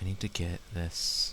need to get this.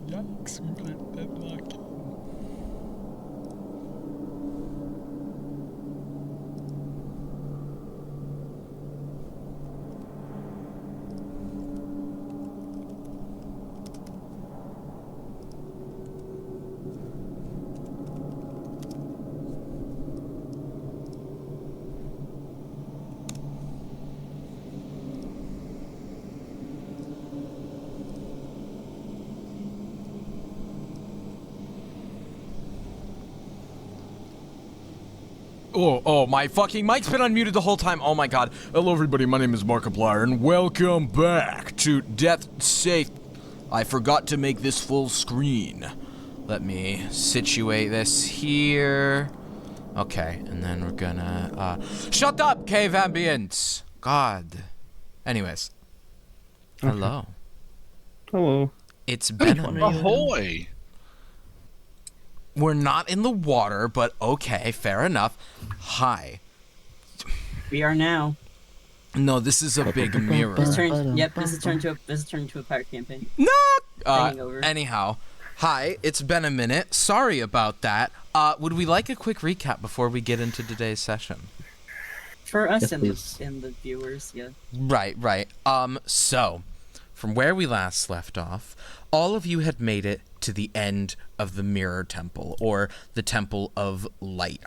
Yikes, we better deadlock it. Oh, my fucking mic's been unmuted the whole time. Oh my god. Hello everybody, my name is Markiplier, and welcome back to Death Safe. I forgot to make this full screen. Let me situate this here. Okay, and then we're gonna, shut up, cave ambience! God. Anyways. Okay. Hello. Hello. It's been Ahoy! We're not in the water, but okay, fair enough. Hi. We are now. No, this is a big mirror. This is turned to a pirate campaign. No. Taking over. Anyhow, hi. It's been a minute. Sorry about that. Would we like a quick recap before we get into today's session? For us Yes, and please. the viewers, yeah. Right. So, from where we last left off, all of you had made it to the end of the Mirror Temple, or the Temple of Light.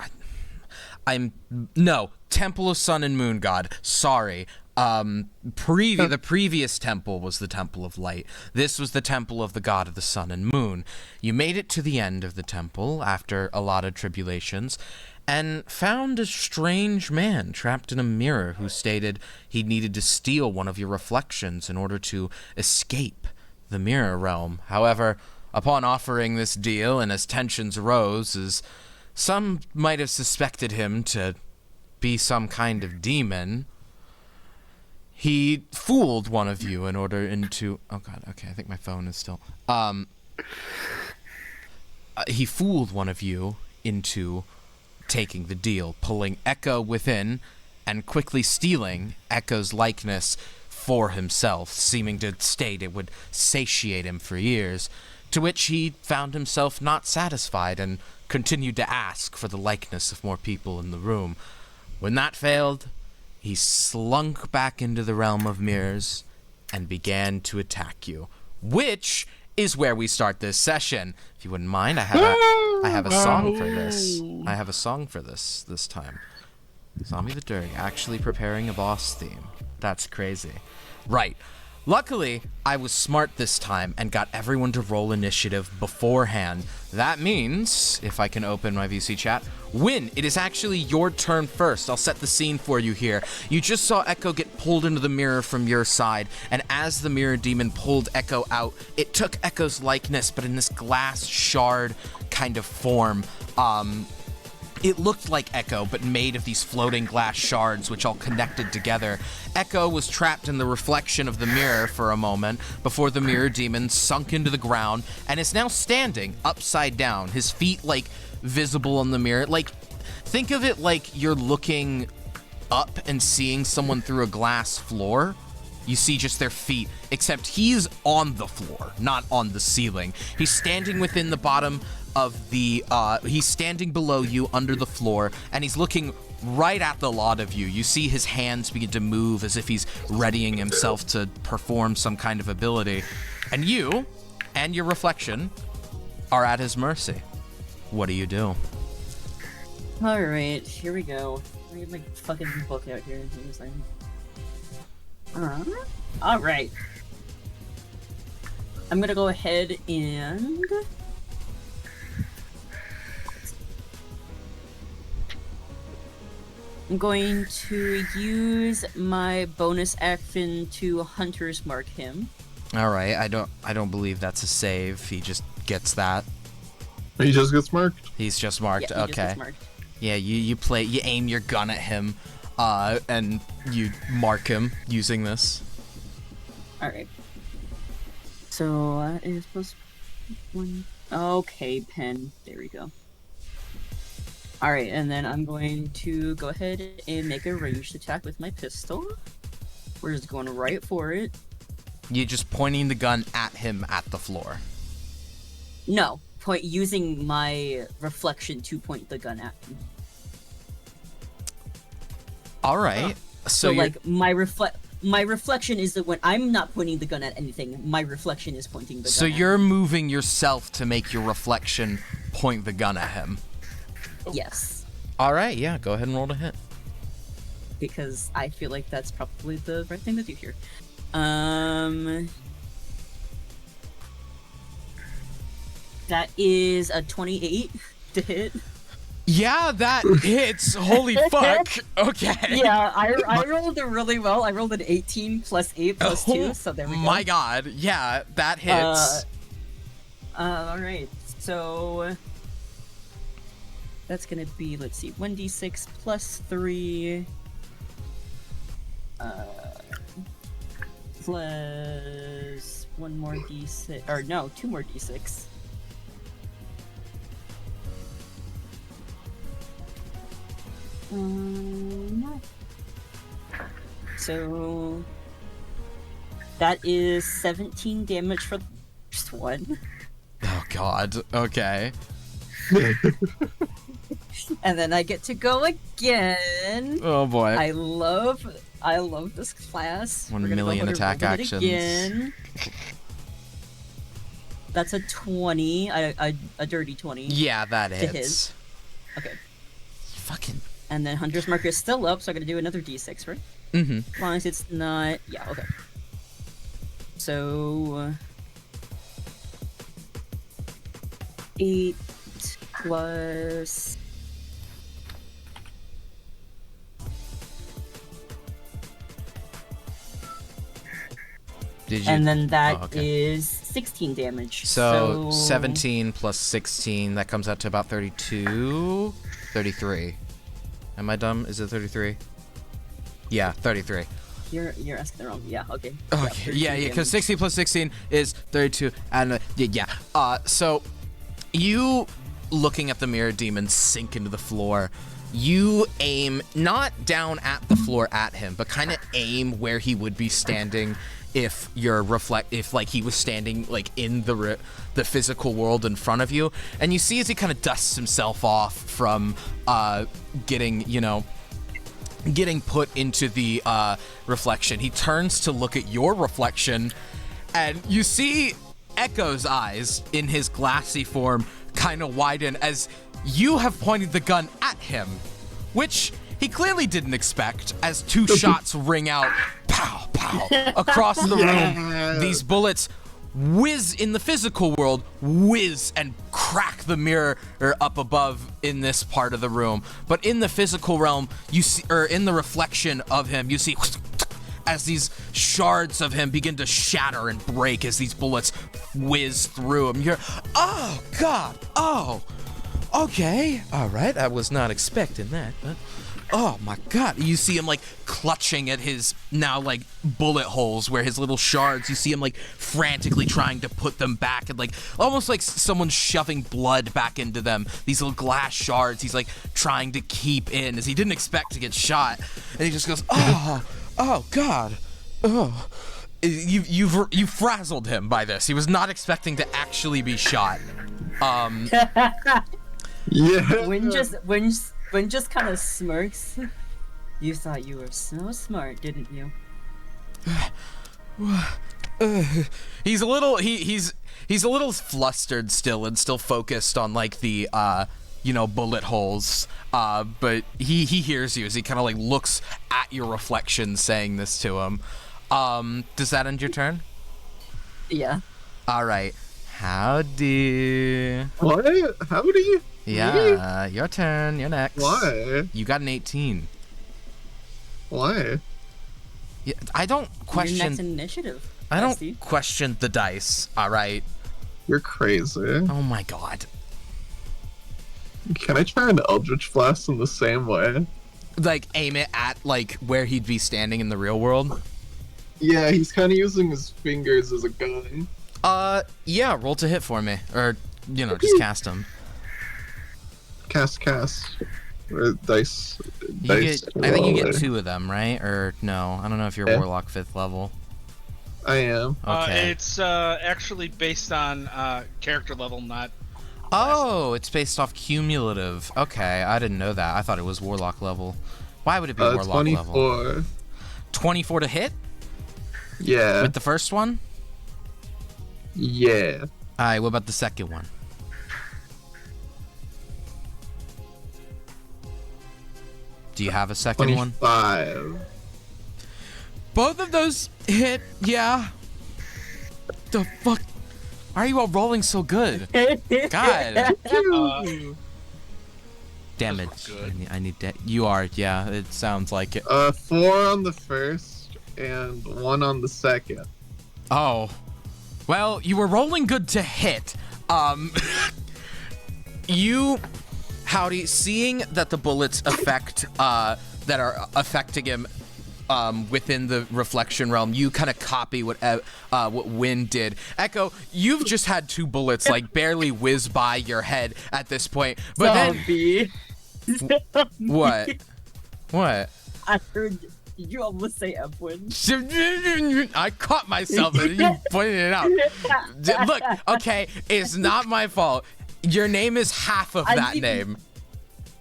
Temple of Sun and Moon God. Sorry. The previous temple was the Temple of Light. This was the Temple of the God of the Sun and Moon. You made it to the end of the temple after a lot of tribulations, and found a strange man trapped in a mirror who stated he needed to steal one of your reflections in order to escape the mirror realm. However, upon offering this deal, and as tensions rose, as some might have suspected him to be some kind of demon, he fooled one of you in order into... Oh god, okay, I think my phone is still... he fooled one of you into taking the deal, pulling Echo within, and quickly stealing Echo's likeness for himself, seeming to state it would satiate him for years, to which he found himself not satisfied and continued to ask for the likeness of more people in the room. When that failed, he slunk back into the realm of mirrors and began to attack you, which is where we start this session. If you wouldn't mind, I have a song for this. I have a song for this time. Zombie the Dirty actually preparing a boss theme. That's crazy. Right. Luckily, I was smart this time and got everyone to roll initiative beforehand. That means, if I can open my VC chat, Win, it is actually your turn first. I'll set the scene for you here. You just saw Echo get pulled into the mirror from your side, and as the mirror demon pulled Echo out, it took Echo's likeness, but in this glass shard kind of form. It looked like Echo, but made of these floating glass shards, which all connected together. Echo was trapped in the reflection of the mirror for a moment before the mirror demon sunk into the ground and is now standing upside down, his feet, like, visible in the mirror. Like, think of it like you're looking up and seeing someone through a glass floor. You see just their feet, except he's on the floor, not on the ceiling. He's standing within the bottom of the, he's standing below you under the floor, and he's looking right at the lot of you. You see his hands begin to move as if he's readying himself to perform some kind of ability. And you, and your reflection, are at his mercy. What do you do? Alright, here we go. Let me get my fucking book out here. Alright. I'm gonna go ahead and... I'm going to use my bonus action to Hunter's Mark him. All right, I don't believe that's a save. He just gets that. He just gets marked? He's just marked. Yeah, he okay. just gets marked. Yeah, you aim your gun at him, and you mark him using this. Alright. So, that is plus one. Okay, pen. There we go. Alright, and then I'm going to go ahead and make a ranged attack with my pistol. We're just going right for it. You're just pointing the gun at him at the floor. No, using my reflection to point the gun at him. All right. So you're, like my reflection is that when I'm not pointing the gun at anything, my reflection is pointing the gun. So at you're him. moving yourself to make your reflection point the gun at him. Yes. All right. Yeah. Go ahead and roll to hit. Because I feel like that's probably the right thing to do here. That is a 28 to hit. Yeah, that hits. Holy fuck. Okay. Yeah, I rolled it really well. I rolled an 18 plus 8 plus 2, so there we go. My god. Yeah, that hits. Alright. So that's gonna be, let's see, 1d6 plus 3 plus 1 more d6, or no, 2 more d6. So that is 17 damage for the first one. Oh god. Okay. And then I get to go again. Oh boy. I love this class. 1 We're gonna million go ahead and attack roll it actions. again. That's a 20, a dirty 20. Yeah, that To hits. his. Okay. Fucking. And then Hunter's Mark is still up, so I'm gonna do another d6, right? Mm-hmm. As long as it's not... Yeah, okay. So... 8 plus... Did you? And then that Oh, okay. is 16 damage. So 17 plus 16, that comes out to about 32? 33. Am I dumb? Is it 33? Yeah, 33. You're asking the wrong... Yeah, okay. Okay, yeah, because damage. 60 plus 16 is 32, and yeah. So you looking at the mirror demon sink into the floor. You aim not down at the floor at him, but kind of aim where he would be standing if if like he was standing like in the physical world in front of you. And you see as he kind of dusts himself off from getting put into the reflection, he turns to look at your reflection, and you see Echo's eyes in his glassy form kind of widen as you have pointed the gun at him, which he clearly didn't expect, as two shots ring out, pow, pow, across the room. These bullets whiz in the physical world, whiz and crack the mirror up above in this part of the room. But in the physical realm, you see, or in the reflection of him, you see as these shards of him begin to shatter and break as these bullets whiz through him. You're, oh God, oh, okay, all right. I was not expecting that, but oh my God. You see him like clutching at his now like bullet holes where his little shards, you see him like frantically trying to put them back and like almost like someone's shoving blood back into them. These little glass shards he's like trying to keep in as he didn't expect to get shot. And he just goes, oh God, oh. You've frazzled him by this. He was not expecting to actually be shot. Yeah. When just kind of smirks. You thought you were so smart, didn't you? He's a little he's a little flustered still and still focused on like the bullet holes. But he hears you as he kind of like looks at your reflection saying this to him. Does that end your turn? Yeah. All right. Howdy. What? Howdy? Yeah, your turn. You're next. Why? You got an 18. Why? Yeah, I don't Your next question. initiative. I don't Bestie. question the dice. All right. You're crazy. Oh my God. Can I try an Eldritch Blast in the same way? Like aim it at like where he'd be standing in the real world. Yeah, he's kind of using his fingers as a gun. Yeah. Roll to hit for me, or just cast him. Cast. Or dice. I think you get 2 of them, right? Or no? I don't know if you're Warlock 5th level. I am. Okay. It's actually based on character level, not. Oh, it's based off cumulative. Okay, I didn't know that. I thought it was Warlock level. Why would it be Warlock 24. level? 24 to hit Yeah. with the first one. Yeah. All right. What about the second one? Do you have a second one? 25. Both of those hit. Yeah. The fuck? Why are you all rolling so good? God. Damage. Good. I need that. You are. Yeah. It sounds like it. 4 on the first and 1 on the second. Oh. Well, you were rolling good to hit. Howdy, seeing that the bullets that are affecting him within the reflection realm, you kind of copy what Wynn did. Echo, you've just had 2 bullets like barely whiz by your head at this point. But Zombie. What? What? I heard you almost say Edwin. I caught myself and you pointed it out. Look, okay, it's not my fault. Your name is half of that name.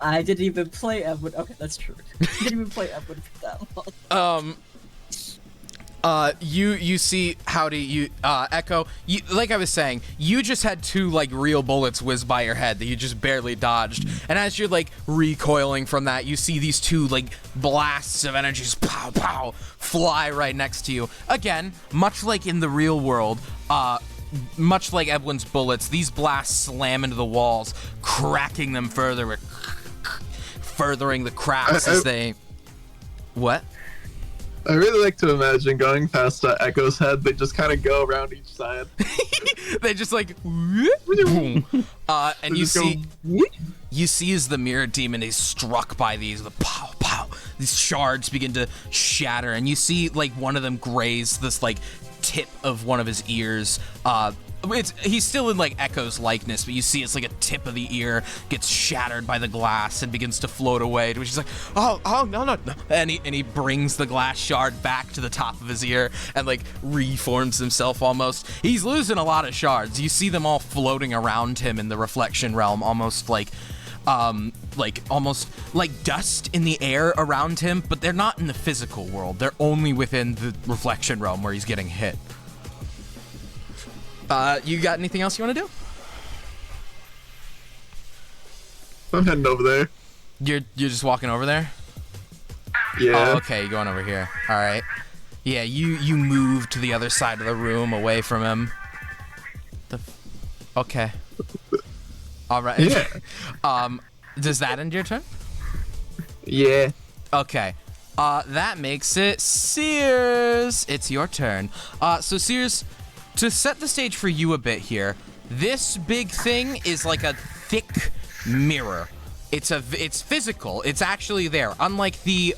I didn't even play Edwin. Okay, that's true. I didn't even play Edwin for that long. You see, Howdy, Echo, like I was saying, you just had 2 like real bullets whiz by your head that you just barely dodged, and as you're like recoiling from that, you see these 2 like blasts of energy just pow pow fly right next to you. Again, much like in the real world, much like Edwin's bullets, these blasts slam into the walls, cracking them further, furthering the cracks as they. What? I really like to imagine going past Echo's head, they just kind of go around each side. They just like, and you see as the mirror demon is struck by these, the pow pow, these shards begin to shatter, and you see like one of them graze this like tip of one of his ears. He's still in like Echo's likeness, but you see it's like a tip of the ear gets shattered by the glass and begins to float away, which is like, oh no, and he brings the glass shard back to the top of his ear and like reforms himself almost. He's losing a lot of shards. You see them all floating around him in the reflection realm, almost like dust in the air around him, but they're not in the physical world. They're only within the reflection realm where he's getting hit. You got anything else you want to do? I'm heading over there. You're just walking over there? Yeah. Oh, okay, you're going over here. All right. Yeah, you move to the other side of the room, away from him. Okay. All right. Yeah. Does that end your turn? Yeah. Okay. That makes it Sears. It's your turn. So Sears, to set the stage for you a bit here, this big thing is like a thick mirror. It's physical. It's actually there. Unlike the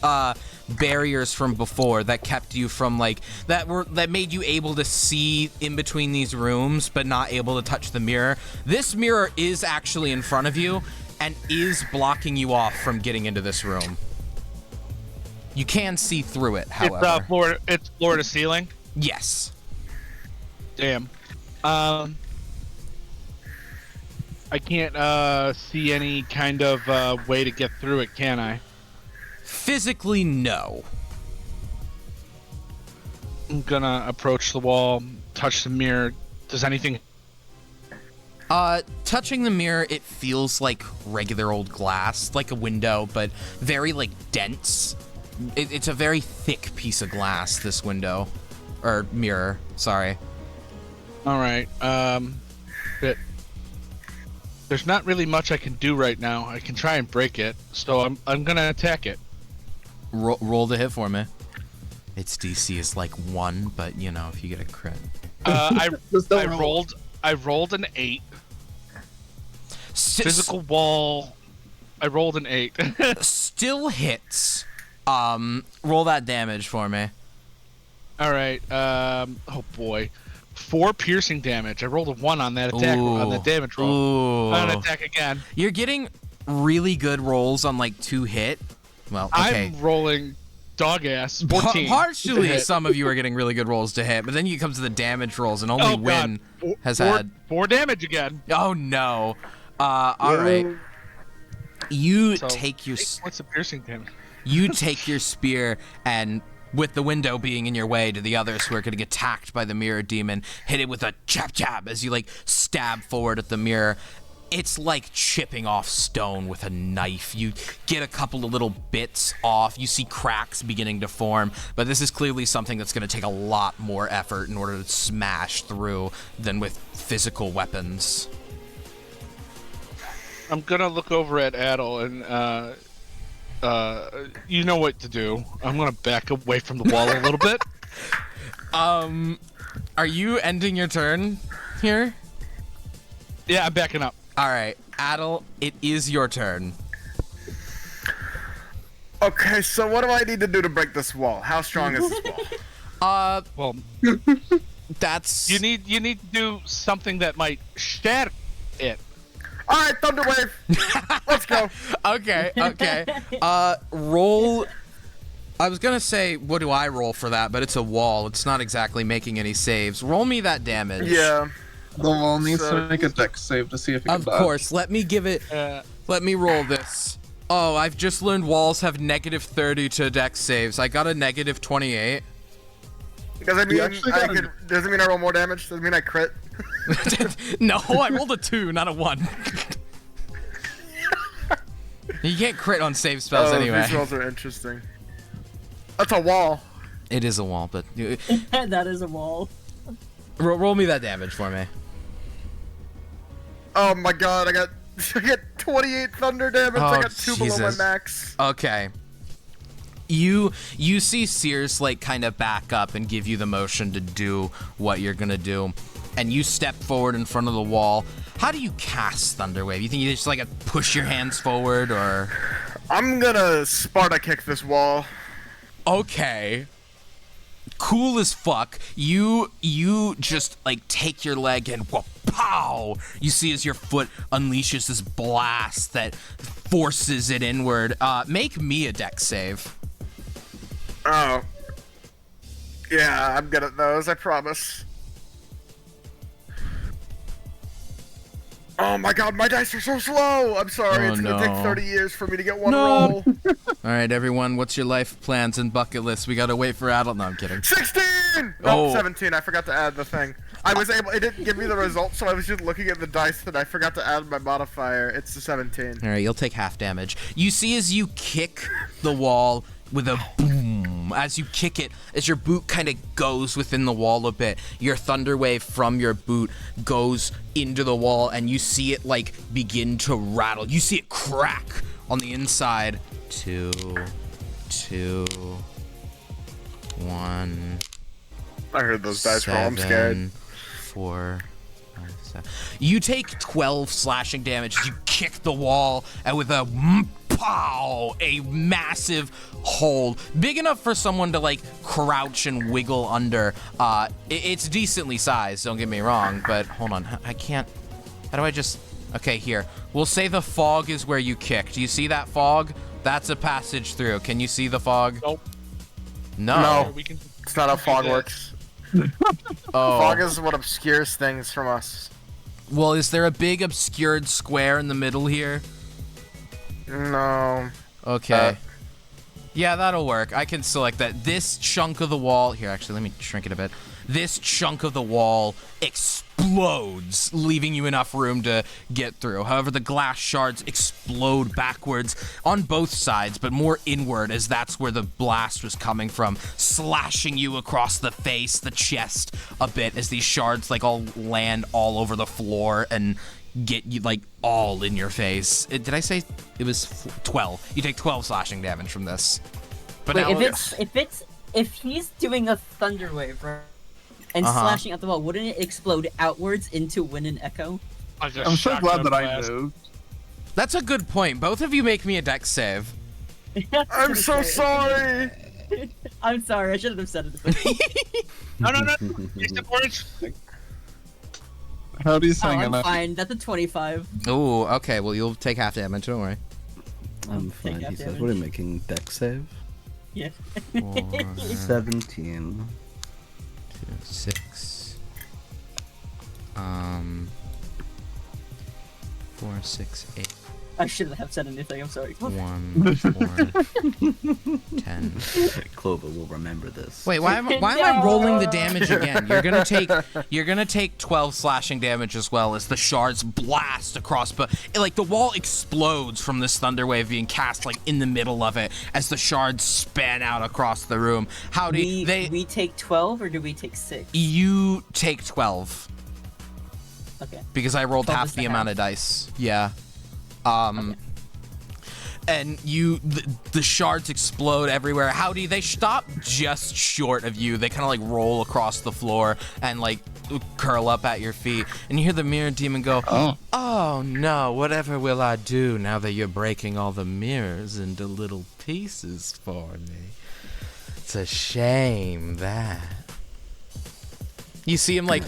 barriers from before that kept you from that made you able to see in between these rooms but not able to touch the mirror. This mirror is actually in front of you and is blocking you off from getting into this room. You can see through it, however. It's floor to ceiling. Yes. Damn. I can't see any kind of way to get through it, can I? Physically, no. I'm gonna approach the wall, touch the mirror. Does anything? Touching the mirror, it feels like regular old glass, like a window, but very dense. It's a very thick piece of glass, this window. Or mirror, sorry. Alright, there's not really much I can do right now. I can try and break it, so I'm gonna attack it. Roll the hit for me. Its DC is 1, but if you get a crit. I rolled an 8. Physical wall. I rolled an 8. Still hits. Roll that damage for me. Alright, oh boy. 4 piercing damage. I rolled a 1 on that attack, on the damage roll. Ooh. I'm gonna attack again. You're getting really good rolls on 2 hit. Well, okay. I'm rolling dog ass. 14. Partially, some of you are getting really good rolls to hit, but then you come to the damage rolls, and only Win has had 4 damage again. Oh no! All right. You So, take your what's the piercing damage? you take your spear and, with the window being in your way to the others who are going to get attacked by the mirror demon, hit it with a jab as you stab forward at the mirror. It's like chipping off stone with a knife. You get a couple of little bits off. You see cracks beginning to form, but this is clearly something that's going to take a lot more effort in order to smash through than with physical weapons. I'm gonna look over at Adel and you know what to do. I'm gonna back away from the wall a little bit. Are you ending your turn here? Yeah, I'm backing up. All right, Adel, it is your turn. Okay, so what do I need to do to break this wall? How strong is this wall? Well, That's you need to do something that might shatter it. All right, Thunderwave. Let's go. okay. Roll. I was gonna say, what do I roll for that? But it's a wall. It's not exactly making any saves. Roll me that damage. Yeah. The wall needs to make a dex save to see if it can Of dodge. course. Let me give it. Let me roll this. Oh, I've just learned walls have -30 to dex saves. I got a -28. Does it mean actually got a- does it mean I roll more damage? Does it mean I crit? No, I rolled a 2, not a 1. You can't crit on save spells anyway. These rolls are interesting. That's a wall. It is a wall, but That is a wall. roll me that damage for me. Oh my god, I got 28 thunder damage. Oh, I got 2 below my Jesus. max. Okay. You see Sears kind of back up and give you the motion to do what you're gonna do, and you step forward in front of the wall. How do you cast Thunderwave? You think you just push your hands forward, or? I'm gonna Sparta kick this wall. Okay. Cool as fuck. You just take your leg and pow! You see as your foot unleashes this blast that forces it inward. Make me a dex save. Oh. Yeah, I'm good at those, I promise. Oh my god, my dice are so slow! I'm sorry, Oh, it's gonna take no. 30 years for me to get one No. roll. All right, everyone, what's your life plans and bucket list? We gotta wait for adult. No, I'm kidding. 16! Oh. No, 17. I forgot to add the thing. It didn't give me the result, so I was just looking at the dice and I forgot to add my modifier. It's the 17. All right, you'll take half damage. You see as you kick the wall with a boom, as you kick it, as your boot kind of goes within the wall a bit, your thunder wave from your boot goes into the wall, and you see it like begin to rattle. You see it crack on the inside. 2, 1. I heard those dice roll. I'm scared. 7, 4, 5, 7. You take 12 slashing damage as you kick the wall, and with a pow, a massive hole big enough for someone to like crouch and wiggle under. It's decently sized, don't get me wrong, but hold on, I can't. How do I just? Okay, here. We'll say the fog is where you kicked. Do you see that fog? That's a passage through. Can you see the fog? Nope. No. We can. It's not how fog works. Oh. Fog is what obscures things from us. Well, is there a big obscured square in the middle here? No. Okay. Yeah, that'll work. I can select that. This chunk of the wall... Here, actually, let me shrink it a bit. This chunk of the wall explodes, leaving you enough room to get through. However, the glass shards explode backwards on both sides, but more inward, as that's where the blast was coming from, slashing you across the face, the chest a bit, as these shards, like, all land all over the floor and get you, like, all in your face. Did I say it was 12? You take 12 slashing damage from this. But Wait, now, if he's doing a thunder wave, right, and Uh-huh. slashing at the wall, wouldn't it explode outwards into wind and echo? Like a I'm so glad shotgun that I blast. moved. that's a good point. Both of you make me a dex save. I'm so sorry! I'm sorry, I shouldn't have said it. No. Use the words. How do you Oh, sing I'm it? fine. That's a 25. Oh, okay. Well, you'll take half damage. Don't worry. I'm Take fine, half he says. damage. What are you making? Deck save? Yeah. 17. 6. 4, 6, 8. I shouldn't have said anything. I'm sorry. 1, 4, 10. Clover will remember this. Wait, why am I rolling the damage again? You're gonna take 12 slashing damage as well as the shards blast across, but like the wall explodes from this thunder wave being cast like in the middle of it as the shards span out across the room. How do We take 12 or do we take 6? you take 12 Okay. because I rolled 12 half is the the amount half. of dice. Yeah. And the shards explode everywhere. Howdy, they stop just short of you. They kind of like roll across the floor and like curl up at your feet. And you hear the mirror demon go, "Oh no, whatever will I do now that you're breaking all the mirrors into little pieces for me? It's a shame that." You see him like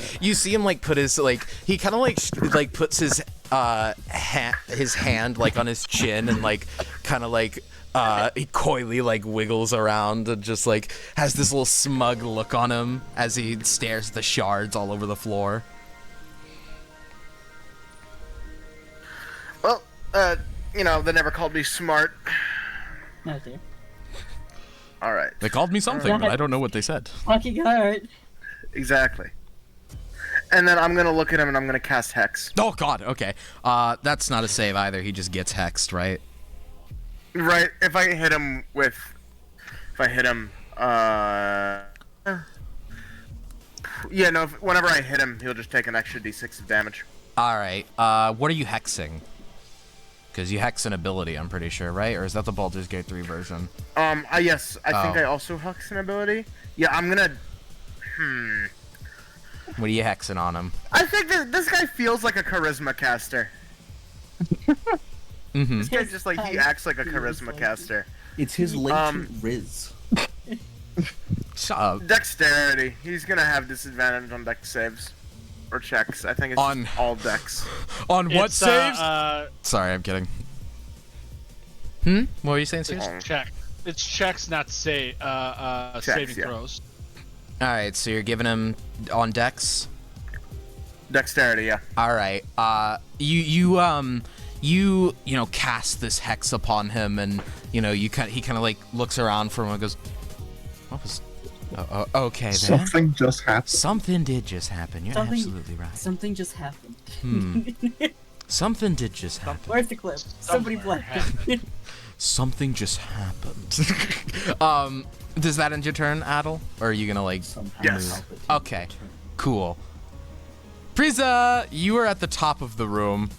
put his like he kind of like puts his hand like on his chin and like kind of like he coyly like wiggles around and just like has this little smug look on him as he stares at the shards all over the floor. Well, they never called me smart. No, dear. Alright. They called me something, but I don't know what they said. Fucking hard. Exactly. And then I'm gonna look at him and I'm gonna cast Hex. Oh god, okay. That's not a save either. He just gets hexed, right? Right, if I hit him, whenever I hit him, he'll just take an extra d6 of damage. All right. What are you hexing? Because you hex an ability, I'm pretty sure, right? Or is that the Baldur's Gate 3 version? Yes, I think Oh. I also Hex an ability. Yeah, I'm gonna... What are you hexing on him? I think this guy feels like a charisma caster. Mm-hmm. This guy just he acts like a charisma caster. It's his latent Riz. Shut up. Dexterity. He's gonna have disadvantage on dex saves. Or checks. I think it's On- just all dex. On what It's, saves? Sorry, I'm kidding. What were you saying, Sears? check. It's checks, not saving yeah. throws. All right, so you're giving him on dex. Dexterity, yeah. All right. You know, cast this hex upon him, and he kind of like looks around for him and goes, "What was? Okay, then. Something just happened. Something did just happen. You're absolutely right. Something just happened. Something did just happen. Where's the clip? Somebody blend it. Something just happened." Does that end your turn, Adel? Or are you gonna like? Yes. Okay. Cool. Frieza, you are at the top of the room.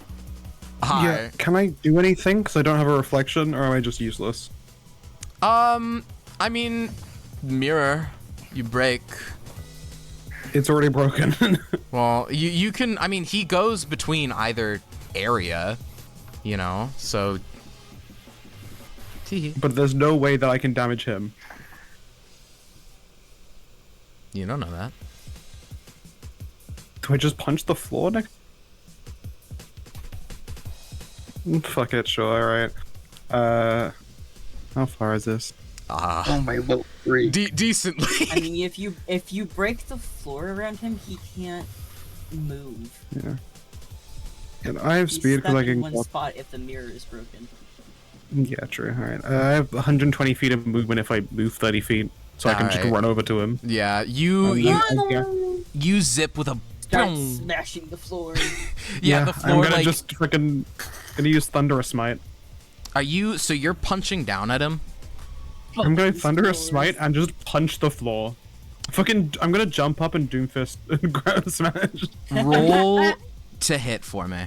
Hi. Yeah, can I do anything? Because I don't have a reflection, or am I just useless? I mean, mirror, you break. It's already broken. Well, you can. I mean, he goes between either area, so. Tee. But there's no way that I can damage him. You don't know that. Do I just punch the floor next? Fuck it, sure, alright. How far is this? Oh my lord. 3. Decently. I mean, if you break the floor around him, he can't move. Yeah. And I have He's speed because stuck I in can. one spot if the mirror is broken. Yeah, true. Alright. I have 120 feet of movement if I move 30 feet, so I can just Alright. run over to him. Yeah, you zip with a. Start boom. smashing the floor. Yeah, the I'm floor gonna like. just freaking gonna use Thunderous Smite. Are you? So you're punching down at him? I'm going Fucking Thunderous floors. Smite and just punch the floor. I'm gonna jump up and Doomfist and grab smash. Roll to hit for me.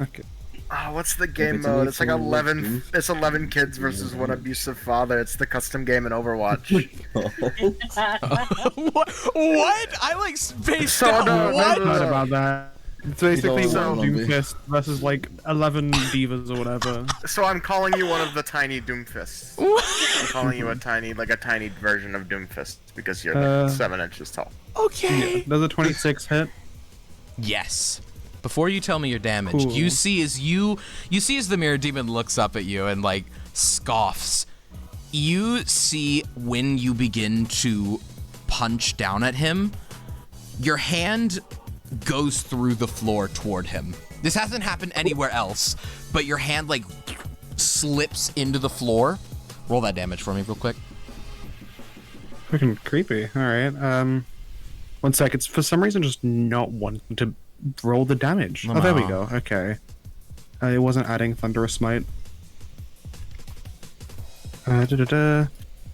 Okay. Oh, what's the game it's mode? only It's like for 11. one. It's 11 kids versus one abusive father. It's the custom game in Overwatch. what? I like spaced So out. no, What? no, Heard about that. It's basically You one don't wanna be. Doomfist versus like 11 divas or whatever. So I'm calling you one of the tiny Doomfists. I'm calling you a tiny version of Doomfist because you're like 7 inches tall. Okay. Does a 26 hit? Yes. Before you tell me your damage, Cool. you see as the mirror demon looks up at you and like scoffs. You see when you begin to punch down at him, your hand goes through the floor toward him. This hasn't happened anywhere else, but your hand like slips into the floor. Roll that damage for me real quick. Freaking creepy. Alright, 1 sec, it's for some reason just not wanting to roll the damage. Oh, there we No. go, okay. It wasn't adding Thunderous Smite. Let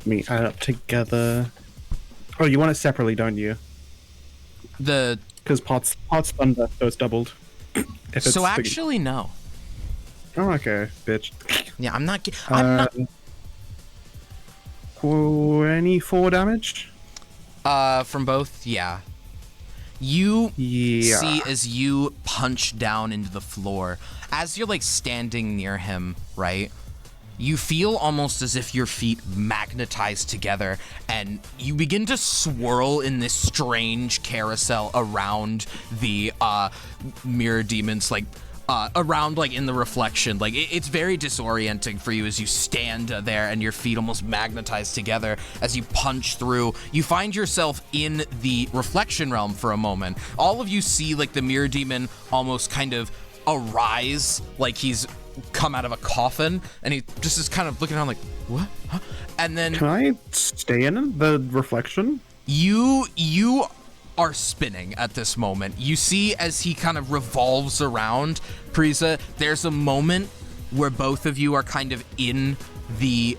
me add it up together. Oh, you want it separately, don't you? The Because pot's thunder, so it's doubled. If it's so the- actually no. Oh, okay, bitch. Yeah, I'm not 24 damage? from both, yeah. You Yeah. see as you punch down into the floor, as you're like standing near him, right? You feel almost as if your feet magnetize together and you begin to swirl in this strange carousel around the mirror demons, like around like in the reflection. Like it's very disorienting for you as you stand there and your feet almost magnetize together as you punch through. You find yourself in the reflection realm for a moment. All of you see like the mirror demon almost kind of arise, like he's come out of a coffin, and he just is kind of looking around like, what? Huh? And then Can I stay in the reflection? you are spinning at this moment. You see as he kind of revolves around, Frieza, there's a moment where both of you are kind of in the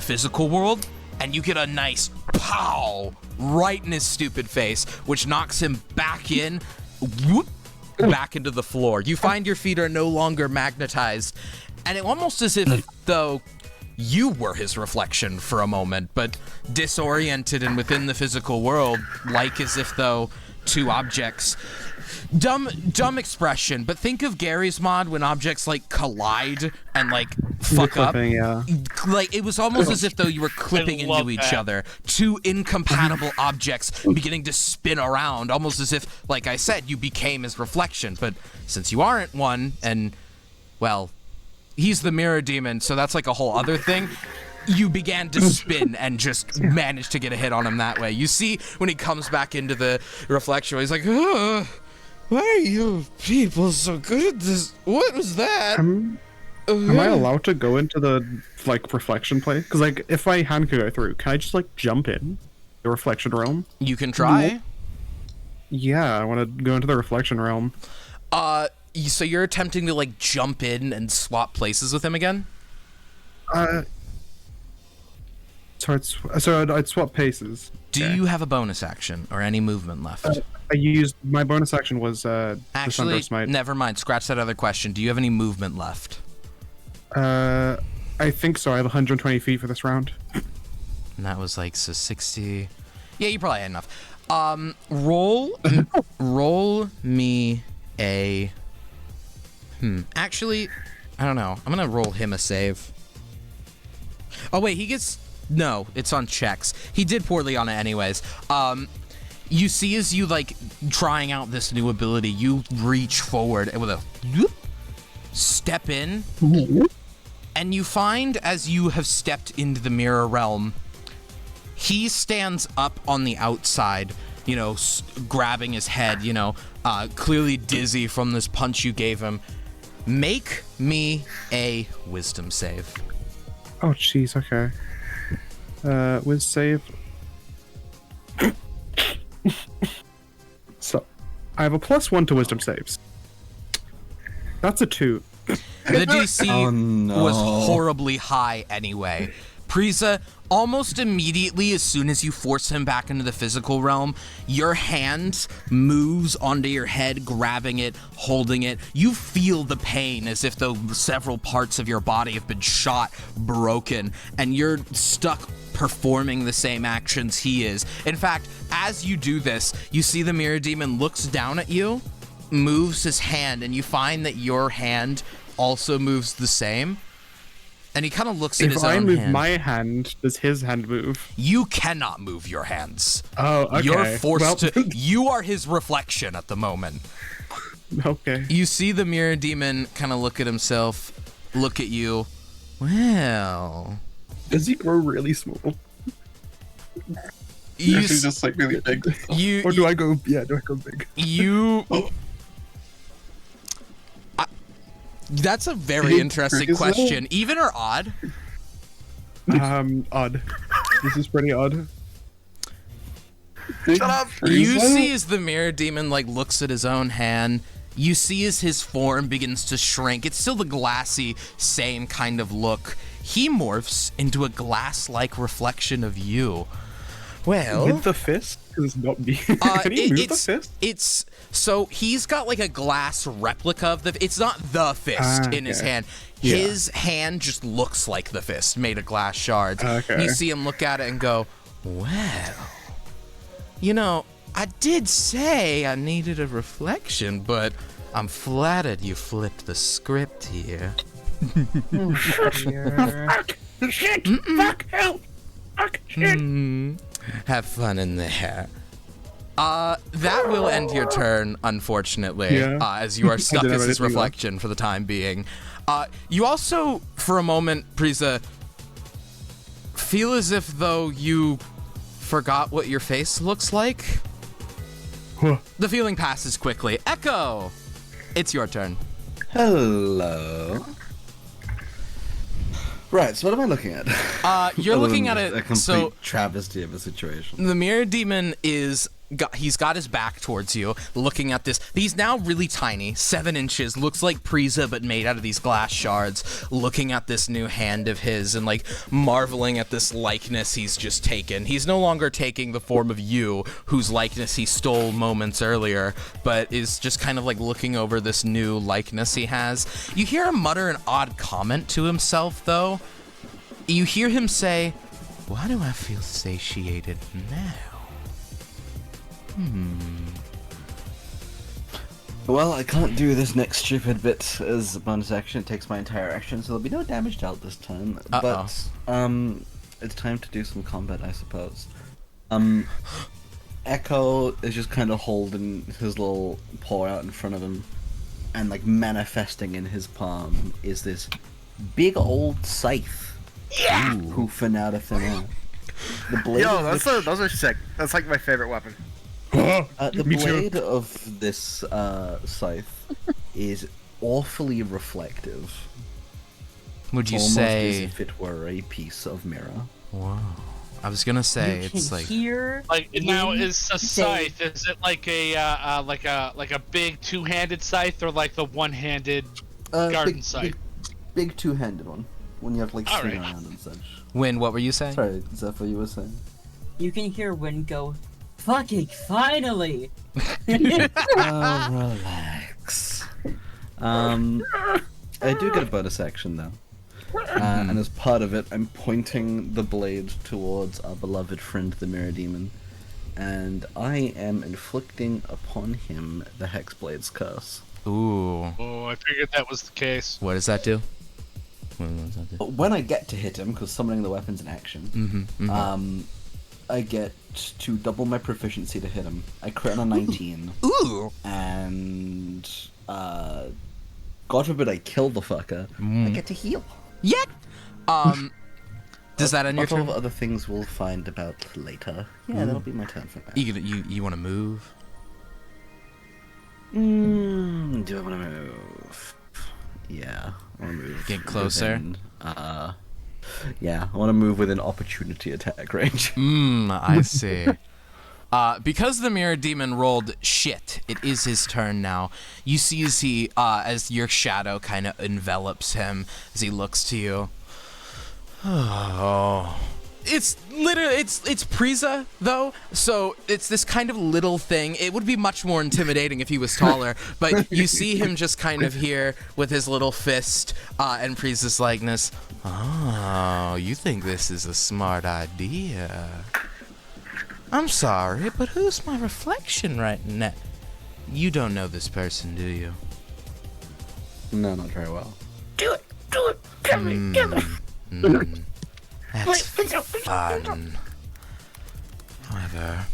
physical world, and you get a nice pow right in his stupid face, which knocks him back in, whoop, back into the floor. You find your feet are no longer magnetized, and it almost as if though you were his reflection for a moment, but disoriented and within the physical world, like as if though two objects. Dumb expression, but think of Gary's mod when objects like collide and like fuck up. Clipping, yeah. Like it was almost as if though you were clipping love into each that. other. Two incompatible objects beginning to spin around, almost as if, like I said, you became his reflection. But since you aren't one, and well, he's the mirror demon, so that's like a whole other thing. you began to spin and just managed to get a hit on him that way. You see when he comes back into the reflection, he's like, oh, why are you people so good at this? What was that? Am I allowed to go into the like reflection place? Because like if my hand could go through, can I just like jump in the reflection realm? You can try. Yeah, I want to go into the reflection realm. So you're attempting to like jump in and swap places with him again? So I'd swap paces. Do you have a bonus action or any movement left? I used my bonus action was the Actually, Sunburst Smite. never mind. Scratch that other question. Do you have any movement left? I think so. I have 120 feet for this round. And that was like so 60. Yeah, you probably had enough. Roll me a. Actually, I don't know. I'm gonna roll him a save. Oh wait, he gets. No, it's on checks. He did poorly on it anyways. You see as you like trying out this new ability, you reach forward and with a whoop, step in, and you find as you have stepped into the mirror realm, he stands up on the outside, you know, grabbing his head, you know, clearly dizzy from this punch you gave him. Make me a wisdom save. Oh jeez, okay. With save. So, I have a +1 to wisdom saves. That's a 2. The DC was horribly high anyway. Prisa, almost immediately as soon as you force him back into the physical realm, your hand moves onto your head, grabbing it, holding it. You feel the pain as if the several parts of your body have been shot, broken, and you're stuck performing the same actions he is. In fact, as you do this, you see the mirror demon looks down at you, moves his hand, and you find that your hand also moves the same. And he kind of looks at his own hand. If I move my hand, does his hand move? You cannot move your hands. Oh, okay. You're forced to. You are his reflection at the moment. Okay. You see the mirror demon kind of look at himself, look at you. Well. Does he grow really small? He's just like really big. Or do I go? Yeah, do I go big? You. That's a very interesting question. Even or odd? Odd. This is pretty odd. Shut up! You see as the mirror demon like looks at his own hand. You see as his form begins to shrink. It's still the glassy, same kind of look. He morphs into a glass-like reflection of you. Well, with the fist? Because it's not me. Can he move the fist? It's so he's got like a glass replica of the. It's not the fist in his hand. Yeah. His hand just looks like the fist made of glass shards. Okay. And you see him look at it and go, "Well, you know, I did say I needed a reflection, but I'm flattered you flipped the script here." Shit! Fuck! Help! Fuck! Shit! Have fun in there. That will end your turn, unfortunately, as you are stuck as his reflection for the time being. You also, for a moment, Prisa, feel as if though you forgot what your face looks like. Huh. The feeling passes quickly. Echo, it's your turn. Hello. Right, so what am I looking at? You're Other looking than at it. a complete So travesty of a situation. the mirror demon he's got his back towards you, looking at this. He's now really tiny, 7 inches, looks like Prisa but made out of these glass shards, looking at this new hand of his and like marveling at this likeness he's just taken. He's no longer taking the form of you, whose likeness he stole moments earlier, but is just kind of like looking over this new likeness he has. You hear him mutter an odd comment to himself, though. You hear him say, "Why do I feel satiated now?" Well, I can't do this next stupid bit as a bonus action. It takes my entire action, so there'll be no damage dealt this time. Uh-oh. But it's time to do some combat, I suppose. Echo is just kind of holding his little paw out in front of him, and like manifesting in his palm is this big old scythe Poofing out of thin air. The blade Yo, of those are sick. That's like my favorite weapon. the Me too. blade of this scythe is awfully reflective. Would you Almost as say? if it were a piece of mirror. Wow. I was gonna say You it's can like. hear Like now, wind is a say- scythe? Is it like a big two-handed scythe or like the one-handed garden scythe? Big two-handed one. When you have like All swing right. around and such. Win, what were you saying? Sorry, is that what you were saying? You can hear wind go, fucking finally! Oh, relax. I do get a bonus action though. And as part of it, I'm pointing the blade towards our beloved friend, the Mirror Demon, and I am inflicting upon him the Hexblade's curse. Ooh. Oh, I figured that was the case. What does that do? What does that do? But when I get to hit him, because summoning the weapon's an action, I get to double my proficiency to hit him. I crit on a 19, Ooh. and God forbid I kill the fucker, I get to heal. Yeah. Does that end your But all turn? the other things we'll find about later. Yeah, that'll be my turn for that. You want to move? Do I want to move? Yeah, I want to move. Get closer? Within, yeah, I want to move within opportunity attack range. I see. Because the Mirror Demon rolled shit, it is his turn now. You see as as your shadow kind of envelops him as he looks to you. Oh. It's literally, it's Priza, though, so it's this kind of little thing. It would be much more intimidating if he was taller, but you see him just kind of here with his little fist and Priza's likeness. Oh, you think this is a smart idea. I'm sorry, but who's my reflection right now? You don't know this person, do you? No, not very well. That's fun. However,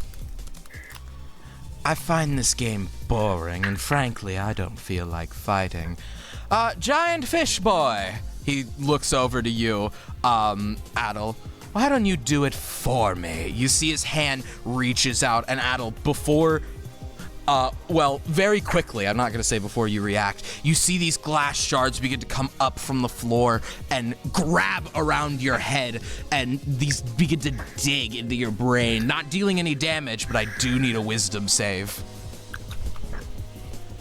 I find this game boring, and frankly, I don't feel like fighting. Giant Fish Boy! He looks over to you, Adel. Why don't you do it for me? You see his hand reaches out, and Adel, before very quickly, I'm not going to say before you react, you see these glass shards begin to come up from the floor and grab around your head, and these begin to dig into your brain. Not dealing any damage, but I do need a wisdom save.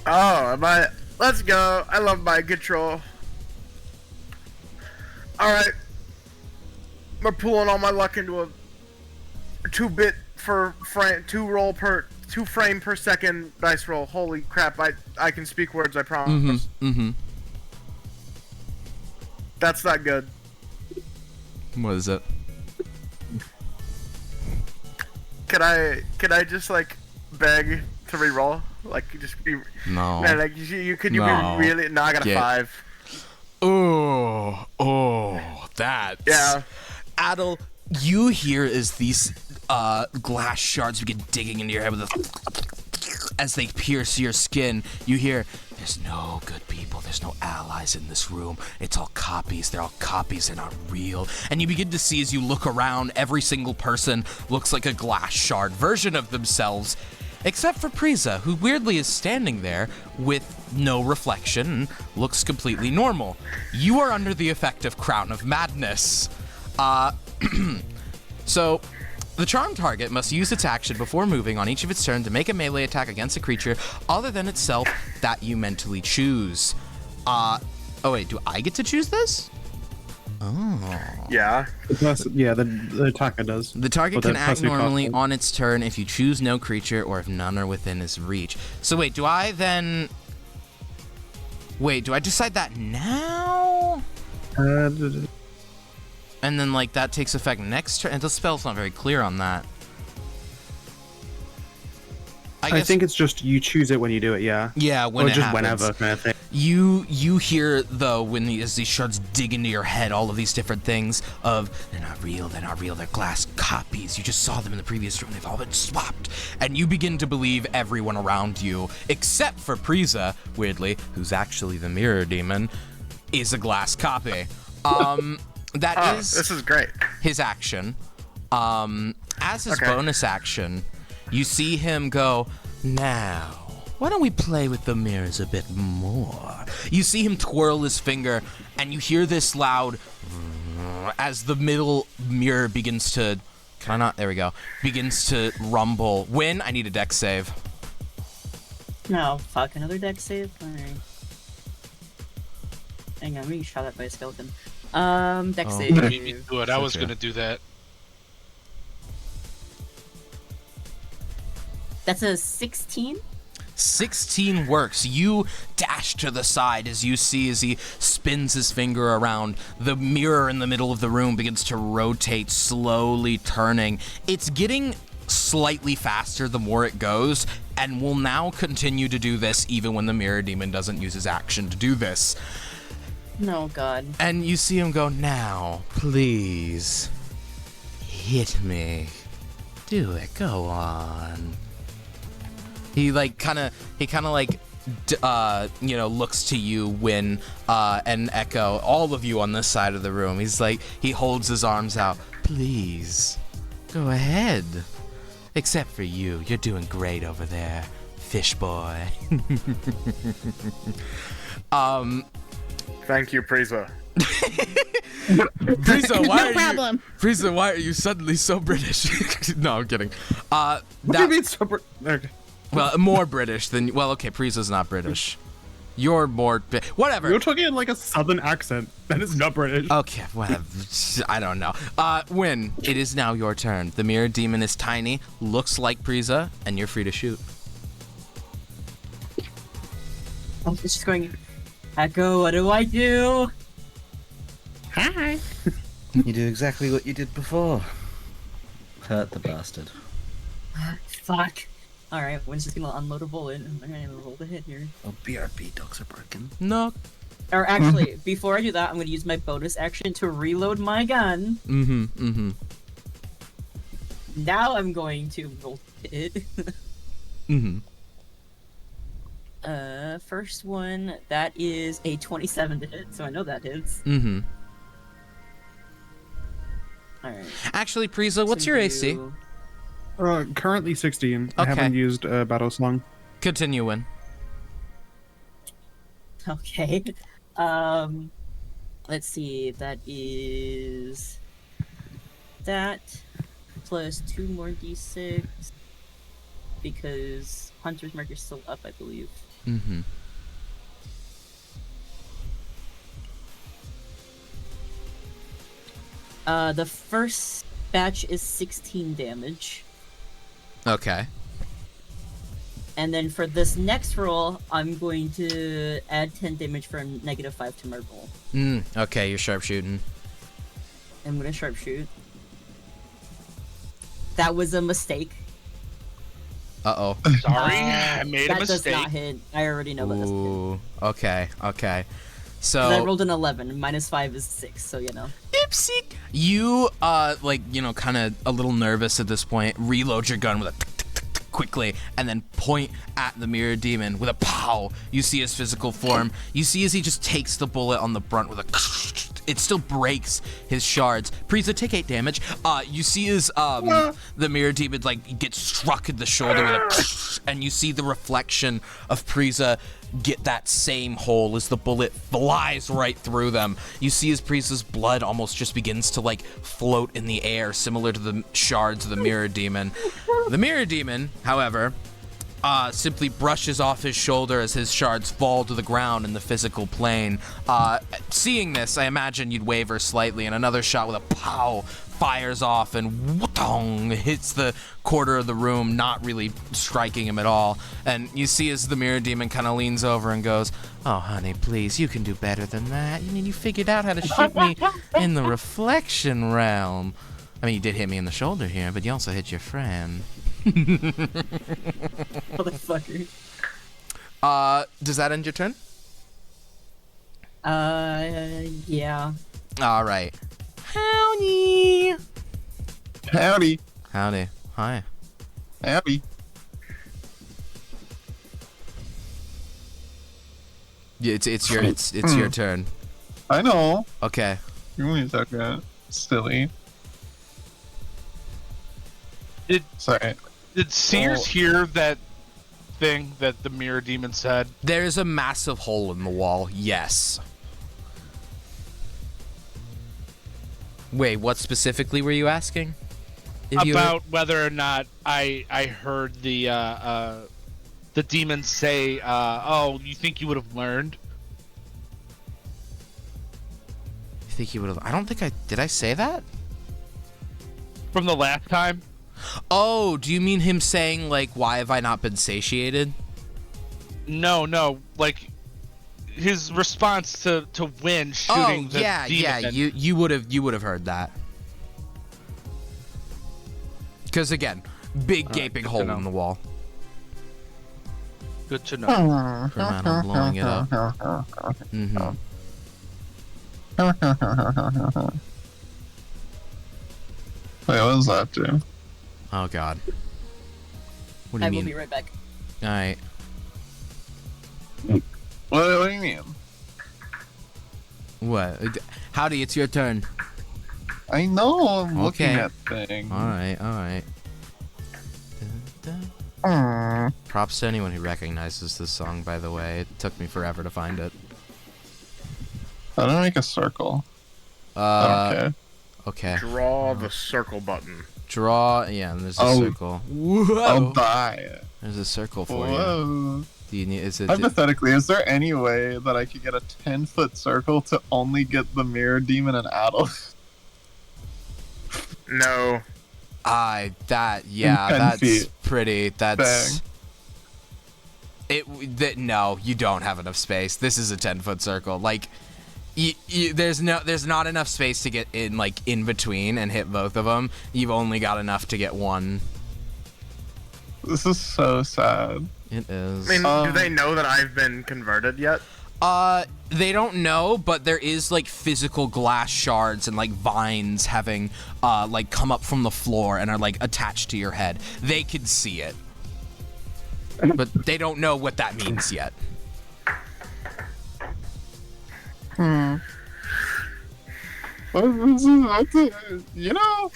Oh, let's go. I love mind control. Alright. We're pulling all my luck into a 2-bit for frame, 2 frame per second dice roll. Holy crap, I can speak words, I promise. That's not good. What is it? Can I just like beg to re-roll? Like just be No. Man, like you could you No. be really no, I got a Yeah. 5. Oh, that's... Yeah. Adel, you hear as these glass shards begin digging into your head as they pierce your skin. You hear, there's no good people, there's no allies in this room. It's all copies, they're all copies, they're not real. And you begin to see as you look around, every single person looks like a glass shard version of themselves. Except for Priza, who weirdly is standing there with no reflection and looks completely normal. You are under the effect of Crown of Madness. So, the charmed target must use its action before moving on each of its turn to make a melee attack against a creature other than itself that you mentally choose. Oh wait, do I get to choose this? Oh. Yeah. The attacker does. The target But can that act has to be normally possible. on its turn if you choose no creature or if none are within its reach. So wait, do I then... Wait, do I decide that now? And then, like, that takes effect next turn? And the spell's not very clear on that. I think it's just you choose it when you do it, yeah. Yeah, when or it just happens. whenever kind of thing. You hear, though, when as these shards dig into your head, all of these different things of, they're not real, they're glass copies. You just saw them in the previous room, they've all been swapped. And you begin to believe everyone around you, except for Priza, weirdly, who's actually the Mirror Demon, is a glass copy. That is This is great. his action. As his Okay. bonus action, you see him go, now, why don't we play with the mirrors a bit more? You see him twirl his finger, and you hear this loud as the middle mirror begins to, can I not? There we go. Begins to rumble. Win, I need a dex save. No, fuck, another deck save? Alright. Hang on, I'm being shot at by a skeleton. Deck Oh. save. Beat me to it. I was Okay. gonna do that. That's a 16? 16 works. You dash to the side as you see as he spins his finger around. The mirror in the middle of the room begins to rotate, slowly turning. It's getting slightly faster the more it goes, and will now continue to do this even when the mirror demon doesn't use his action to do this. No, God. And you see him go, now, please, hit me. Do it, go on. He kind of looks to you when, and Echo, all of you on this side of the room. He's like, he holds his arms out. Please, go ahead. Except for you, you're doing great over there, fish boy. Thank you, Priza. Frieza, why No problem. Frieza, why are you suddenly so British? No, I'm kidding. What do you mean so okay. Well, more British than. Well, okay, Frieza's not British. You're more. Whatever. You're talking in like a southern accent. That is not British. Okay, whatever. I don't know. Win, it is now your turn. The mirror demon is tiny, looks like Frieza, and you're free to shoot. I'm just going, Echo, what do I do? Hi. You do exactly what you did before. Hurt the bastard. Fuck. Alright, when's just gonna unload a bullet? I'm gonna roll the hit here. Oh, BRB, dogs are broken. No. Or actually, before I do that, I'm gonna use my bonus action to reload my gun. Now I'm going to roll the hit. First one, that is a 27 to hit, so I know that hits. Alright. Actually, Frieza, what's so your AC? you- Currently 16. I Okay. haven't used Battle Slung. Continue, Win. Okay. Let's see, that is that plus 2 more d6 because Hunter's Mark is still up, I believe. The first batch is 16 damage. Okay. And then for this next roll, I'm going to add 10 damage for a -5 to my roll. Okay, you're sharpshooting. I'm gonna sharpshoot. That was a mistake. Uh-oh. Sorry, I made a That does not mistake. hit. I already know that doesn't hit. Ooh. Okay, okay. 'Cause I So, rolled an 11. -5 is 6, so you know. oopsie. You, kind of a little nervous at this point, reload your gun with a tick, tick, tick, tick, quickly, and then point at the mirror demon with a pow. You see his physical form. You see as he just takes the bullet on the brunt with a. It still breaks his shards. Frieza, take 8 damage. You see as the mirror demon gets struck in the shoulder with a, and you see the reflection of Frieza get that same hole as the bullet flies right through them. You see as Frieza's blood almost just begins to float in the air, similar to the shards of the mirror demon. The mirror demon, however, simply brushes off his shoulder as his shards fall to the ground in the physical plane. Seeing this, I imagine you'd waver slightly, and another shot with a pow fires off and whootong hits the quarter of the room, not really striking him at all. And you see as the mirror demon kind of leans over and goes, "Oh, honey, please, you can do better than that. I mean, you figured out how to shoot me in the reflection realm. I mean, you did hit me in the shoulder here, but you also hit your friend." Motherfucker. Does that end your turn? Yeah. All right. Howdy. Howdy. Howdy. Hi. Howdy. Yeah, it's your turn. I know. Okay. What are you talking about? Silly. Sorry. Did Sears hear that thing that the mirror demon said? There's a massive hole in the wall, yes. Wait, what specifically were you asking? About whether or not I heard the demon say, "Oh, you think you would have learned?" You think he would have? I don't think I did. I say that From the last time? Oh, do you mean him saying like, "Why have I not been satiated"? No, like his response to Win shooting the demon. Yeah. You would have heard that. Because again, big gaping hole in the wall. Good to know. I'm blowing it up. Mm-hmm. Wait, what does that do? Oh God. What do I you will mean? be right back. All right. What do you mean? What? Howdy, it's your turn. I know, I'm looking Okay. at things. All right. Props to anyone who recognizes this song, by the way. It took me forever to find it. How do I make a circle? I don't care. Okay. Draw the circle button. Draw, yeah, and there's a Oh. circle. I'll Whoa! die. There's a circle for you. Whoa. Do you need, is it, Hypothetically, is there any way that I could get a 10-foot circle to only get the mirror demon and Adolf? No. yeah, 10 that's feet. pretty, that's... Bang. No, you don't have enough space. This is a 10-foot circle. Like, there's not enough space to get in, like, in between and hit both of them. You've only got enough to get one. This is so sad. It is. I mean, do they know that I've been converted yet? They don't know, but there is like physical glass shards and like vines having like come up from the floor and are like attached to your head. They can see it, but they don't know what that means yet. You know?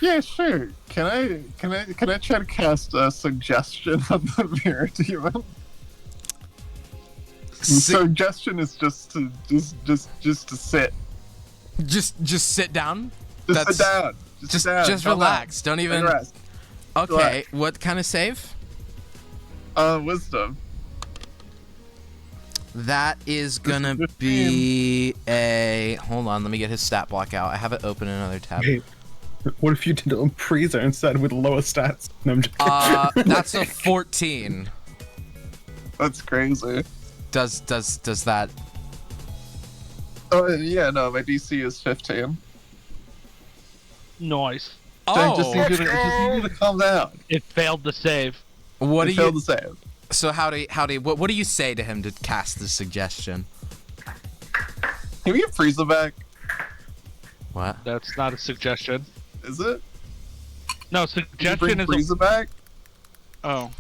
Yeah, sure. Can I try to cast a suggestion on the mirror demon? Suggestion is just to sit. Just sit down. Sit down. Sit down. Just Calm relax. down. Don't even. Rest. Okay. Relax. What kind of save? Wisdom. That is gonna be a. Hold on. Let me get his stat block out. I have it open in another tab. Hey, what if you did it on Preza instead with lower stats? No, I'm just kidding. That's a 14. That's crazy. Does that? Oh yeah, no, my DC is 15. Nice. I just Oh, need you to calm down. It failed the save. what do I failed you? to save. So what do you say to him to cast the suggestion? Can we get Frieza back? What? That's not a suggestion. Is it? No, Can you suggestion bring is Frieza back? Oh,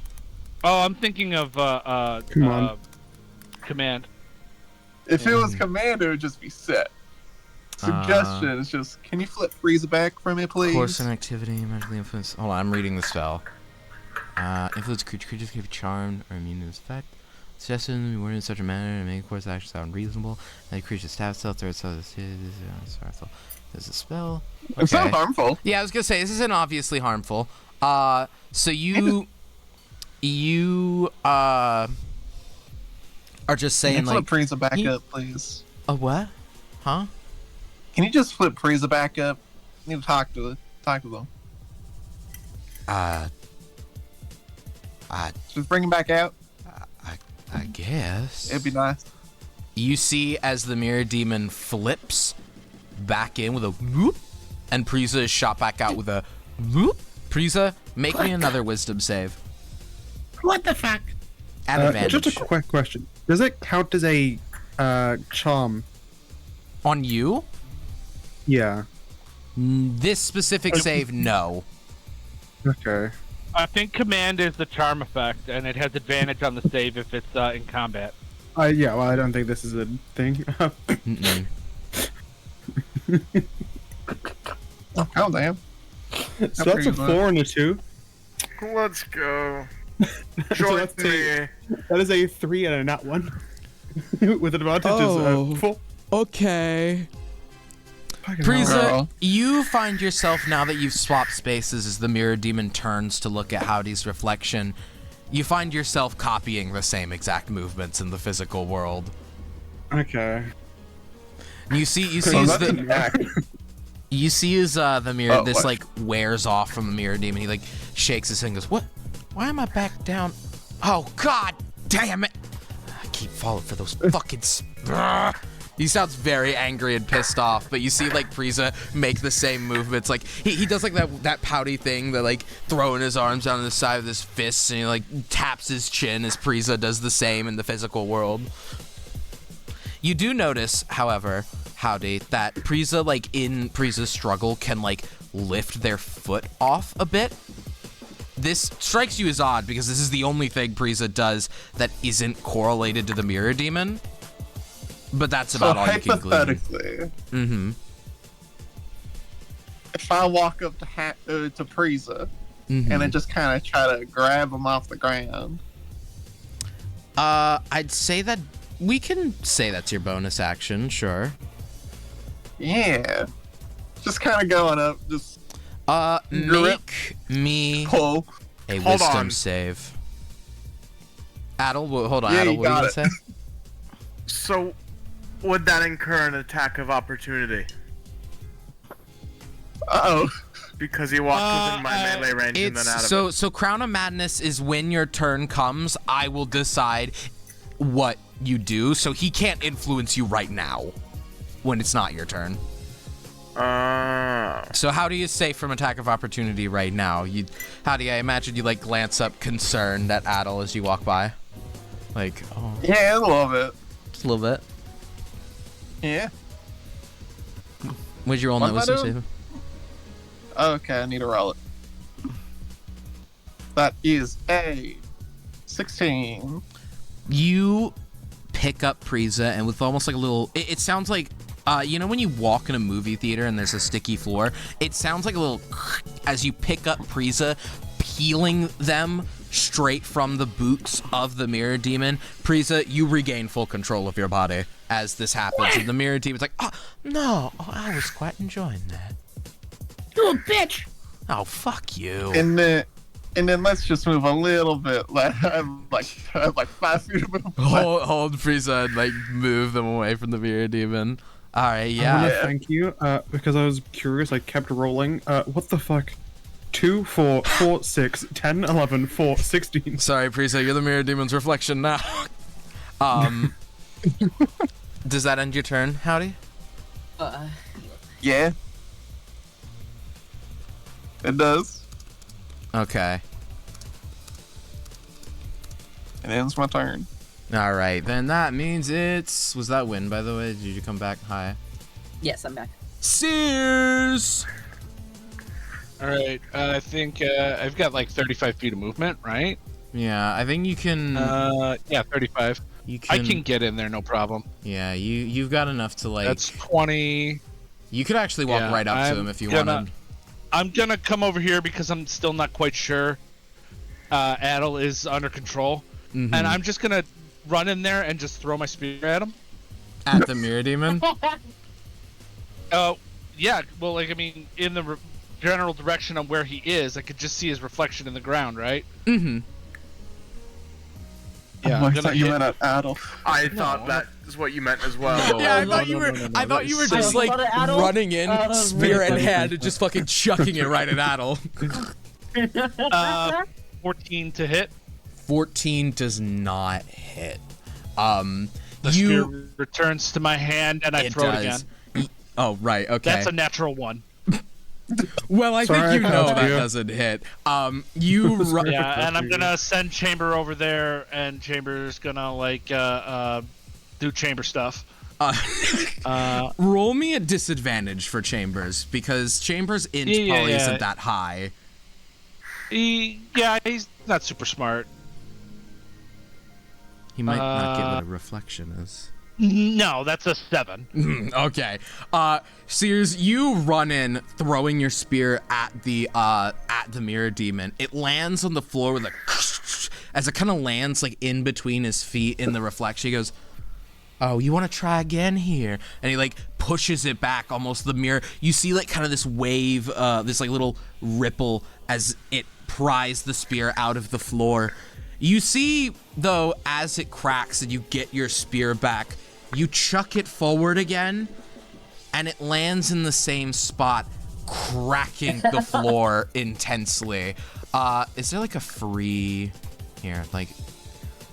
I'm thinking of Come on. command. If it was command, it would just be set. Suggestion is just, can you flip Frieza back for me, please? Course and activity magically influence. Hold on, I'm reading the spell. Influence creatures can be charmed or immune to this effect. Suggestion to be worded in such a manner to make a course action sound reasonable. That creature stab itself or itself. There's a spell. It's not harmful. Yeah, I was gonna say this isn't obviously harmful. So you are just Can you saying flip like Frieza back he- up, please? a what? Huh? Can you just flip Frieza back up? I need to talk to them. Just bring him back out. I guess. It'd be nice. You see as the mirror demon flips back in with a whoop, and Frieza is shot back out with a whoop. Frieza, make me another wisdom save. What the fuck? At advantage. Just a quick question: does it count as a charm? On you? Yeah. This specific save, no. Okay. I think command is the charm effect, and it has advantage on the save if it's in combat. Yeah. Well, I don't think this is a thing. Mm-mm. Oh damn. So that's a 4 and a 2. Let's go. So Join that's me. that is a 3 and a nat 1. With an advantage Oh. is 4. Okay. Fucking hell. Frieza, Girl. you find yourself, now that you've swapped spaces as the mirror demon turns to look at Howdy's reflection, you find yourself copying the same exact movements in the physical world. Okay. You see So as that's the an act. you see as the mirror Oh, this what? like wears off from the mirror demon. He like shakes his head and goes, "What? Why am I back down? Oh god damn it! I keep falling for those fucking." He sounds very angry and pissed off, but you see like Frieza make the same movements. Like he does like that pouty thing, that like throwing his arms down on the side of his fists, and he like taps his chin as Frieza does the same in the physical world. You do notice, however, Howdy, that Frieza, like in Frieza's struggle, can like lift their foot off a bit. This strikes you as odd because this is the only thing Frieza does that isn't correlated to the mirror demon. But that's So about all you can glean. hypothetically, Mm-hmm. if I walk up to Frieza Mm-hmm. and I just kind of try to grab him off the ground, I'd say that we can say that's your bonus action, sure. yeah, just kind of going up, just Make me pull. a Hold wisdom on. save. Adel, hold on, Yeah, Adel, you what are you got gonna it. say? So, would that incur an attack of opportunity? Uh-oh. Because he walked within my melee range and then out of it. So Crown of Madness is when your turn comes, I will decide what you do, so he can't influence you right now when it's not your turn. So how do you say from attack of opportunity right now? How do I imagine you like glance up concerned at Adel as you walk by? Like, oh, Yeah, a little bit. just a little bit. Yeah. What'd you roll on What that am I wisdom doing? save? Okay, I need to roll it. That is a 16. You pick up Frieza, and with almost like a little, it sounds like, you know when you walk in a movie theater and there's a sticky floor? It sounds like a little as you pick up Frieza, peeling them straight from the boots of the mirror demon. Frieza, you regain full control of your body as this happens, and the mirror demon's like, oh, no, I was quite enjoying that. You a bitch! Oh, fuck you. And then let's just move a little bit. Like I have like 5 feet of movement. Hold Frieza and like move them away from the mirror demon. All right, I yeah. want to thank you, because I was curious, I kept rolling. What the fuck? 2, 4, 4, 6, 10, 11, 4, 16. Sorry, Frieza, you're the mirror demon's reflection now. Does that end your turn, Howdy? Yeah. It does. Okay. It ends my turn. All right, then that means it's... Was that win, by the way? Did you come back high? Yes, I'm back. Sears! All right, I think I've got like 35 feet of movement, right? Yeah, I think you can... Yeah, 35. you can... I can get in there, no problem. Yeah, you've got enough to, like... That's 20. You could actually walk Yeah, right up to I'm him if you gonna- wanted. I'm gonna come over here because I'm still not quite sure. Adel is under control, Mhm. and I'm just gonna run in there and just throw my spear at him. At the mirror demon? Oh, yeah. Well, like I mean, in the general direction of where he is, I could just see his reflection in the ground, right? Mm-hmm. Yeah, I I'm thought gonna you hit- meant Adel. I thought that is what you meant as well. Yeah, I no, thought you no, were. no, no, I no, thought you were that's just so- like What about Adel? running in, Adel's spear really in funny. hand, and just fucking chucking it right at Adel. 14 to hit. 14 does not hit. The You. spear returns to my hand, and I It throw does. it again. Oh right, okay. That's a natural one. Well, I think Sorry, you know I that you. doesn't hit. You. Yeah, and I'm gonna send Chamber over there, and Chamber's gonna like do Chamber stuff. Roll me a disadvantage for Chambers because Chambers' int Yeah, probably yeah. isn't that high. He's not super smart. He might not get what Uh, a reflection is. No, that's a 7. Okay. Sears, you run in, throwing your spear at the mirror demon. It lands on the floor with a as it kind of lands like in between his feet in the reflection. He goes, "Oh, you want to try again here?" And he like pushes it back almost the mirror. You see like kind of this wave, this like little ripple as it pries the spear out of the floor. You see though, as it cracks and you get your spear back, you chuck it forward again, and it lands in the same spot, cracking the floor intensely. Is there like a free here? Like,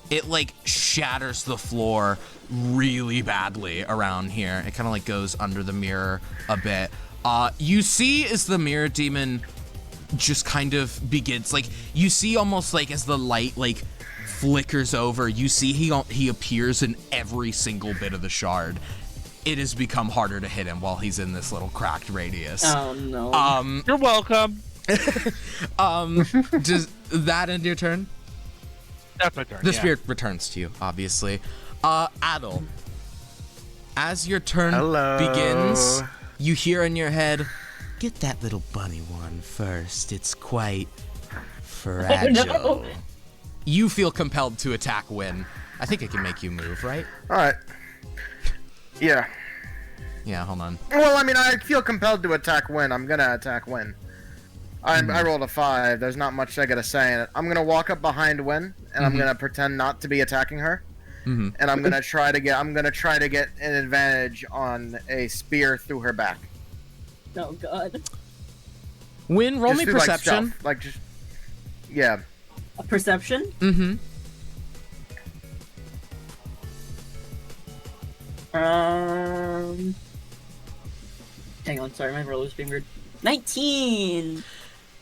it like shatters the floor really badly around here. It kind of like goes under the mirror a bit. You see as the mirror demon just kind of begins, like, you see almost like as the light like flickers over, you see he appears in every single bit of the shard. It has become harder to hit him while he's in this little cracked radius. Oh no. You're welcome. Does that end your turn? That's my turn. The yeah. spirit returns to you, obviously. Adel, as your turn Hello. begins, you hear in your head, "Get that little bunny one first. It's quite fragile." no. You feel compelled to attack Win. I think it can make you move, right? Alright. Yeah. Yeah, hold on. Well, I mean, I feel compelled to attack Win. I'm gonna attack Win. I rolled a 5. There's not much I gotta say in it. I'm gonna walk up behind Win, and I'm gonna pretend not to be attacking her. And I'm gonna try to get an advantage on a spear through her back. Oh god. Win, roll Just me through, like, perception. stealth. Like, just yeah. A perception? Mm-hmm. Hang on, sorry, my roll was being weird. 19!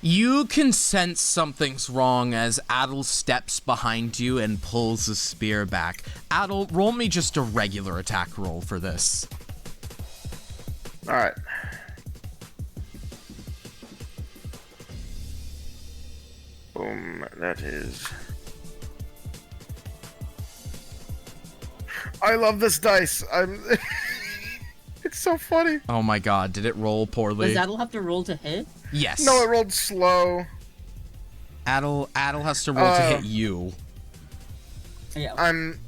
You can sense something's wrong as Adel steps behind you and pulls the spear back. Adel, roll me just a regular attack roll for this. Alright. Boom. That is. I love this dice. It's so funny. Oh my god, did it roll poorly? Does Adel have to roll to hit? Yes. No, it rolled slow. Adel has to roll to hit you. Yeah. I'm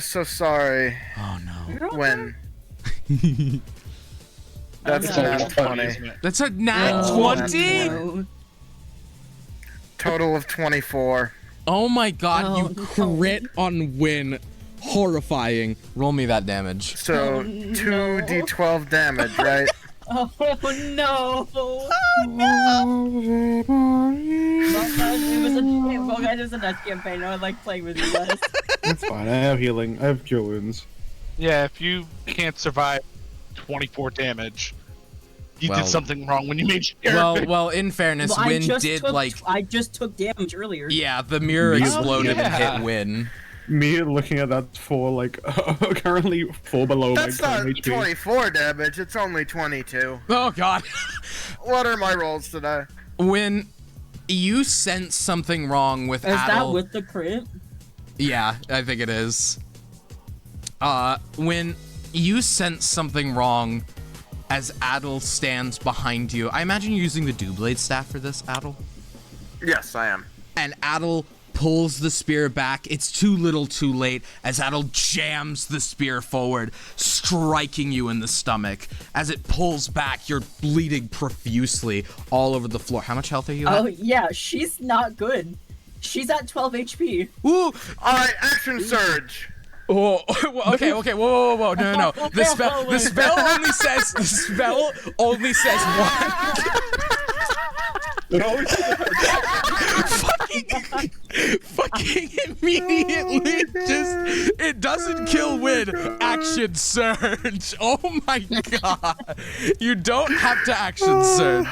so sorry. Oh no. You're okay. When. That's Oh, no. a nat 20. That's a nat Oh, 20? no. Total of 24. Oh my god, Oh, you no. crit on Win. Horrifying. Roll me that damage. So Oh, no. 2d12 damage, right? Oh no! Well, guys, it was a nuts campaign. I like playing with you guys. That's fine. I have healing. I have cure wounds. Yeah, if you can't survive 24 damage, you Well- did something wrong when you made your Well, in fairness, Well, Win did like, I just took damage earlier. yeah, the mirror Oh, exploded and yeah. hit Win. Me looking at that for like currently 4 below That's my not current HP. 24 damage, it's only 22. Oh god. What are my rolls today? When you sense something wrong with Is that Adel, with the crit? yeah, I think it is. When you sense something wrong as Adel stands behind you, I imagine you're using the Doublade staff for this, Adel? Yes, I am. And Adel pulls the spear back. It's too little too late as Adel jams the spear forward, striking you in the stomach. As it pulls back, you're bleeding profusely all over the floor. How much health are you at? Oh yeah, she's not good. She's at 12 HP. Ooh! Alright, action surge! Oh, okay, whoa, no. The spell only says one. fucking immediately it doesn't kill Win. Action surge. Oh my god. You don't have to action surge.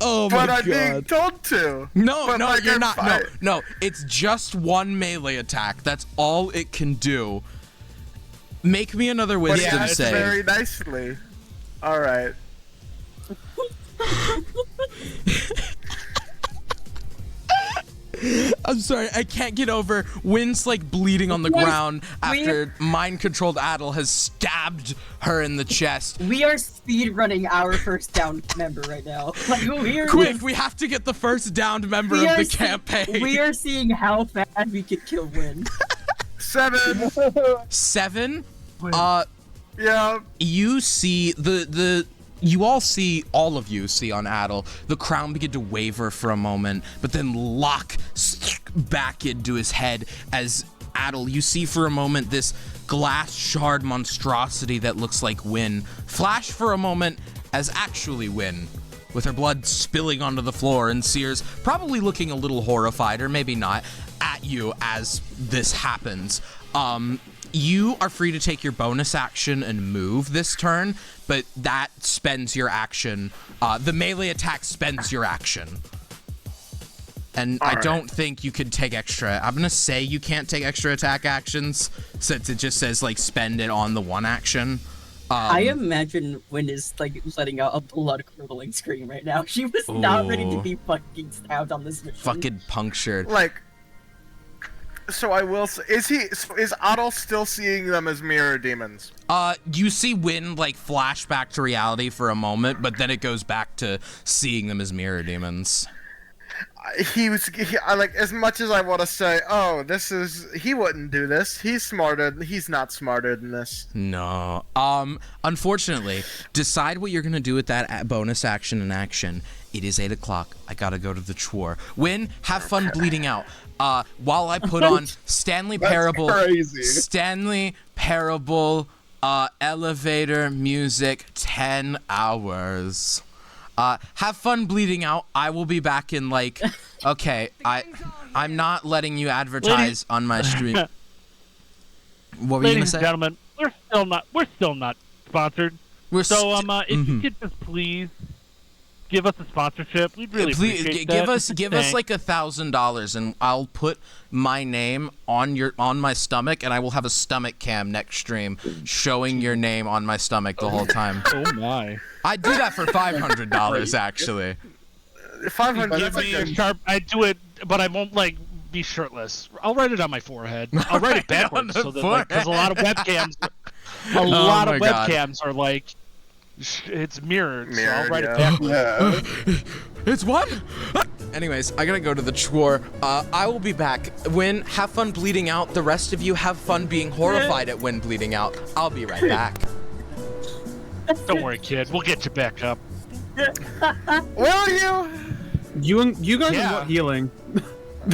Oh my But I'm being god. told to! No, But, like, you're I'm not. fine. No, it's just one melee attack. That's all it can do. Make me another But wisdom yeah, it's save. very nicely. Alright. I'm sorry, I can't get over. Wynn's like bleeding on the ground after mind-controlled Adel has stabbed her in the chest. We are speed running our first down member right now. Like, Quick, we have to get the first downed member of the campaign. We are seeing how fast we could kill Wynn. 7. 7? Yeah. You see all of you see on Adel, the crown begin to waver for a moment, but then lock back into his head as Adel, you see for a moment this glass shard monstrosity that looks like Wynn flash for a moment as actually Wynn, with her blood spilling onto the floor, and Sears probably looking a little horrified, or maybe not, at you as this happens. You are free to take your bonus action and move this turn, but that spends your action. The melee attack spends your action. And I don't think you could take extra. I'm gonna say you can't take extra attack actions since it just says like spend it on the one action. I imagine Wynn is like letting out a blood curdling scream right now. She was not ready to be fucking stabbed on this mission. Fucking punctured. Like, so I will say, is Adel still seeing them as mirror demons? You see Wynn like flash back to reality for a moment, but then it goes back to seeing them as mirror demons. I like, as much as I want to say, oh, he wouldn't do this. He's not smarter than this. No. Unfortunately, decide what you're gonna do with that bonus action and action. It is 8 o'clock. I gotta go to the chore. Wynn, have fun bleeding out. While I put on Stanley Parable. Crazy. Stanley Parable, elevator music, 10 hours. Have fun bleeding out. I will be back in like, okay, I'm not letting you advertise on my stream. What were you gonna say? Ladies and gentlemen, we're still not sponsored. If you could just please give us a sponsorship, we'd really appreciate that. Give us like $1,000 and I'll put my name on my stomach, and I will have a stomach cam next stream showing your name on my stomach the whole time. Oh my. I'd do that for $500 actually. 500. Give me a sharp. I do it, but I won't like be shirtless. I'll write it on my forehead. I'll write it backwards so that because a lot of webcams, webcams are like it's mirrored. So I'll write it backwards. Yeah. It's what? Anyways, I gotta go to the chore. I will be back. Wynn, have fun bleeding out. The rest of you have fun being horrified at Wynn bleeding out. I'll be right back. Don't worry, kid. We'll get you back up. Will you? You guys Yeah. are what healing?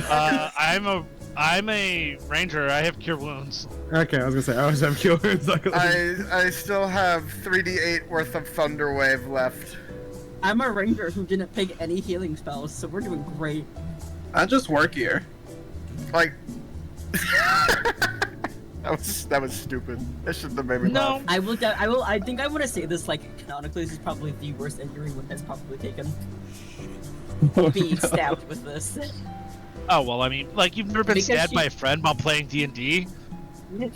I'm a ranger. I have cure wounds. Okay, I was gonna say I always have cure wounds. I still have 3d8 worth of Thunder Wave left. I'm a ranger who didn't pick any healing spells, so we're doing great. I just work here. Like, that was stupid. That shouldn't have made me laugh. I think I want to say this like canonically. This is probably the worst injury one has probably taken. Being stabbed with this. Oh well, I mean, like you've never been Because stabbed by a friend while playing D&D, No.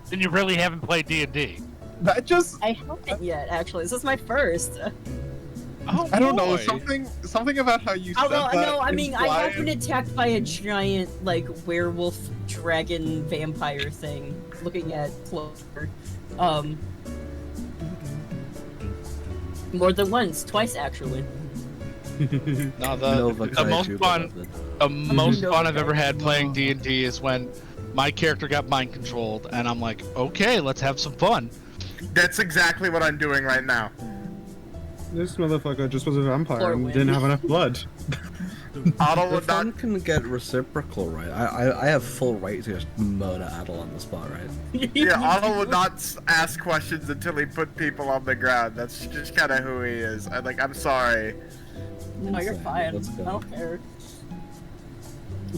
then you really haven't played D&D. That just, I haven't yet, actually. This is my first. Oh, I don't know, boy. something about how you said Although, that. no, I mean, I have implied- been attacked by a giant, like, werewolf, dragon, vampire thing. Looking at closer. More than once. Twice, actually. No, Nova the most Kaiju, fun, beloved. the most Nova fun I've ever had Kaiju. playing D&D is when my character got mind controlled, and I'm like, okay, let's have some fun. That's exactly what I'm doing right now. This motherfucker just was a vampire Poor and Wynn. didn't have enough blood. Otto The would fun not. can get reciprocal, right? I have full right to just murder Adel on the spot, right? Yeah, Otto would not ask questions until he put people on the ground. That's just kind of who he is. I'm sorry. No, you're fine. Let's go. I don't care.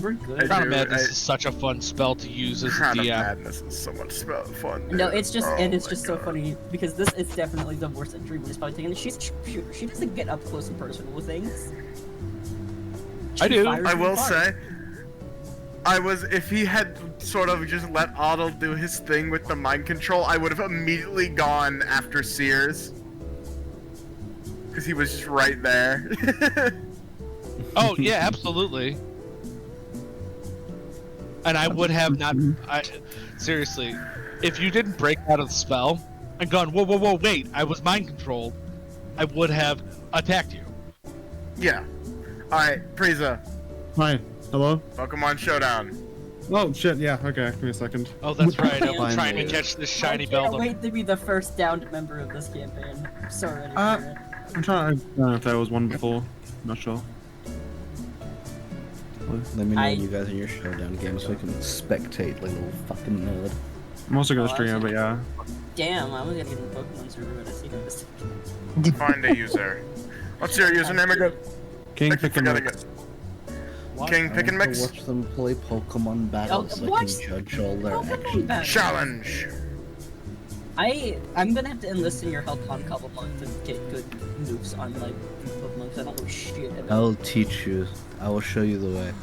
We're good. Crown of do, Madness I- is such a fun spell to use as a Crown of DM. Madness is so much fun. No, dude. it's just Oh and it's my just God. so funny because this is definitely the worst injury Wynn is probably taking. She doesn't get up close and personal with things. I do. fires I you will apart. say, if he had sort of just let Otto do his thing with the mind control, I would have immediately gone after Sears. Because he was just right there. Oh yeah, absolutely. and I would have not. Seriously, if you didn't break out of the spell and gone, whoa, whoa, whoa, wait, I was mind controlled, I would have attacked you. Yeah. Alright, Frieza. Hi. Hello? Pokemon Showdown. Oh, shit, yeah, okay. Give me a second. Oh, that's right. I'm Finally. trying to catch this shiny I can't Beldum. wait to be the first downed member of this campaign. I'm so ready Uh, for it. I'm trying. I don't know if there was one before. I'm not sure. Let me know I- when you guys are in your showdown game so I can spectate like a little fucking nerd. I'm also gonna Oh, stream it, but yeah. Damn, I was gonna get in the Pokemon server, but I see this. Find a user. What's your username again? King I keep Pick and forgetting Mix. it. King Pick and I want Mix? to watch them play Pokemon battles so I what? can judge all their Pokemon actions. battles. Challenge. I'm gonna have to enlist in your help on a couple months to get good moves on like Pokemon 'cause I don't know shit about I'll teach you. I will show you the way.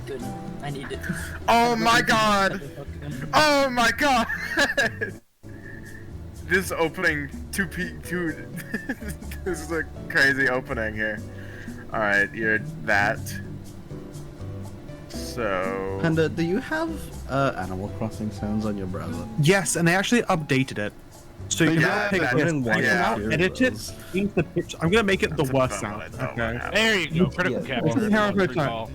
good. I need it. Oh my god! Oh my god! This opening, two. This is a crazy opening here. Alright, you're that. So. Panda, do you have Animal Crossing sounds on your browser? Yes, and they actually updated it. So you can Yeah, pick that this, is- and yeah. now edit it, change the pitch. I'm gonna make it the That's worst about sound. it. Oh, Okay. wow. There you go. Critical Yeah, capture. this is how I Good put that. call.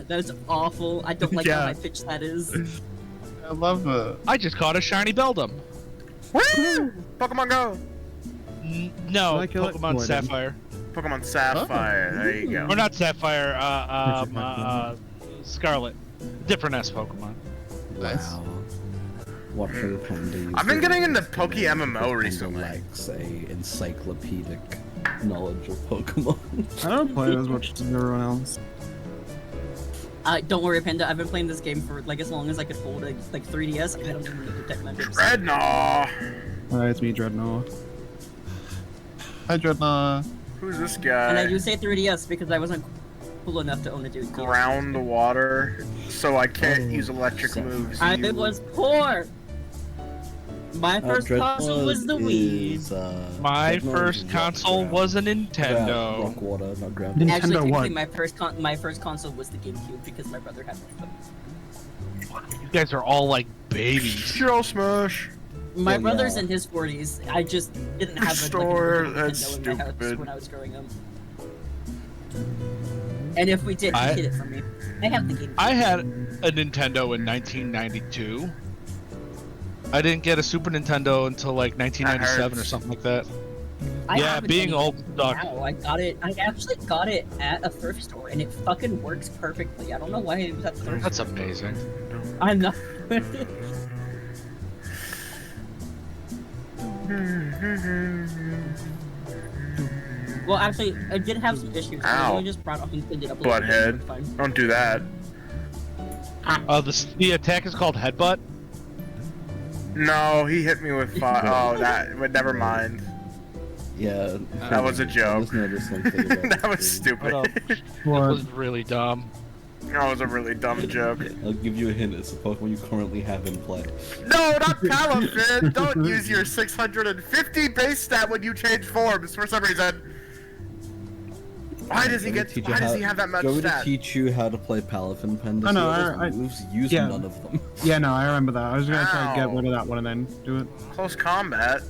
That's awful. I don't like how Yeah. high pitched that is. I love it. I just caught a shiny Beldum. Woo! Pokemon Go! No, Like it, Pokemon Gordon. Sapphire. Pokemon Sapphire, there you go. Or not Sapphire, Scarlet. Different S Pokemon. Nice. Wow. Watching Panda use I've been the- getting into Poke Panda MMO recently. lacks a encyclopedic knowledge of Pokemon. I don't play it as much as everyone else. Don't worry, Panda. I've been playing this game for like as long as I could hold a like 3DS. I don't even need to detect members. Dreadnought! It's me, Dreadnought. Hi, Dreadnought. Who's this And I guy? do say 3DS because I wasn't cool enough to own a Duke. Ground water, so I can't use electric moves. I You- was poor. My first console was the Wii. My Dreadnought first is console rock was a ground. Nintendo. Rock water, not ground. Nintendo Actually, technically, what? my first console was the GameCube because my brother had one. You guys are all like babies. Shell Smash! My Well, brother's yeah. in his 40s. I just didn't have a Store, like, a that's Nintendo in my house stupid. when I was growing up. And if we did, he I- hid it from me. I have the GameCube. I had a Nintendo in 1992. I didn't get a Super Nintendo until like 1997 or hurts. something like that. I yeah, have it being any- old sucks. Now I got it. I actually got it at a thrift store, and it fucking works perfectly. I don't know why it was at the thrift That's store. amazing. I'm not. Well, actually, I did have some issues. Ow. I just brought up and cleaned it up a little bit. Butthead. It's fine. Don't do that. The attack is called Headbutt. No, he hit me with fire. Oh, that. But never mind. Yeah. That was a joke. Just noticed something about That was this. stupid. What up? It was really dumb. That was a really dumb joke. I'll give you a hint. It's a Pokemon you currently have in play. No, not Palafin! Don't use your 650 base stat when you change forms for some reason. Why does he Let me get? teach you Why does how- he have that much Go to stat? teach you how to play Palafin, Panda. I know, See all those I- moves, use yeah. none of them. Yeah, no, I remember that. I was gonna try to get Ow. rid of that one and then do it. Close combat.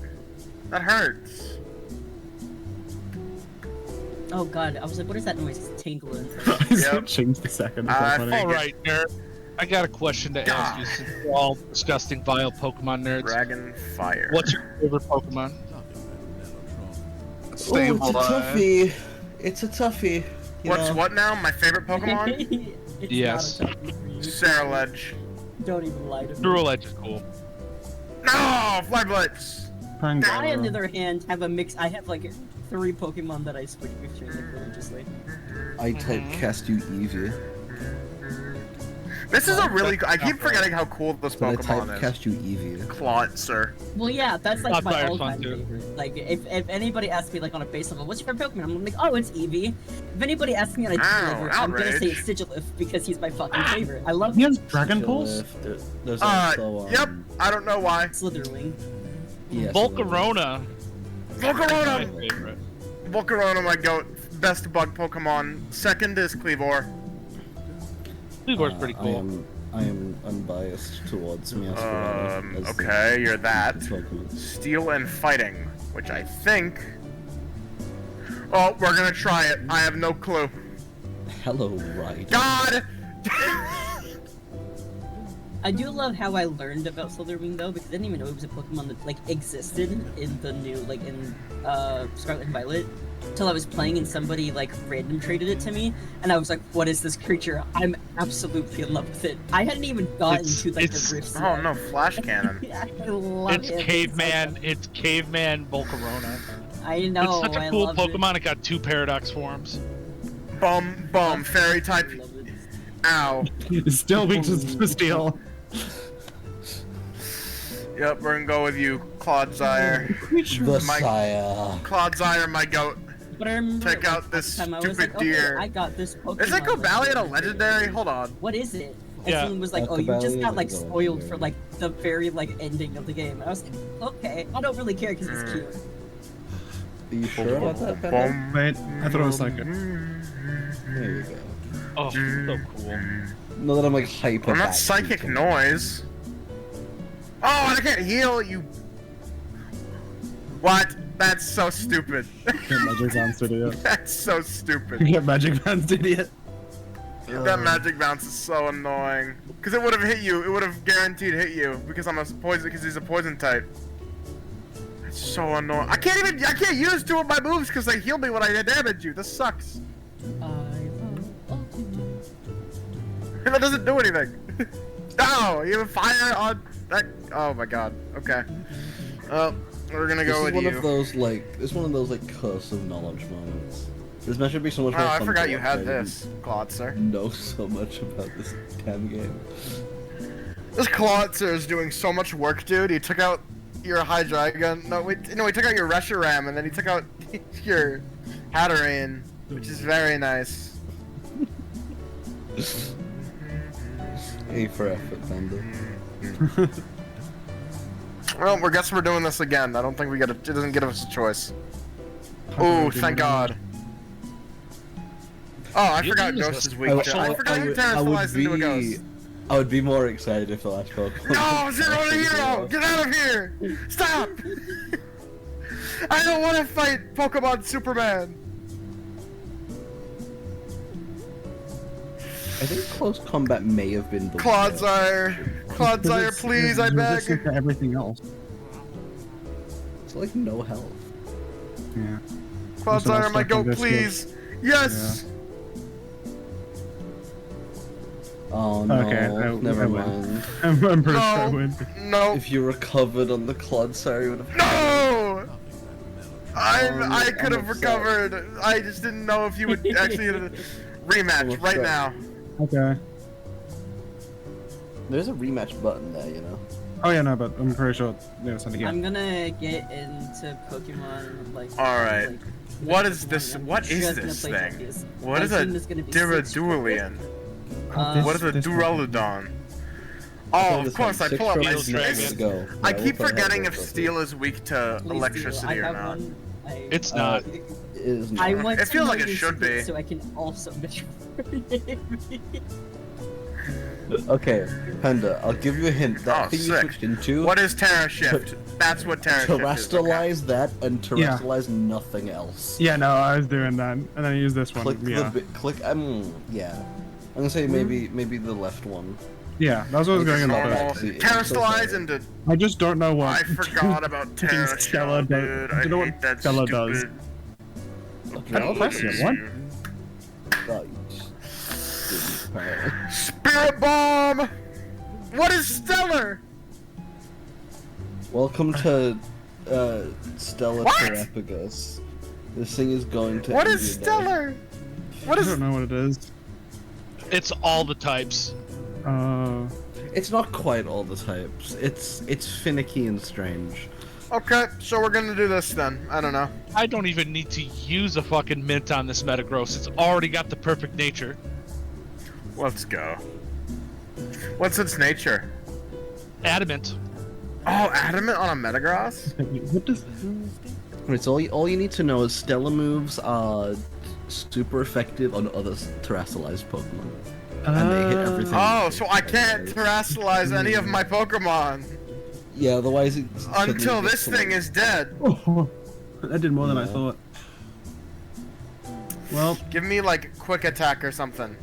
That hurts. Oh god, I was like, what is that noise? It's tingling. Yep. Changed the second. I Funny. All right, nerd. I got a question to ask you since we're all disgusting, vile Pokemon nerds. Dragon Fire. What's your favorite Pokemon? Stay Oh, it's a alive. toughie. It's a toughie. You What's know. what now? My favorite Pokemon? It's Yes. not a tough for you. Saraledge. Don't even lie to me. Duraludge is cool. No! Fly Blitz! Prango. I, on the other hand, have a mix. I have like 3 Pokemon that I switch between religiously. I typecast you Eevee. This is a really. I keep forgetting how cool this But I Pokemon is. typecast you Eevee. Clawitzer. Well, yeah, that's like my Cloudfire's all-time fun, too. favorite. Like, if anybody asks me like on a base level, what's your favorite Pokemon? I'm like, oh, it's Eevee. If anybody asks me on a deep Ow, level, I'm gonna say outrage. it's Sigilif because he's my fucking favorite. I love He has Dragon Pulse? There's Uh, also, yep. I don't know why. Slitherwing. yes, Volcarona. My Volcarona! favorite. Volcarona, my goat. Best bug Pokemon. Second is Cleavor. Squeagore's pretty I cool. am unbiased towards Meowscarada. as the- Okay, you're that. Pokemon. Steel and fighting, which I think. Oh, we're gonna try it. I have no clue. Hello, right. God! I do love how I learned about Slitherwing though, because I didn't even know it was a Pokemon that like existed in the new in Scarlet and Violet. Till I was playing and somebody like random traded it to me, and I was like, "What is this creature? I'm absolutely in love with it." I hadn't even gotten to like the rifts. Oh yet. no, flash cannon. I love It's it. caveman. It's caveman Volcarona. I know. It's such a I cool love Pokemon. It got 2 Paradox forms. Bum, fairy type. I love it. Ow. It's still weak to steel. Yep, we're gonna go with you, Clodsire. The My- Sire. Clodsire, my goat. But I remember Check out last this time I was stupid like, okay, deer. I got this Pokemon. Is Echo-Valley a like, legendary? Hold on. What is it? And Yeah. someone was like, "Oh, you just Echo-Valley got like is a spoiled legendary. for like the very like ending of the game." And I was like, "Okay, I don't really care because it's cute." Are you sure about that, Panda? Wait, I thought it was like There you go. Oh, so cool. Not that I'm like hyper. I'm not back psychic to it. noise. Oh, and I can't heal you. What? That's so stupid. get Magic Bounce, idiot. That's so stupid. Get Magic Bounce, idiot. That magic bounce is so annoying. Cause it would have hit you. It would have guaranteed hit you because I'm a poison. Because he's a poison type. It's so annoying. I can't use 2 of my moves because they heal me when I damage you. This sucks. That doesn't do anything. No, you have fire on that. Oh my god. Okay. We're gonna This go is with one you. of those like it's one of those like curse of knowledge moments. This match should be so much Oh, more I fun forgot to you watch. had I this, Claude, sir. didn't know so much about this damn game. This Claude, sir, is doing so much work, dude. He took out your Hydreigon. No, he took out your Reshiram, and then he took out your Hatterene, which is very nice. A for effort, Thunder. Well, I guess we're doing this again. I don't think it doesn't give us a choice. Oh, thank God. Oh, I forgot Ghost is weak. I forgot you terrestrialized into a ghost. I would be more excited if the last Pokemon. No, Zero to Hero! Get out of here! Stop! I don't want to fight Pokemon Superman! I think close combat may have been the Clodsire, please, I beg! Resistant to everything else. It's like no health. Yeah. Clodsire, my stuck in goat, this please! Yes! Oh no, Okay, never I win. mind. I'm pretty sure I No! win. No! If you recovered on the Clodsire, you would have. No! I I'm could have upset. recovered. I just didn't know if you would actually hit a rematch I'm right upset. now. Okay. There's a rematch button there, you know. Oh yeah, no, but I'm pretty sure it's on the game. I'm gonna get into Pokemon like. Alright. like, What Pokemon. is this? I'm What is just gonna this play thing? Arceus. What My is a team is gonna be Duradulian? What is a This- Duraludon? Oh, of course, I pull up my Dragon. Go. I keep forgetting if steel is weak to Please do. electricity I or have not. one. It's not. It is I not. want It to feels know like it your should be. secret so I can also measure. Okay, Panda, I'll give you a hint. That Oh, thing you sick. switched into, What is Terra Shift? That's what Terra Shift is. Okay. terrestrialize that and terrestrialize nothing else. Yeah, no, I was doing that, and then I used this one. Click yeah. click. Yeah. I'm gonna say maybe the left one. Yeah, that's what I was going in the Normal. first. Normal. Terrestrialize into. I just don't know what. I forgot about Terra Stella Shell, does. dude. I I don't know what hate that Stella does. stupid. Okay, I'll press it. What? Oh, you stupid pirate. Spirit Bomb! What is Stellar? Welcome to Stella What? Terrapagus. This thing is going to. What end is your day. Stellar? What I is. don't know what it is. It's all the types. It's not quite all the types. It's finicky and strange. Okay, so we're gonna do this then. I don't know. I don't even need to use a fucking mint on this Metagross. It's already got the perfect nature. Let's go. What's its nature? Adamant. Oh, adamant on a Metagross? What does? It's all you need to know is Stella moves are super effective on other terrestrialized Pokemon. and they hit everything. Oh, so I can't terrestrialize any of my Pokemon Yeah, otherwise it until this thing is dead. Oh, that did more than I thought. Well, Give me like quick attack or something.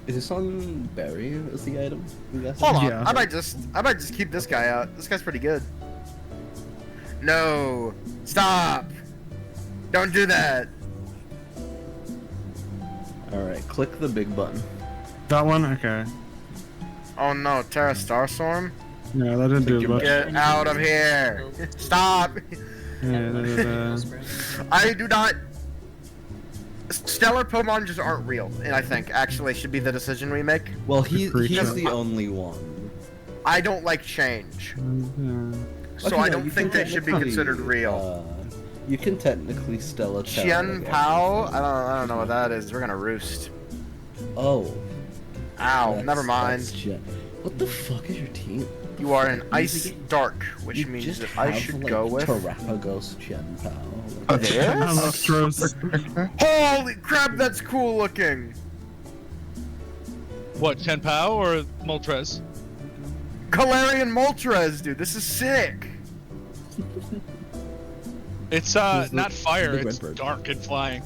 Is this on Berry as the item? I'm guessing? Hold on, Yeah. I might just keep this guy out. This guy's pretty good. No, stop! Don't do that. Alright, click the big button. that one? Okay. Oh no, Terra Starstorm! Yeah, that didn't do as much. Get out of here! Stop! I do not. Stellar Pokemon just aren't real, and I think actually should be the decision we make. Well, Pretty he's sure. the only one. I don't like change, so Okay, I no, don't you think can they should be technically, considered real. You can technically Stella Qian Pao? I don't know what that is. We're gonna roost. Oh. Ow, that's- never mind. that's what the fuck is your team? You are an Ice Dark, which You means just that I have, should like, go with Terrapagos Qianpao. this. Electros. Holy crap, that's cool looking! What, Tenpao or Moltres? Galarian Moltres, dude, this is sick! It's Who's the- not fire, the it's Redbird? dark and flying.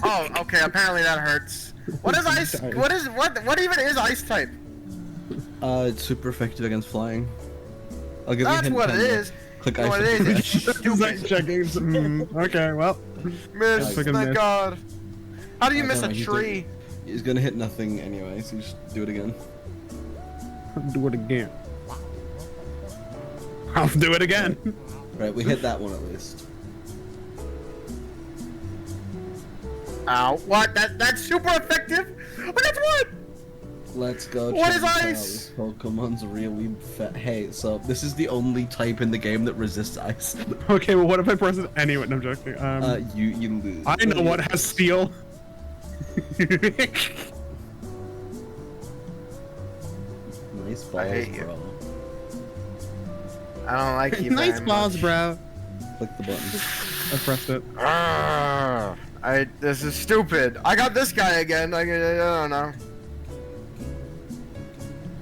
Oh, okay, apparently that hurts. What is ice? What even is ice type? It's super effective against flying. I'll give you a That's hint. what it Panda. is. Click You know what ice. it is? It's Zach stupid. checking. Okay, well. Miss, Fucking thank miss. God. How do you I miss don't a know, he's tree? He's gonna hit nothing anyway, so just do it again. Do it again. I'll do it again. Right, we hit that one at least. Ow! What? That's super effective. But that's what? Let's go. What is check it out. ice? This Pokemon's really fat. Hey, so this is the only type in the game that resists ice. Okay, well, what if I press it anyway? No, I'm joking. You lose. I know what has steel. Nice balls, I hate you. bro. I don't like you. Nice very balls, much. bro. Click the button. I pressed it. This is stupid. I got this guy again. I don't know.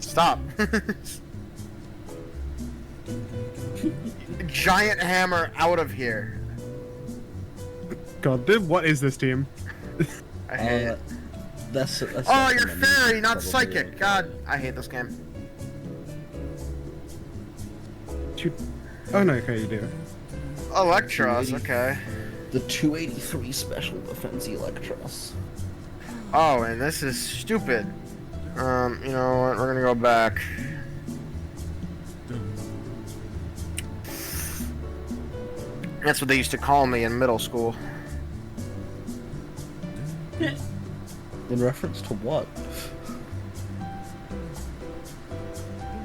Stop. Giant hammer out of here. God, dude, what is this team? I hate it. That's Oh, you're fairy, not psychic. God, I hate this game. Oh no, okay, you do. Electros, okay. The 283 special defense Electros. Oh, and this is stupid. You know what? We're gonna go back. That's what they used to call me in middle school. In reference to what?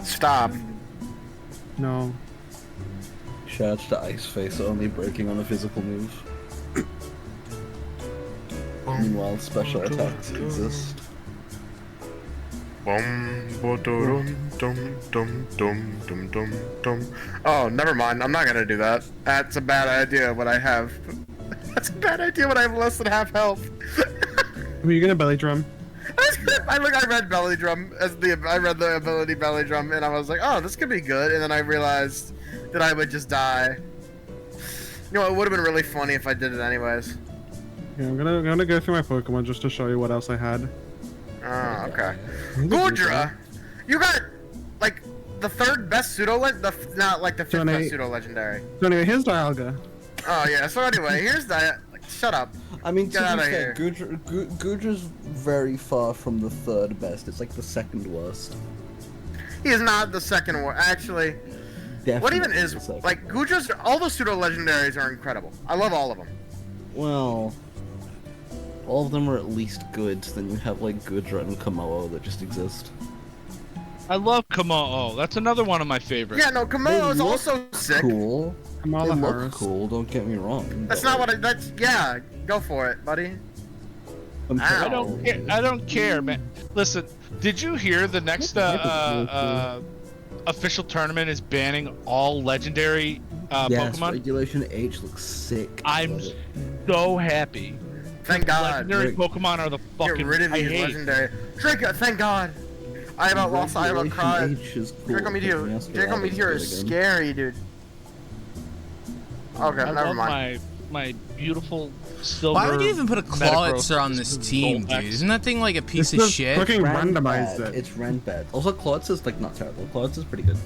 Stop. No. Shout out to Ice Face only breaking on a physical move. Meanwhile, special attacks exist. Oh, never mind. I'm not gonna do that. That's a bad idea when I have. That's a bad idea when I have less than half health. Were you gonna belly drum? I read Belly Drum I read the ability Belly Drum, and I was like, oh, this could be good. And then I realized that I would just die. You know, it would have been really funny if I did it anyways. Yeah, I'm gonna go through my Pokemon just to show you what else I had. Oh, okay. Goodra, you got like the third best not like the fifth Johnny- best pseudo legendary. So anyway, here's Dialga. Oh yeah. So anyway, here's that. Like, shut up. I mean, Get to outta be fair, here. Goodra's very far from the third best. It's like the second worst. He is not the second one. Actually, Definitely what even the is second. like Goodra's? All the pseudo legendaries are incredible. I love all of them. Well, all of them are at least good. Then you have like Goodra and Komodo that just exist. I love Komodo. That's another one of my favorites. Yeah, no, Komodo is They look also sick. Cool. They Kamala look Harris. cool. Don't get me wrong. That's but, not what I. That's yeah. Go for it, buddy. compared I don't to- care. I don't care, man. Listen, did you hear the next official tournament is banning all legendary Yes, Pokemon? Regulation H looks sick. I'm Love it. so happy. thank God. Legendary Pokemon are the Get fucking. rid of I these hate. legendary. Draco, thank God. I about lost. I about cried. H is cool. Draco Meteor. Everything else Draco about it Meteor really is good. scary, dude. Okay, I never love mind. my beautiful silver. Why would you even put a Metagross Clawitzer on this team, dude? Goldex. Isn't that thing like a piece It's of just shit? fucking randomized bad. it. It's rent bad. Also, Clawitz not terrible. Clawitz is pretty good.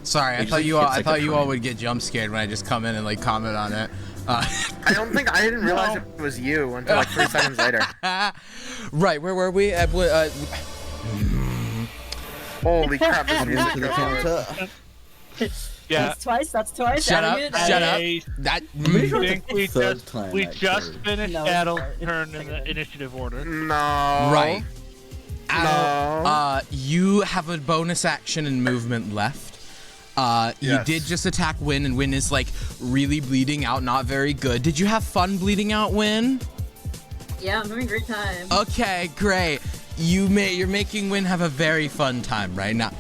Sorry, I It thought just you all. hits I like thought a you all train. would get jump scared when I just come in and like comment on it. I don't think I didn't realize it was you until like 3 seconds later. Right, where were we? Holy crap! This Into music the goes hard. counter. Yeah. That's twice. Shut Adding up! it. Shut up! I That. think we Third just time, we actually. just finished No, Adel's sorry. turn in the initiative order. No. Right. Adel, No. you have a bonus action and movement left. You Yes. did just attack Win, and Win is like really bleeding out, not very good. Did you have fun bleeding out, Win? Yeah, I'm having a great time. Okay, great. You're making Win have a very fun time right now.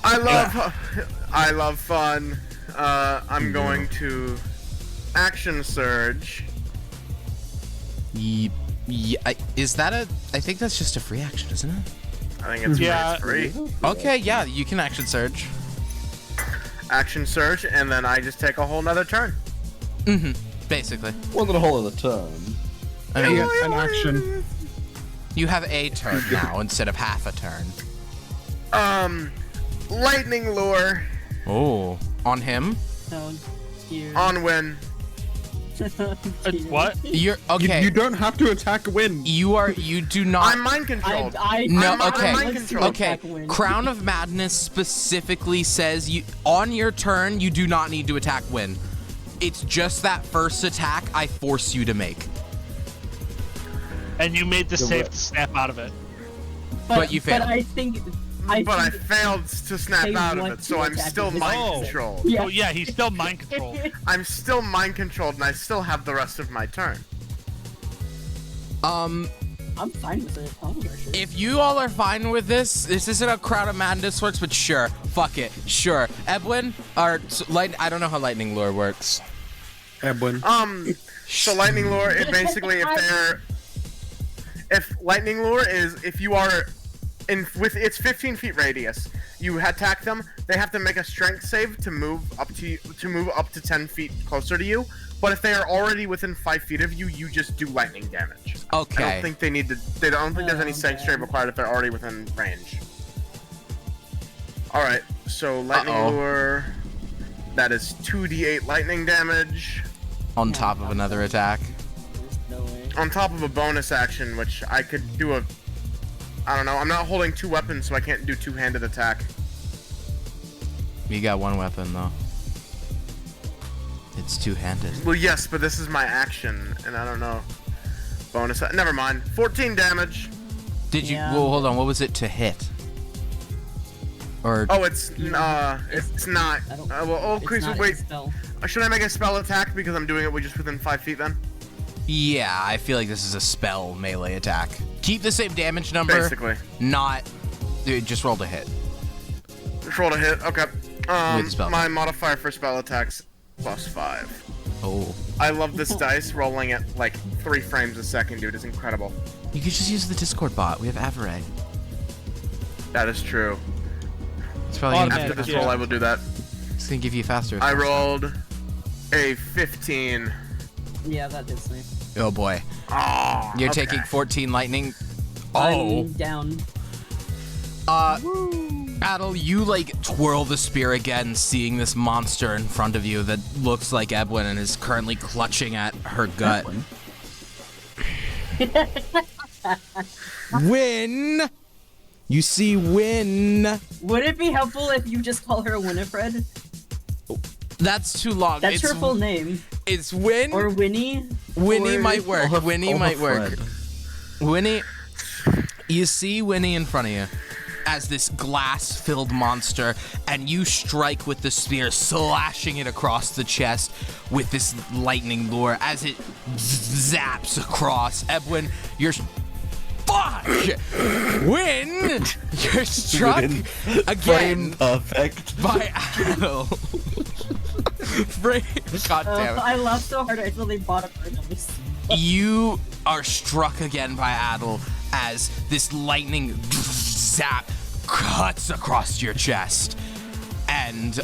I love fun. I'm going to action surge. Is that a? I think that's just a free action, isn't it? I think it's Yeah. free. Okay, yeah, you can action surge. Action surge, and then I just take a whole nother turn. Basically, Wasn't a whole other turn. I mean, Yeah, an action. you have a turn now instead of half a turn. Lightning lure Oh, on him? No, here. on Win. What? You're okay. You don't have to attack Win. You do not. I'm mind controlled. No, I'm okay, mind controlled. okay. Crown of Madness specifically says you on your turn you do not need to attack Win. It's just that first attack I force you to make. And you made the save to snap out of it. But you failed. But I think. But I failed to snap They out of want it, so to I'm attack still me. mind Oh. controlled. Yeah. Oh yeah, he's still mind controlled. I'm still mind controlled, and I still have the rest of my turn. I'm fine with it. Oh, sure. If you all are fine with this isn't how Crown of Madness works, but sure, fuck it, sure. Ebwin, or I don't know how Lightning Lure works. Edwin. So lightning lure, it basically if lightning lure is if you are with its 15 feet radius, you attack them, they have to make a strength save to move up to 10 feet closer to you. But if they are already within 5 feet of you, you just do lightning damage. Okay. I don't think they need to. They don't think there's any Oh, strength save required if they're already within range. All right, so lightning Uh-oh. lure. That is 2d8 lightning damage On top of another attack. No way. on top of a bonus action, which I could do a. I don't know. I'm not holding 2 weapons, so I can't do 2-handed attack. You got one weapon though. It's two-handed. Well, yes, but this is my action, and I don't know. Bonus. Never mind. 14 damage. Did you? Yeah. Well, hold on. What was it to hit? Or Oh, it's not. I don't- Well, oh, It's please not wait. a spell. Should I make a spell attack because I'm doing it with just within 5 feet then? yeah, I feel like this is a spell melee attack. Keep the same damage number. Basically. Not. Dude, just roll to hit. Just roll to hit. Okay. With spell. My modifier for spell attacks +5. Oh. I love this dice rolling at like 3 frames a second, dude. It's incredible. You could just use the Discord bot. We have Avaray. That is true. It's probably gonna, After this roll, I will do that. it's gonna give you faster. I rolled a 15. Yeah, that hits me. Oh boy. Oh, You're okay. taking 14 lightning. Oh. I'm down. Adel, you like twirl the spear again, seeing this monster in front of you that looks like Ebwin and is currently clutching at her gut. Win! You see Win. Would it be helpful if you just call her Winifred? That's too long. That's it's, her full name. It's Win. Or Winnie? Winnie or- might work. Winnie might work. Fred. Winnie, you see Winnie in front of you as this glass-filled monster, and you strike with the spear, slashing it across the chest with this lightning lure as it zaps across. Ebwin, you're... Fuck! Win! You're struck again Perfect. by Adel. God damn it. I laughed so hard I thought they bought a bird on this. You are struck again by Adel as this lightning zap cuts across your chest, and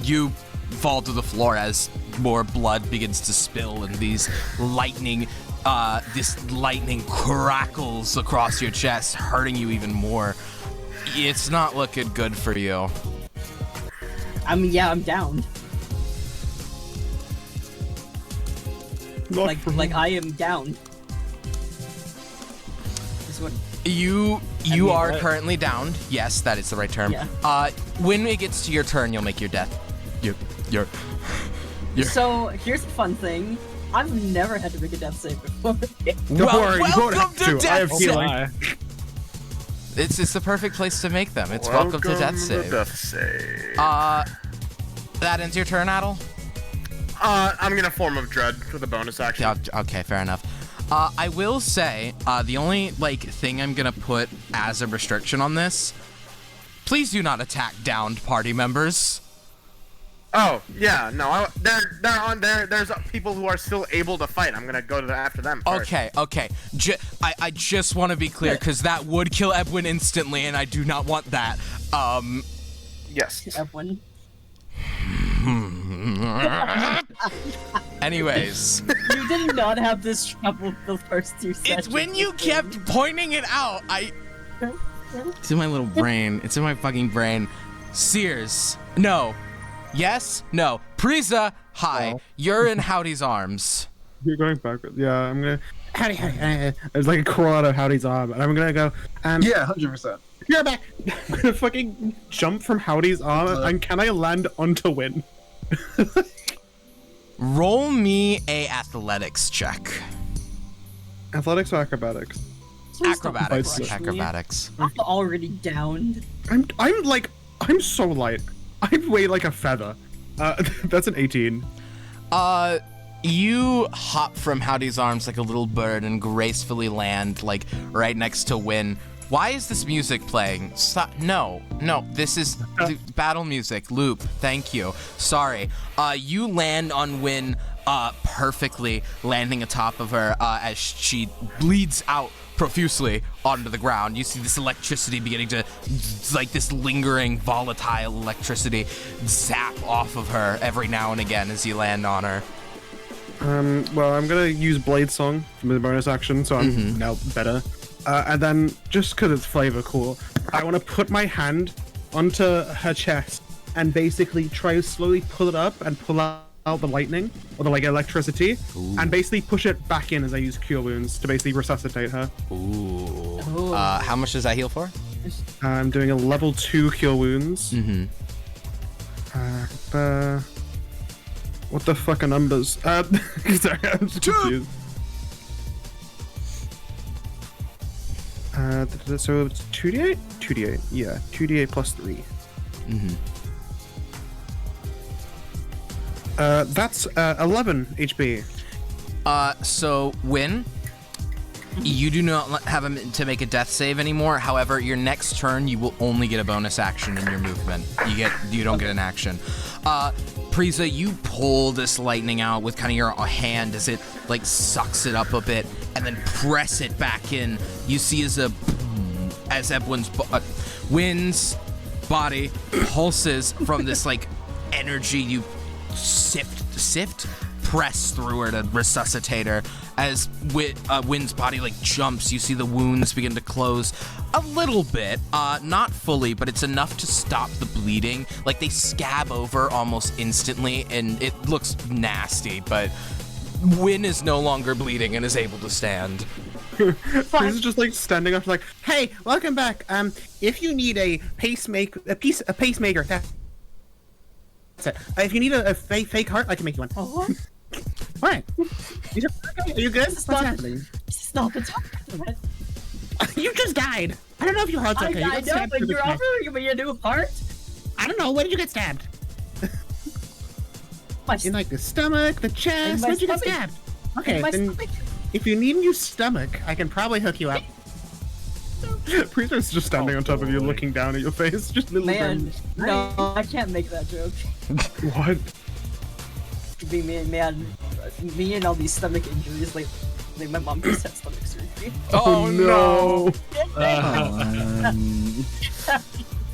you fall to the floor as more blood begins to spill, and this lightning crackles across your chest, hurting you even more. It's not looking good for you. I'm down. Like I am down. This one. You mean, are currently downed. Yes, that is the right term. Yeah. When it gets to your turn, you'll make your death. Your So here's the fun thing. I've never had to make a death save before. Don't worry, you won't welcome have to to. I death have save. healing. It's the perfect place to make them. It's welcome to death save. Death save. That ends your turn, Adel? I'm gonna form of dread for the bonus action. Yeah, okay, fair enough. I will say, the only thing I'm gonna put as a restriction on this, please do not attack downed party members. Oh yeah, no, they're on there. There's people who are still able to fight. I'm gonna go to after them first. Okay. I just want to be clear, because that would kill Edwin instantly, and I do not want that. Yes. F1. Anyways. You did not have this trouble the first 2 sessions. It's when you kept pointing it out. It's in my little brain. It's in my fucking brain. Sears. No. Yes? No. Priza, hi. No. You're in Howdy's arms. You're going backwards. Yeah, I'm gonna. Howdy. There's like a crawl out of Howdy's arm, and I'm gonna go. Yeah, 100%. You're back. I'm gonna fucking jump from Howdy's arm, and can I land onto Win? Roll me a athletics check. Athletics or acrobatics? Acrobatics. Please don't Acrobatics. I'm already downed. I'm so light. I weigh like a feather. That's an 18. You hop from Howdy's arms like a little bird and gracefully land right next to Win. Why is this music playing? Stop. No, this is the battle music. Loop, thank you. Sorry. You land on Win perfectly, landing atop of her as she bleeds out profusely onto the ground. You see this electricity beginning to, this lingering, volatile electricity zap off of her every now and again as you land on her. Well, I'm gonna use Blade Song for the bonus action, so I'm now better. And then, just because it's flavor cool, I want to put my hand onto her chest and basically try to slowly pull it up and pull out the lightning, or the electricity, and basically push it back in as I use Cure Wounds to basically resuscitate her. Ooh. How much does that heal for? I'm doing a level 2 Cure Wounds. What the fuck are numbers? Sorry, I'm just confused. So it's 2d8? 2d8, yeah. 2d8 plus 3. That's 11 HP. So Win, you do not have to make a death save anymore. However, your next turn, you will only get a bonus action in your movement. You don't get an action. Priza, you pull this lightning out with kind of your hand as it sucks it up a bit, and then press it back in. You see as Win's body pulses from this energy. You press through her to resuscitate her. As Win's body jumps, you see the wounds begin to close a little bit, not fully, but it's enough to stop the bleeding. They scab over almost instantly, and it looks nasty, but Win is no longer bleeding and is able to stand. He's just standing up hey, welcome back. If you need a pacemaker, that's it. If you need a fake heart, I can make you one. Oh, What? Are you good? What's happening? stop it. You just died. I don't know if your heart's okay. I know, but you're offering me a new heart? I don't know. Where did you get stabbed? In the stomach, the chest. Where did you get stabbed? Okay, then if you need a new stomach, I can probably hook you up. Priestess just standing on top of you, looking down at your face. Just little. Man, no, I can't make that joke. What? Me and all these stomach injuries think my mom just had stomach surgery. Oh no! Um,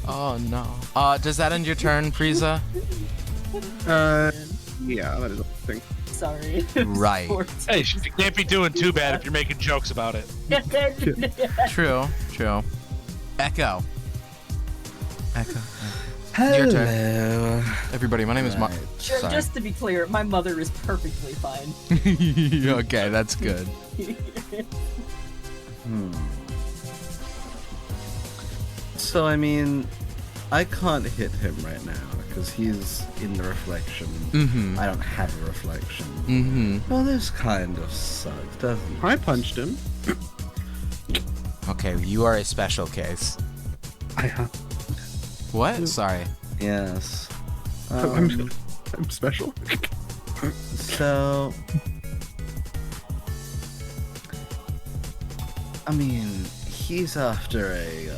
Oh no. Does that end your turn, Frieza? Yeah, that is a thing. Sorry. Right. Hey, you can't be doing too bad if you're making jokes about it. True. Echo. Your turn. hello. Everybody, my name is Mark. Sorry. Just to be clear, my mother is perfectly fine. Okay, that's good. So I mean, I can't hit him right now because he's in the reflection. Mm-hmm. I don't have a reflection. Mm-hmm. Well, this kind of sucks, doesn't it? I punched him. Okay, you are a special case. I have. What? Sorry. Yes. I'm special. So, I mean, he's after a.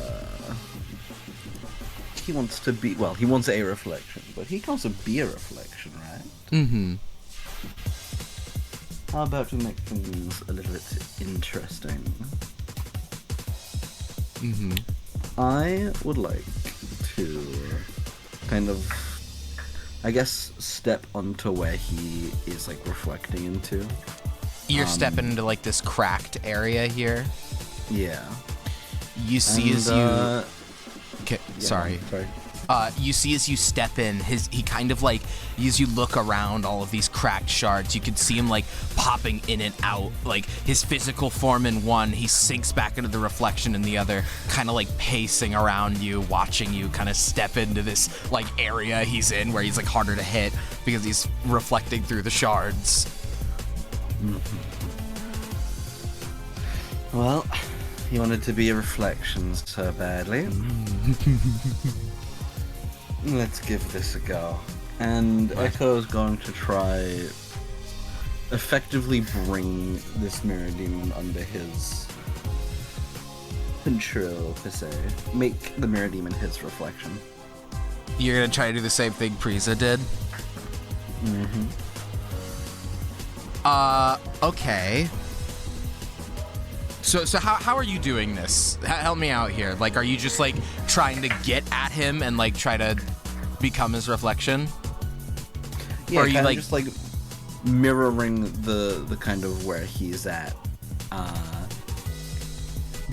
He wants to be. Well, he wants a reflection, but he can also be a reflection, right? Mm-hmm. How about we make things a little bit interesting? Mm-hmm. I would like to kind of, I guess, step onto where he is like reflecting into. You're stepping into like this cracked area here. Yeah. You see as you. Okay, yeah, sorry. Sorry. You see as you step in, he kind of like, as you look around all of these cracked shards, you can see him like popping in and out, like his physical form in one, he sinks back into the reflection in the other, kind of like pacing around you, watching you kind of step into this like area he's in where he's like harder to hit because he's reflecting through the shards. Well, he wanted to be a reflection so badly. Let's give this a go. And Echo is going to try effectively bring this mirror demon under his control, per se. Make the mirror demon his reflection. You're gonna try to do the same thing Frieza did? Okay. So how are you doing this? Help me out here. Like, are you just like trying to get at him and like try to become his reflection? Yeah, or are you like just like mirroring the kind of where he's at,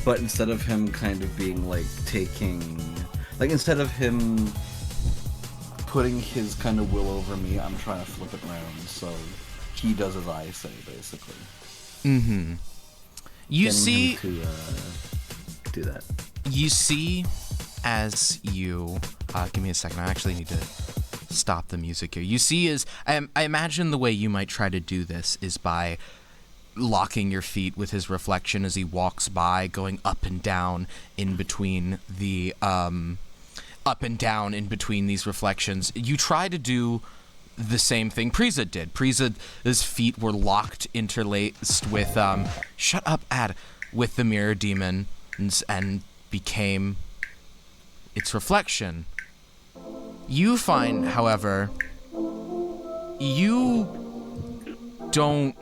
but instead of him kind of being like taking, like instead of him putting his kind of will over me, I'm trying to flip it around so he does as I say, basically. Mm-hmm. You Getting see him to do that. You see as you give me a second, I actually need to stop the music here. You see as I imagine the way you might try to do this is by locking your feet with his reflection as he walks by, going up and down in between the these reflections. You try to do the same thing Frieza did. Frieza's feet were locked, interlaced with with the mirror demon and became its reflection. You find, however, you don't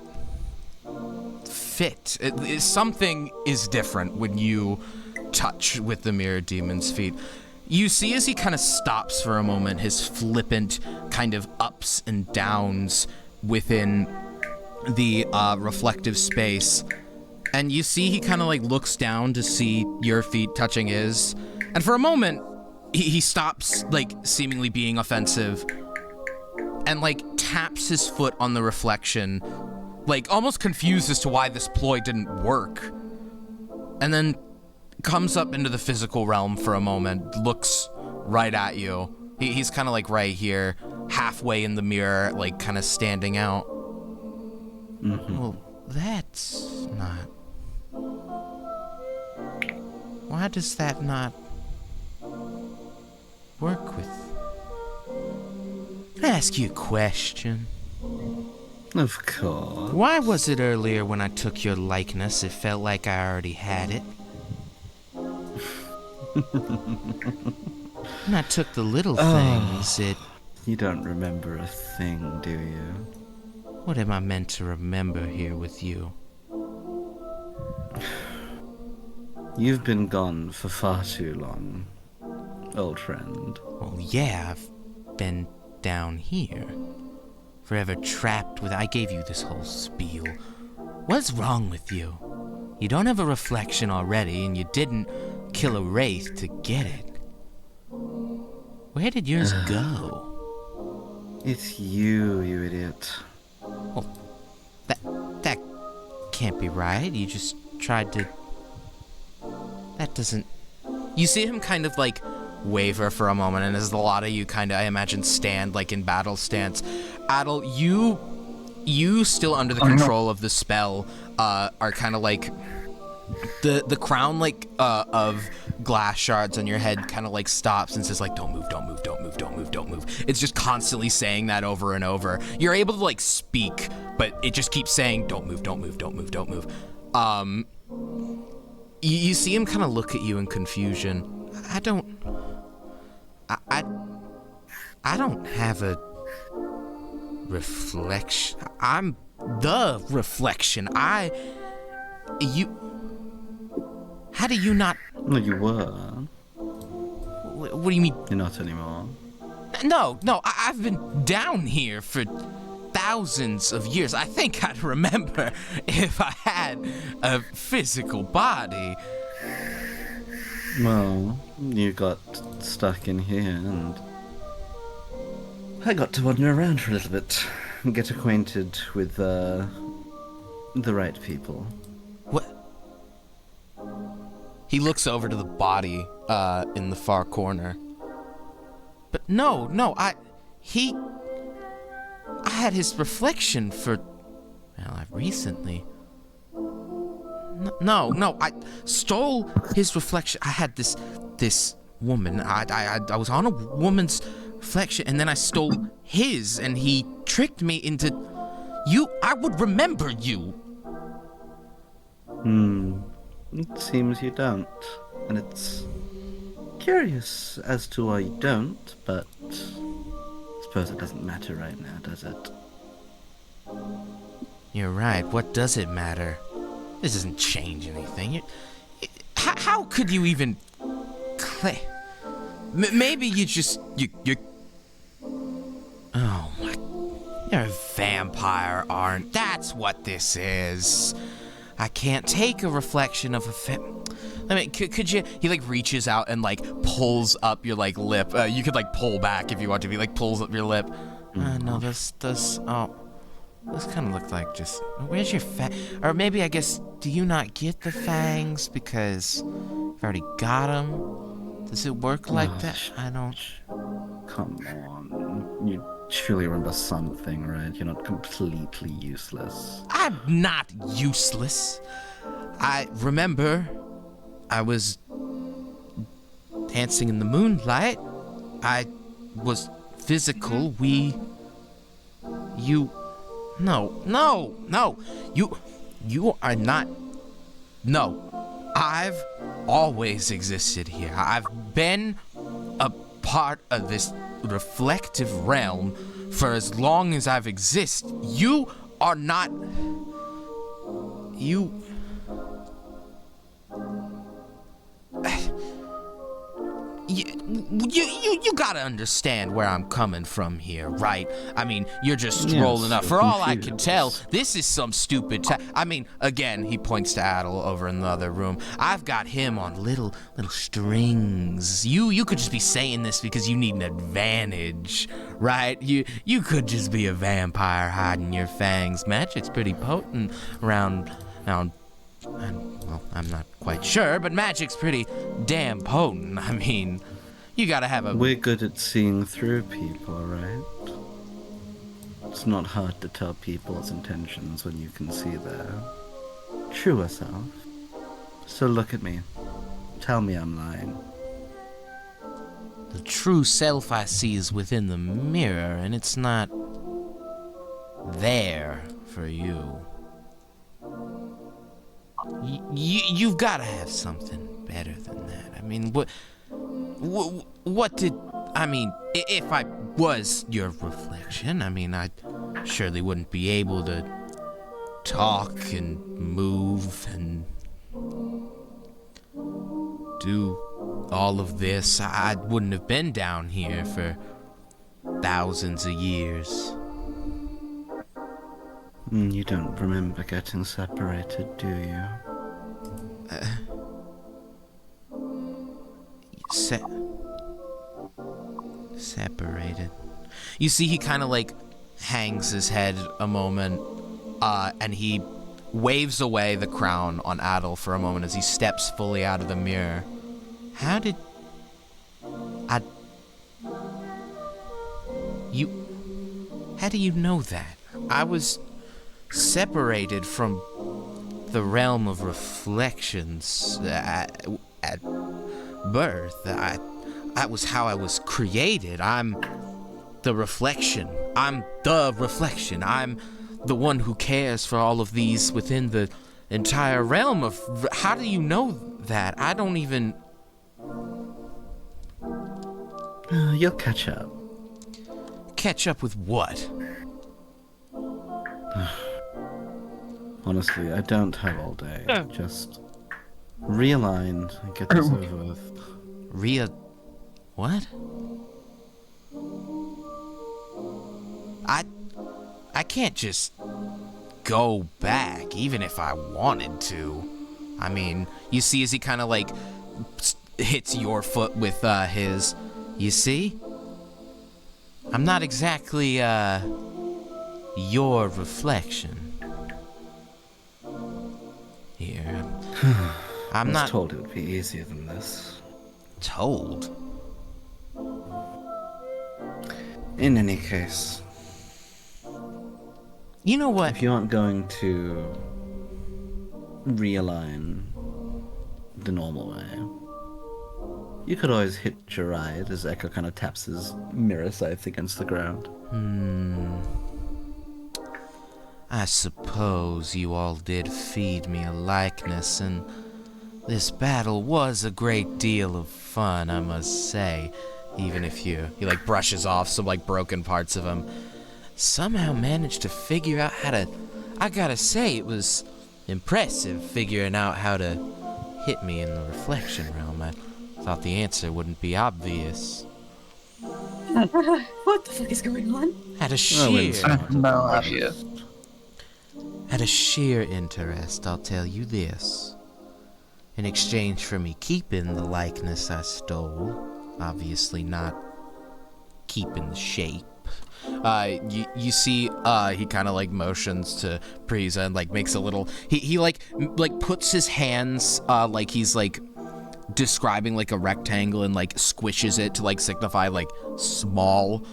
fit. Something is different when you touch with the mirror demon's feet. You see as he kind of stops for a moment, his flippant kind of ups and downs within the reflective space. And you see he kind of like looks down to see your feet touching his. And for a moment, he stops like seemingly being offensive and like taps his foot on the reflection, like almost confused as to why this ploy didn't work. And then comes up into the physical realm for a moment, looks right at you. He's kind of like right here, halfway in the mirror, like kind of standing out. Well, that's not... Why does that not work with... Can I ask you a question? Of course. Why was it earlier when I took your likeness, it felt like I already had it? And I took the little things, You don't remember a thing, do you? What am I meant to remember here with you? You've been gone for far too long, old friend. Well, yeah, I've been down here. Forever trapped with... I gave you this whole spiel. What's wrong with you? You don't have a reflection already, and you didn't kill a wraith to get it. Where did yours go? It's you, you idiot. Well, that can't be right. You just tried to... That doesn't... You see him kind of, like, waver for a moment, and as a lot of you kind of, I imagine, stand, like, in battle stance. Adel, you still under the control of the spell, are kind of, like... The crown, like, of glass shards on your head kind of, like, stops and says, like, don't move, don't move, don't move, don't move, don't move. It's just constantly saying that over and over. You're able to, like, speak, but it just keeps saying, don't move, don't move, don't move, don't move. You see him kind of look at you in confusion. I don't have a reflection. I'm the reflection. How do you not... No, you were. What do you mean? You're not anymore. No, I've been down here for thousands of years. I think I'd remember if I had a physical body. Well, you got stuck in here, and I got to wander around for a little bit and get acquainted with the right people. What? He looks over to the body in the far corner. But no, I had his reflection for, well, recently. No, I stole his reflection. I had this woman. I was on a woman's reflection, and then I stole his, and he tricked me into you. I would remember you. It seems you don't, and it's curious as to why you don't, but I suppose it doesn't matter right now, does it? You're right. What does it matter? This doesn't change anything. How could you even... Maybe you just... You're... Oh my... You're a vampire, aren't... That's what this is. I can't take a reflection of a I mean, could you... He, like, reaches out and, like, pulls up your, like, lip. You could, like, pull back if you want to. He, like, pulls up your lip. No, this... Oh... This kind of looked like just... Where's your Or maybe, I guess, do you not get the fangs because you've already got them? Does it work like that? I don't... Come on. You surely remember something, right? You're not completely useless. I'm not useless. I remember I was dancing in the moonlight. I was physical. You... No. You are not... No. I've always existed here. I've been a part of this reflective realm for as long as I've existed. You are not... You gotta understand where I'm coming from here, right? I mean, you're just rolling up. For all I can tell, this is some stupid I mean, again, he points to Adel over in the other room. I've got him on little strings. You could just be saying this because you need an advantage, right? You could just be a vampire hiding your fangs. Magic's pretty potent around well, I'm not quite sure, but magic's pretty damn potent. I mean, you gotta have a... We're good at seeing through people, right? It's not hard to tell people's intentions when you can see their truer self. So look at me. Tell me I'm lying. The true self I see is within the mirror, and it's not there for you. You've got to have something better than that. I mean, what did... I mean, if I was your reflection, I mean, I surely wouldn't be able to talk and move and... do all of this, I wouldn't have been down here for thousands of years. You don't remember getting separated, do you? Separated. You see, he kind of like hangs his head a moment, and he waves away the crown on Adel for a moment as he steps fully out of the mirror. How do you know that? I was separated from the realm of reflections at birth. That was how I was created. I'm the reflection. I'm the reflection. I'm the one who cares for all of these within the entire realm of... How do you know that? I don't even... You'll catch up. Catch up with what? Honestly, I don't have all day. Just realign and get this over with. What? I can't just go back, even if I wanted to. I mean, you see as he kind of like hits your foot with his. You see? I'm not exactly your reflection. Here. I'm not told it would be easier than this. Told? In any case, you know what? If you aren't going to realign the normal way, you could always hitch a ride as Echo kind of taps his mirror scythe against the ground. I suppose you all did feed me a likeness, and this battle was a great deal of fun, I must say. Even if he like brushes off some like broken parts of him, somehow managed to figure out how to. I gotta say, it was impressive figuring out how to hit me in the reflection realm. I thought the answer wouldn't be obvious. What the fuck is going on? Had a sheer interest, I'll tell you this. In exchange for me keeping the likeness I stole, obviously not keeping the shape. You see, he kind of like motions to Priza and like makes a little. He like puts his hands like he's like describing like a rectangle and like squishes it to like signify like small.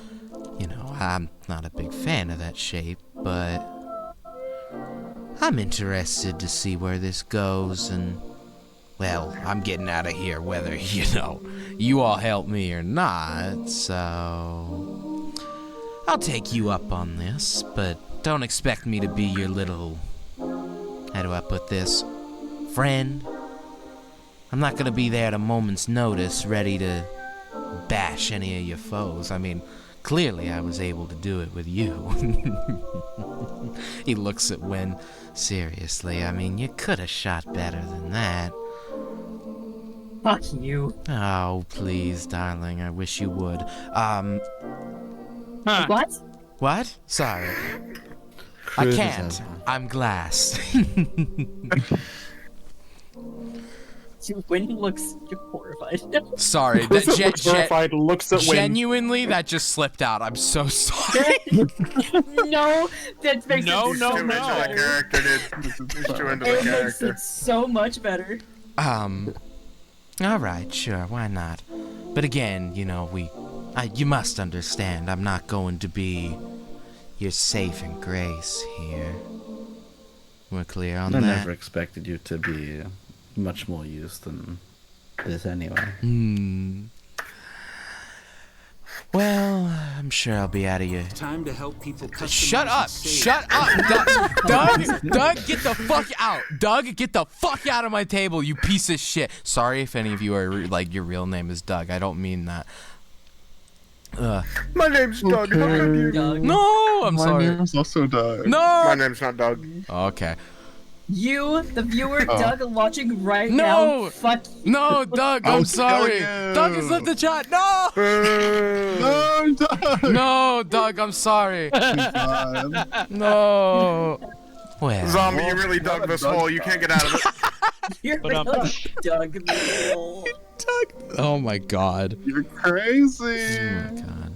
You know, I'm not a big fan of that shape, but I'm interested to see where this goes, and well, I'm getting out of here whether, you all help me or not, so I'll take you up on this, but don't expect me to be your little, how do I put this, friend. I'm not gonna be there at a moment's notice ready to bash any of your foes. I mean, clearly I was able to do it with you. He looks at Wynn seriously. I mean, you could have shot better than that. Fuck you. Oh, please, darling. I wish you would. What? What? Sorry. I can't. I'm glass. Wynn looks horrified. Sorry. Horrified looks at Wynn. Genuinely, that just slipped out. I'm so sorry. No, that makes Too into the character, dude. It's too into the It makes character. it so much better. Alright, sure, why not? But again, you must understand, I'm not going to be your saving grace here. We're clear on I that? never expected you to be much more use than this anyway. Well, I'm sure I'll be out of here. Time to help people Shut up! Shut up! Doug, get the fuck out! Doug, get the fuck out of my table, you piece of shit! Sorry if any of you are, your real name is Doug. I don't mean that. My name's Doug. How come you? Doug. No, I'm sorry. My name's also Doug. No! My name's not Doug. Okay. You, the viewer, Oh. Doug, watching right No! now. Fuck. No, Doug, I'm I'll sorry. kill you. Doug has left the chat. No! No, Doug! No, Doug, I'm sorry. God. No. Well, Zombie, you really dug this hole. You can't get out of it. You're But, really Doug. the hole. oh my god. You're crazy. Oh my god.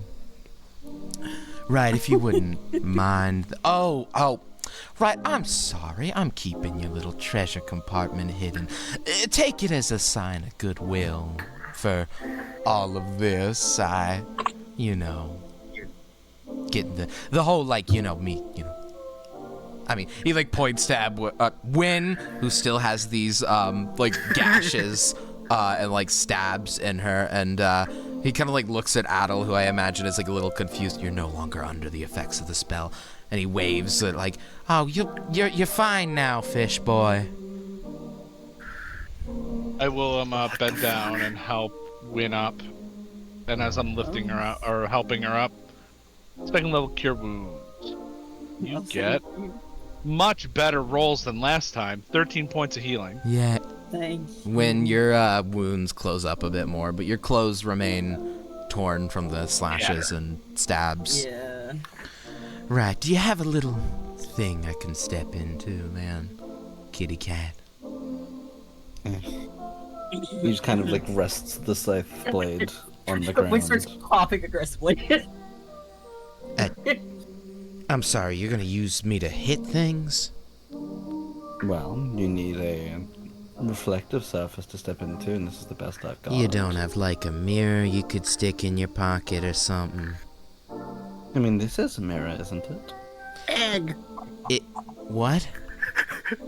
Right, if you wouldn't mind. Oh. Right, I'm sorry. I'm keeping your little treasure compartment hidden. Take it as a sign of goodwill for all of this. Getting the whole, like, me, I mean, he, like, points to Wynn, who still has these, like, gashes, and, like, stabs in her, and, he kind of, like, looks at Adel, who I imagine is, like, a little confused. You're no longer under the effects of the spell. And he waves it like, oh, you're fine now, fish boy. I will bend down and help Win up. And as I'm lifting her up, or helping her up, second level cure wounds. You get much better rolls than last time. 13 points of healing. Yeah. Thank you. When your wounds close up a bit more, but your clothes remain torn from the slashes and stabs. Yeah. Right. Do you have a little thing I can step into, man? Kitty cat. He just kind of like rests the scythe blade on the Wynn starts ground. coughing aggressively. I'm sorry, you're gonna use me to hit things? Well, you need a reflective surface to step into, and this is the best I've got. You don't have like a mirror you could stick in your pocket or something? I mean, this is a mirror, isn't it? Egg. What?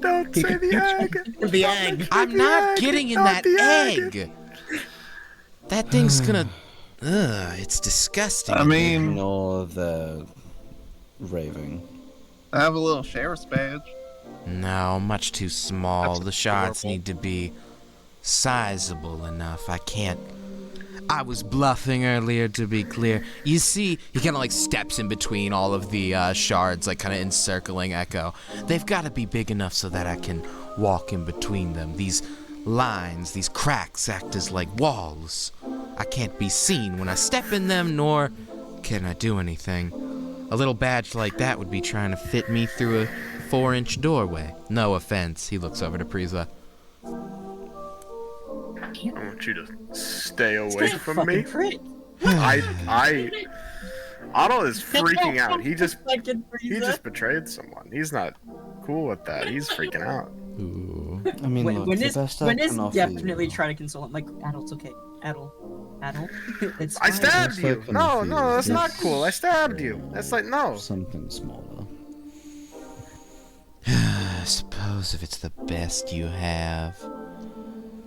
Don't say the egg. The egg. I'm not getting in that the egg. egg. That thing's gonna. Ugh, it's disgusting. I mean, Ignore the raving. I have a little sheriff's badge. No, much too small. That's The shots adorable. need to be sizable enough. I can't. I was bluffing earlier, to be clear. You see, he kind of like steps in between all of the shards, like kind of encircling Echo. They've got to be big enough so that I can walk in between them. These lines, these cracks act as like walls. I can't be seen when I step in them, nor can I do anything. A little badge like that would be trying to fit me through a 4-inch doorway. No offense. He looks over to Priza. I want you to stay away from me. Fucking crit. Otto is freaking out. He just Fucking Frieza. betrayed someone. He's not cool with that. He's freaking out. Ooh. I mean, look, When the is best I when can is offer definitely you. trying to console him. Like, Adult's okay. Adult. It's I fine. stabbed you. so No, no, that's not confused. cool. I stabbed you. That's like no. Something smaller. I suppose if it's the best you have.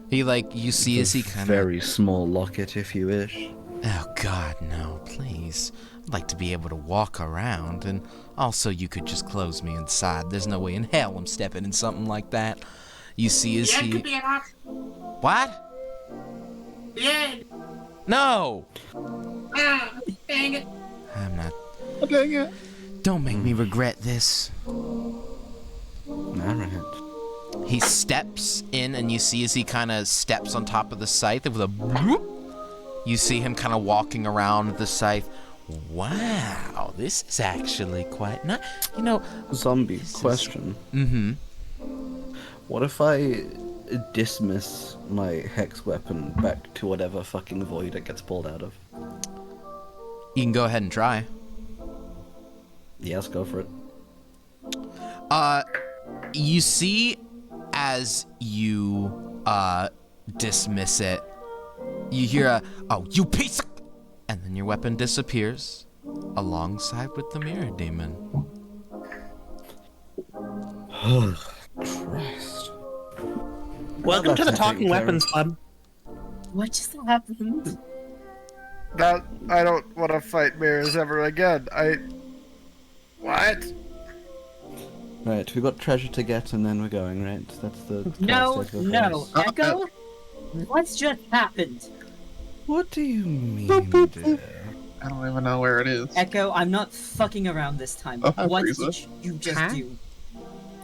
He like you see as he kind of. Very small locket, if you wish. Oh God, no! Please, I'd like to be able to walk around, and also you could just close me inside. There's no way in hell I'm stepping in something like that. You see as The egg he. could be an option. What? The egg. No! Ah, dang it. I'm not. Oh, dang it. Don't make me regret this. Alright. He steps in, and you see as he kind of steps on top of the scythe with a whoop, you see him kind of walking around the scythe. Wow, this is actually quite nice. You know. Zombie, question. Mm-hmm. What if I dismiss my hex weapon back to whatever fucking void it gets pulled out of? You can go ahead and try. Yes, go for it. You see as you dismiss it, you hear a "oh, you piece of," and then your weapon disappears alongside with the mirror demon. Christ. Welcome to the that's Talking taken care Weapons of. Club. What just happened? That I don't want to fight mirrors ever again. What? Right, we've got treasure to get and then we're going, right? That's the No, current state of no. affairs. Echo? What's just happened? What do you mean, dear? I don't even know where it is. Echo, I'm not fucking around this time. Oh, hi, What Frieza. did you just Huh? do?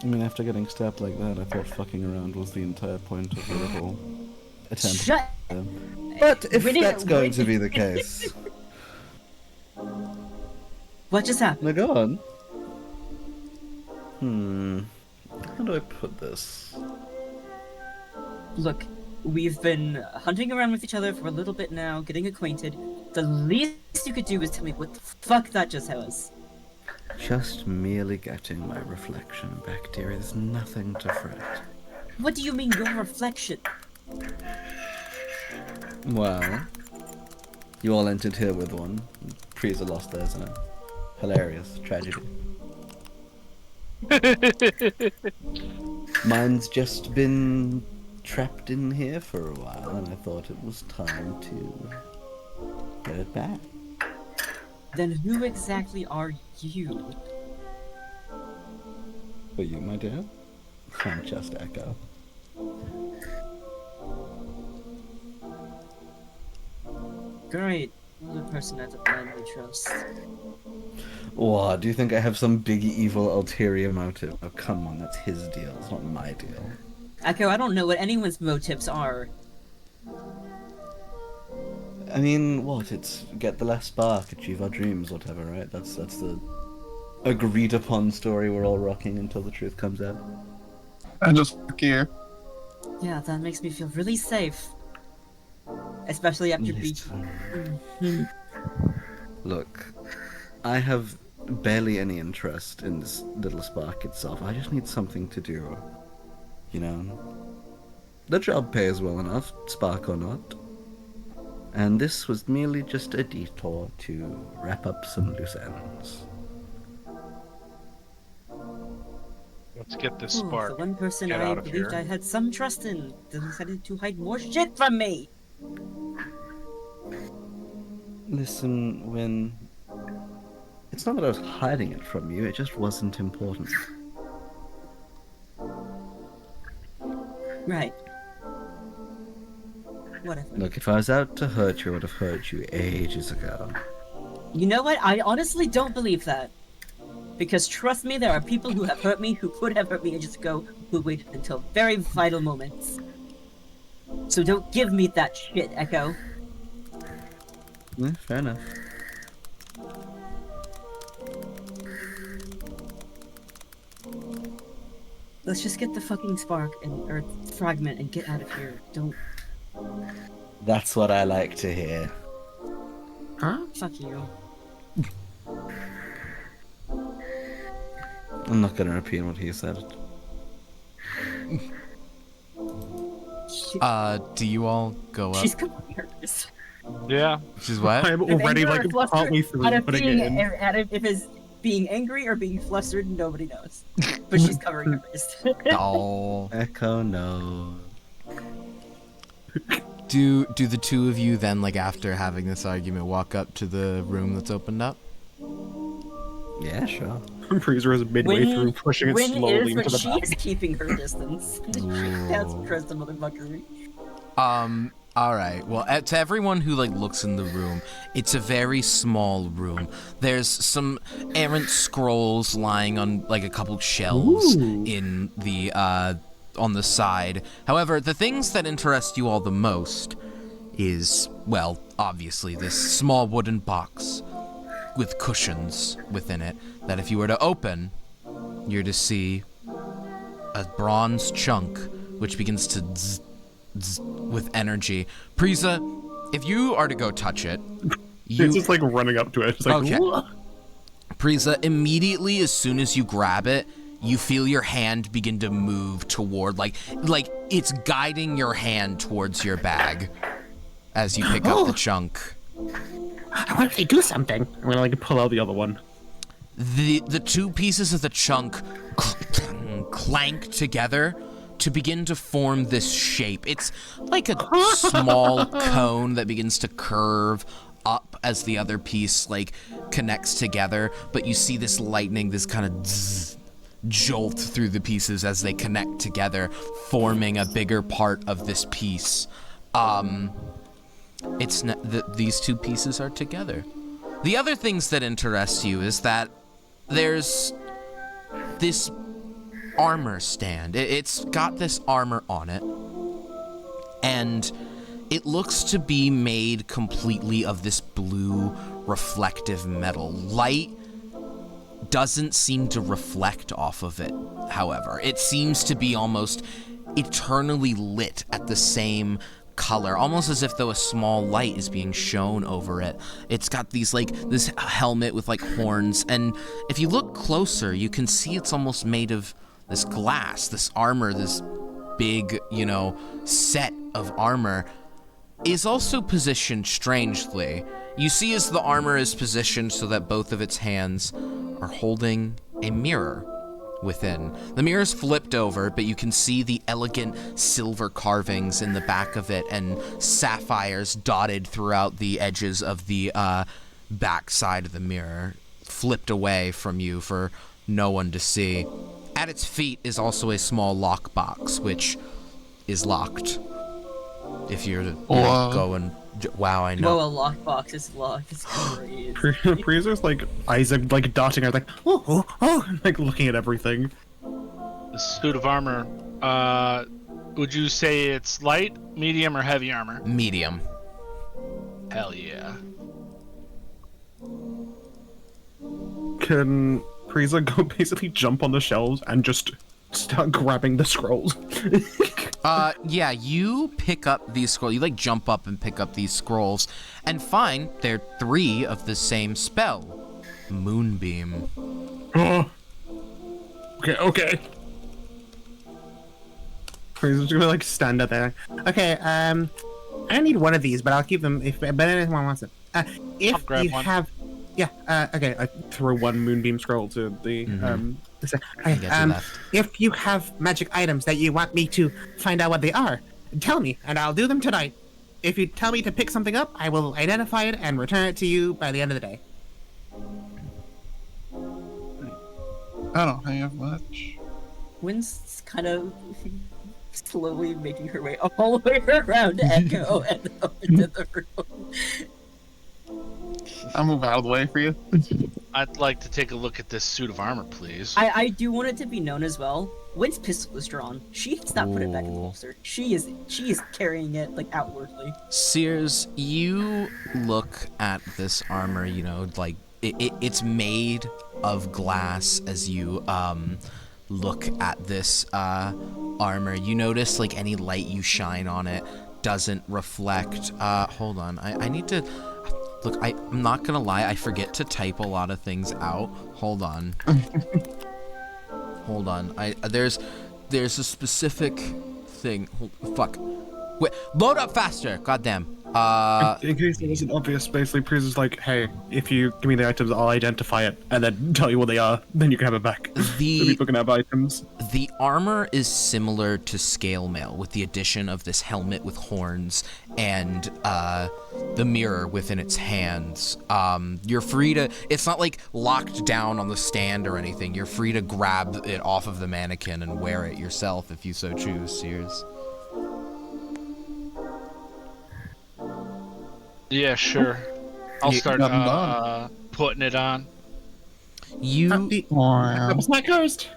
I mean, after getting stabbed like that, I thought fucking around was the entire point of the whole attempt. Shut. But if Winnie- that's going to be the case, What just happened? now go on. How do I put this? Look, we've been hunting around with each other for a little bit now, getting acquainted. The least you could do is tell me what the fuck that just was. Just merely getting my reflection back, dear. There's nothing to fret. What do you mean, your reflection? Well, you all entered here with one. Priza lost theirs in a hilarious tragedy. Mine's just been trapped in here for a while, and I thought it was time to get it back. Then who exactly are you? For you, my dear? I'm just Echo. Great. The person I blindly trust. What, do you think I have some big evil ulterior motive? Oh, come on, that's his deal, it's not my deal. Echo, I don't know what anyone's motives are. I mean, what? It's get the last spark, achieve our dreams, whatever, right? That's the agreed upon story we're all rocking until the truth comes out. And just fuck you. Yeah, that makes me feel really safe. Especially after being... Listen. Look, I have barely any interest in this little spark itself. I just need something to do. You know? The job pays well enough, spark or not. And this was merely just a detour to wrap up some loose ends. Let's get this Ooh, spark. the one person Get I out of believed here. I had some trust in decided to hide more shit from me. Listen, when... It's not that I was hiding it from you, it just wasn't important. Right. Whatever. Look, if I was out to hurt you, I would have hurt you ages ago. You know what? I honestly don't believe that. Because trust me, there are people who have hurt me, who could have hurt me ages ago, who waited until very vital moments. So don't give me that shit, Echo. Yeah, fair enough. Let's just get the fucking spark or fragment and get out of here. Don't. That's what I like to hear. Fuck you. I'm not gonna repeat what he said. Do you all go up? She's nervous. Yeah. She's what? I'm already Anger like or flustered, partly through out of putting being, it in. out of, if it's being angry or being flustered, nobody knows. But she's covering her face. Oh. Echo no. Do the two of you then, like after having this argument, walk up to the room that's opened up? Yeah, sure. Freezer is midway through pushing it slowly but into the she back. is keeping her distance. That's Ooh. trust the motherfucker. All right. Well, to everyone who like looks in the room, it's a very small room. There's some errant scrolls lying on like a couple shelves in the on the side. However, the things that interest you all the most is, well, obviously this small wooden box with cushions within it that if you were to open, you're to see a bronze chunk which begins to zzz, zzz, with energy. Priza, if you are to go touch it, you... It's just like running up to it. It's like, Okay. "Whoa." Priza, immediately as soon as you grab it, you feel your hand begin to move toward, like it's guiding your hand towards your bag as you pick up the chunk. I want to do something. I'm gonna like pull out the other one. The two pieces of the chunk clank together to begin to form this shape. It's like a small cone that begins to curve up as the other piece like connects together, but you see this lightning, this kind of jolt through the pieces as they connect together, forming a bigger part of this piece. These two pieces are together. The other things that interest you is that there's this armor stand. It's got this armor on it, and it looks to be made completely of this blue reflective metal. Light doesn't seem to reflect off of it, however. It seems to be almost eternally lit at the same color, almost as if though a small light is being shown over it. It's got these this helmet with horns, and if you look closer, you can see it's almost made of this glass, this armor, this big, set of armor is also positioned strangely. You see as the armor is positioned so that both of its hands are holding a mirror within. The mirror is flipped over, but you can see the elegant silver carvings in the back of it and sapphires dotted throughout the edges of the back side of the mirror, flipped away from you for no one to see. At its feet is also a small lockbox, which is locked. If you're to go and... Wow, I know. Whoa, a lockbox is locked. It's great. Freezer's eyes are darting out, looking at everything. The suit of armor. Would you say it's light, medium, or heavy armor? Medium. Hell yeah. Can Freezer go basically jump on the shelves and just start grabbing the scrolls? Yeah, you pick up these scrolls. You jump up and pick up these scrolls and find they're 3 of the same spell. Moonbeam. Oh. Okay. Freezer's gonna stand up there. Okay, I need one of these, but I'll keep them if anyone wants it. If I'll grab you one. have, okay, I throw one Moonbeam scroll to the Get you left. If you have magic items that you want me to find out what they are, tell me, and I'll do them tonight. If you tell me to pick something up, I will identify it and return it to you by the end of the day. I don't have much. Wynn's kind of slowly making her way all the way around Echo and up into the room. I'll move out of the way for you. I'd like to take a look at this suit of armor, please. I do want it to be known as well. Wynn's pistol is drawn. She has not put it back in the Ooh. holster. She is carrying it outwardly. Sears, you look at this armor, it's made of glass as you look at this armor. You notice any light you shine on it doesn't reflect. Hold on, I need to look. I'm not gonna lie, I forget to type a lot of things out. Hold on. Hold on. There's a specific thing. Fuck. Wait, load up faster. Goddamn. In case it wasn't obvious, basically, Freezer's hey, if you give me the items, I'll identify it and then tell you what they are. Then you can have it back. So people can have items. The armor is similar to scale mail, with the addition of this helmet with horns and the mirror within its hands. You're free to. It's not locked down on the stand or anything. You're free to grab it off of the mannequin and wear it yourself if you so choose, Sears. Yeah, sure. I'll start done. putting it on. You're My cursed.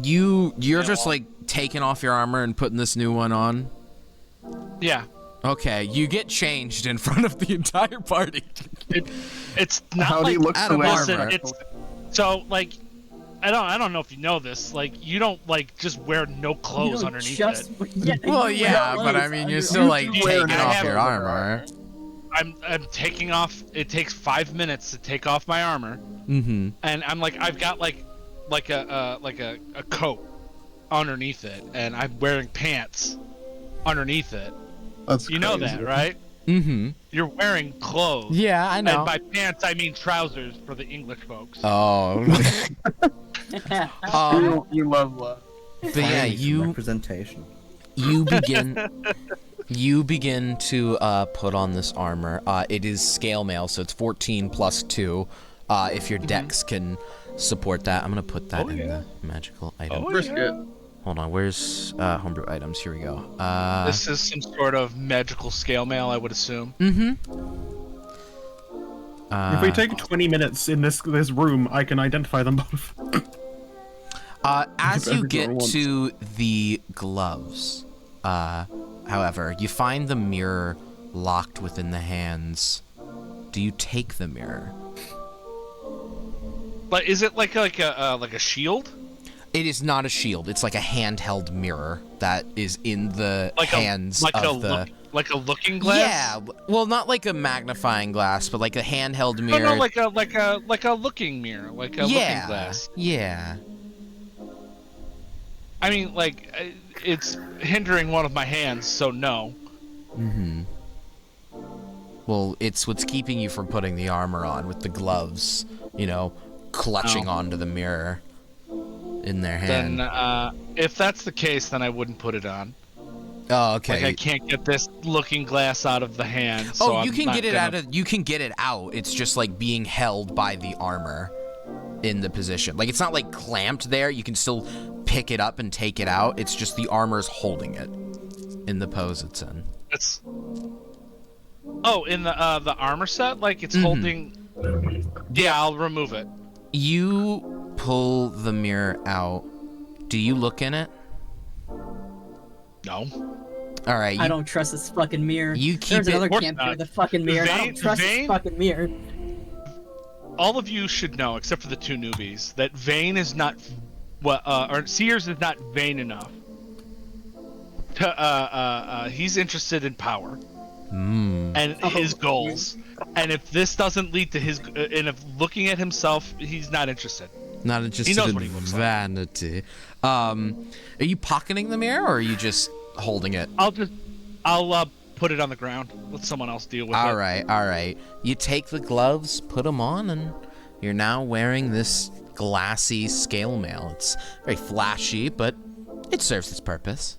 just taking off your armor and putting this new one on. Yeah. Okay, you get changed in front of the entire party. It's not How do you look out the of way? listen, armor. it's so I don't know if you know this. You don't just wear no clothes You don't underneath just, it. Yeah, Well, you yeah, wear but I clothes mean, under- you're still You taking I off have your a- armor. I'm taking off. It takes 5 minutes to take off my armor, Mm-hmm. and I'm I've got a coat underneath it, and I'm wearing pants underneath it. That's You know crazy. that, right? Mm-hmm. You're wearing clothes. Yeah, I know. And by pants, I mean trousers for the English folks. Oh. You love love. But yeah, Representation. you begin to put on this armor. It is scale mail, so it's 14 plus 2. If your dex can support that, I'm gonna put that in the magical item. Risk it. Hold on, where's homebrew items? Here we go. This is some sort of magical scale mail, I would assume. If we take 20 minutes in this room, I can identify them both. As you every get door once. to the gloves, however, you find the mirror locked within the hands. Do you take the mirror? But is it like a shield? It is not a shield. It's like a handheld mirror that is in the hands of the. Like a looking glass? Yeah, well, not like a magnifying glass, but like a handheld mirror. No, like a looking mirror, like a looking glass. Yeah. I mean, like, it's hindering one of my hands, so no. Mm-hmm. Well, it's what's keeping you from putting the armor on with the gloves, clutching onto the mirror in their hand. Then, if that's the case, then I wouldn't put it on. Oh, okay. Like, I can't get this looking glass out of the hand. So you I'm can not get it gonna... You can get it out. It's just like being held by the armor in the position. Like, it's not like clamped there. You can still pick it up and take it out. It's just the armor's holding it in the pose it's in. It's... Oh, in the armor set? Like, it's holding... Yeah, I'll remove it. You pull the mirror out. Do you look in it? No. All right. I don't trust this fucking mirror. You keep There's it- another Of course camp not. here, the fucking mirror. and I Vane- don't trust this Vane- fucking mirror. All of you should know, except for the two newbies, that Vane is not... or Sears is not vain enough to... he's interested in power. And his goals. And if this doesn't lead to his... and if looking at himself, he's not interested. Not interested knows in what he looks like. vanity. Are you pocketing the mirror, or are you just holding it? I'll put it on the ground. Let someone else deal with it. All right. You take the gloves, put them on, and you're now wearing this glassy scale mail. It's very flashy, but it serves its purpose.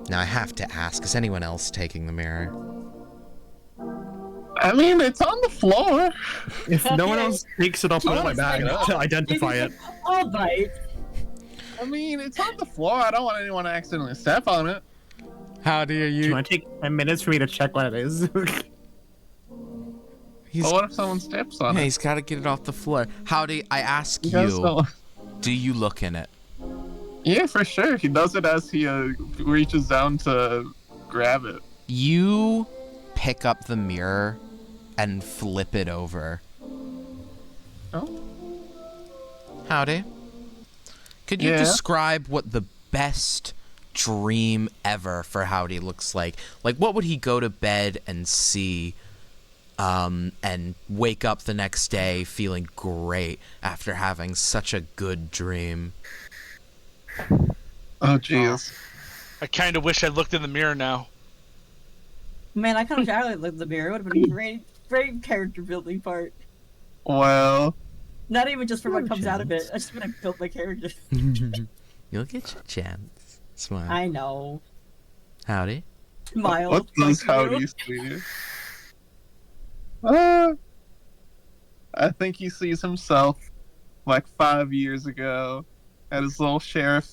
Now I have to ask, is anyone else taking the mirror? I mean, it's on the floor. If no one else takes it, I'll put it in my bag to identify it. I'll bite. I mean, it's on the floor. I don't want anyone to accidentally step on it. How do Do you want to take 10 minutes for me to check what it is? He's, But what if someone steps on yeah, it? he's got to get it off the floor. Howdy, I ask You guys you, don't- do you look in it? Yeah, for sure. He does it as he reaches down to grab it. You pick up the mirror and flip it over. Oh. Howdy. Could you Yeah? describe what the best dream ever for Howdy looks like? Like, what would he go to bed and see and wake up the next day feeling great after having such a good dream? Oh, jeez. I kind of wish I looked in the mirror now. Man, I kind of wish I looked at the mirror. It would have been a great character building part. Well, Not even just for what comes out of it. I just want to build my character. You'll get your chance. Smile. I know. Howdy. Smile. what does fuck you. Howdy see? I think he sees himself like 5 years ago at his little sheriff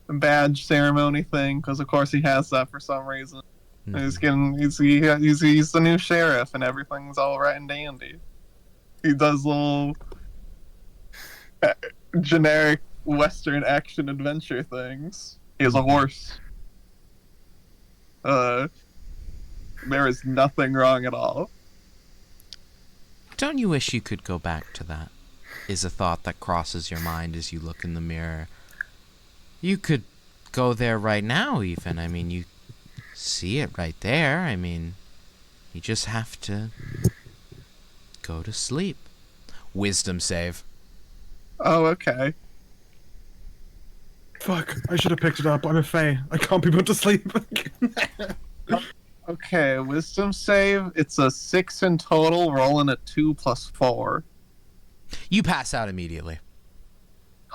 badge ceremony thing, because of course he has that for some reason. And he's the new sheriff, and everything's all right and dandy. He does little generic Western action adventure things. He has a horse. There is nothing wrong at all. Don't you wish you could go back to that? Is a thought that crosses your mind as you look in the mirror. You could go there right now, even. I mean, you see it right there. I mean, you just have to go to sleep. Wisdom save. Oh, okay. Fuck, I should have picked it up. I'm a fae. I can't be put to sleep. Okay, wisdom save. It's a 6 in total, rolling a 2 plus 4. You pass out immediately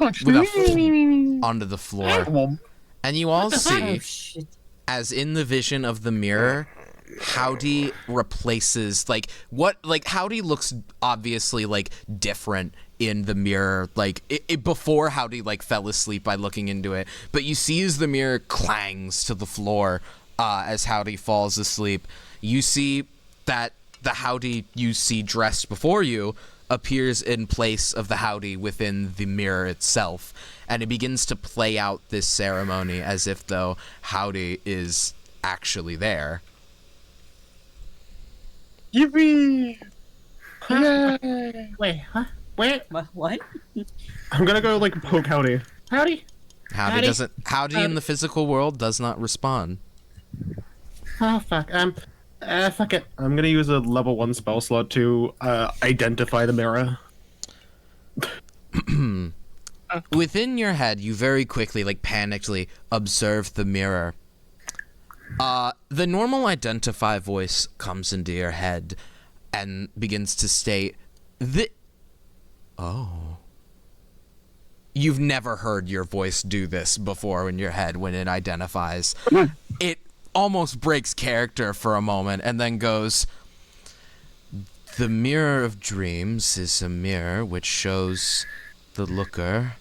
Oh, onto the floor. And you all Oh, see, shit. as in the vision of the mirror, Howdy replaces Howdy looks obviously like different in the mirror, like it before Howdy like fell asleep by looking into it, but you see as the mirror clangs to the floor as Howdy falls asleep, you see that the Howdy you see dressed before you appears in place of the Howdy within the mirror itself, and it begins to play out this ceremony as if though Howdy is actually there. Yippee! Wait, huh? Where? What? I'm gonna go like poke Howdy. Howdy? Howdy in the physical world does not respond. Oh, fuck. Fuck it. I'm gonna use a level 1 spell slot to identify the mirror. Within your head, you very quickly, like panickedly, observe the mirror. The normal identify voice comes into your head and begins to state, Oh. You've never heard your voice do this before in your head when it identifies. It almost breaks character for a moment and then goes, the mirror of dreams is a mirror which shows the looker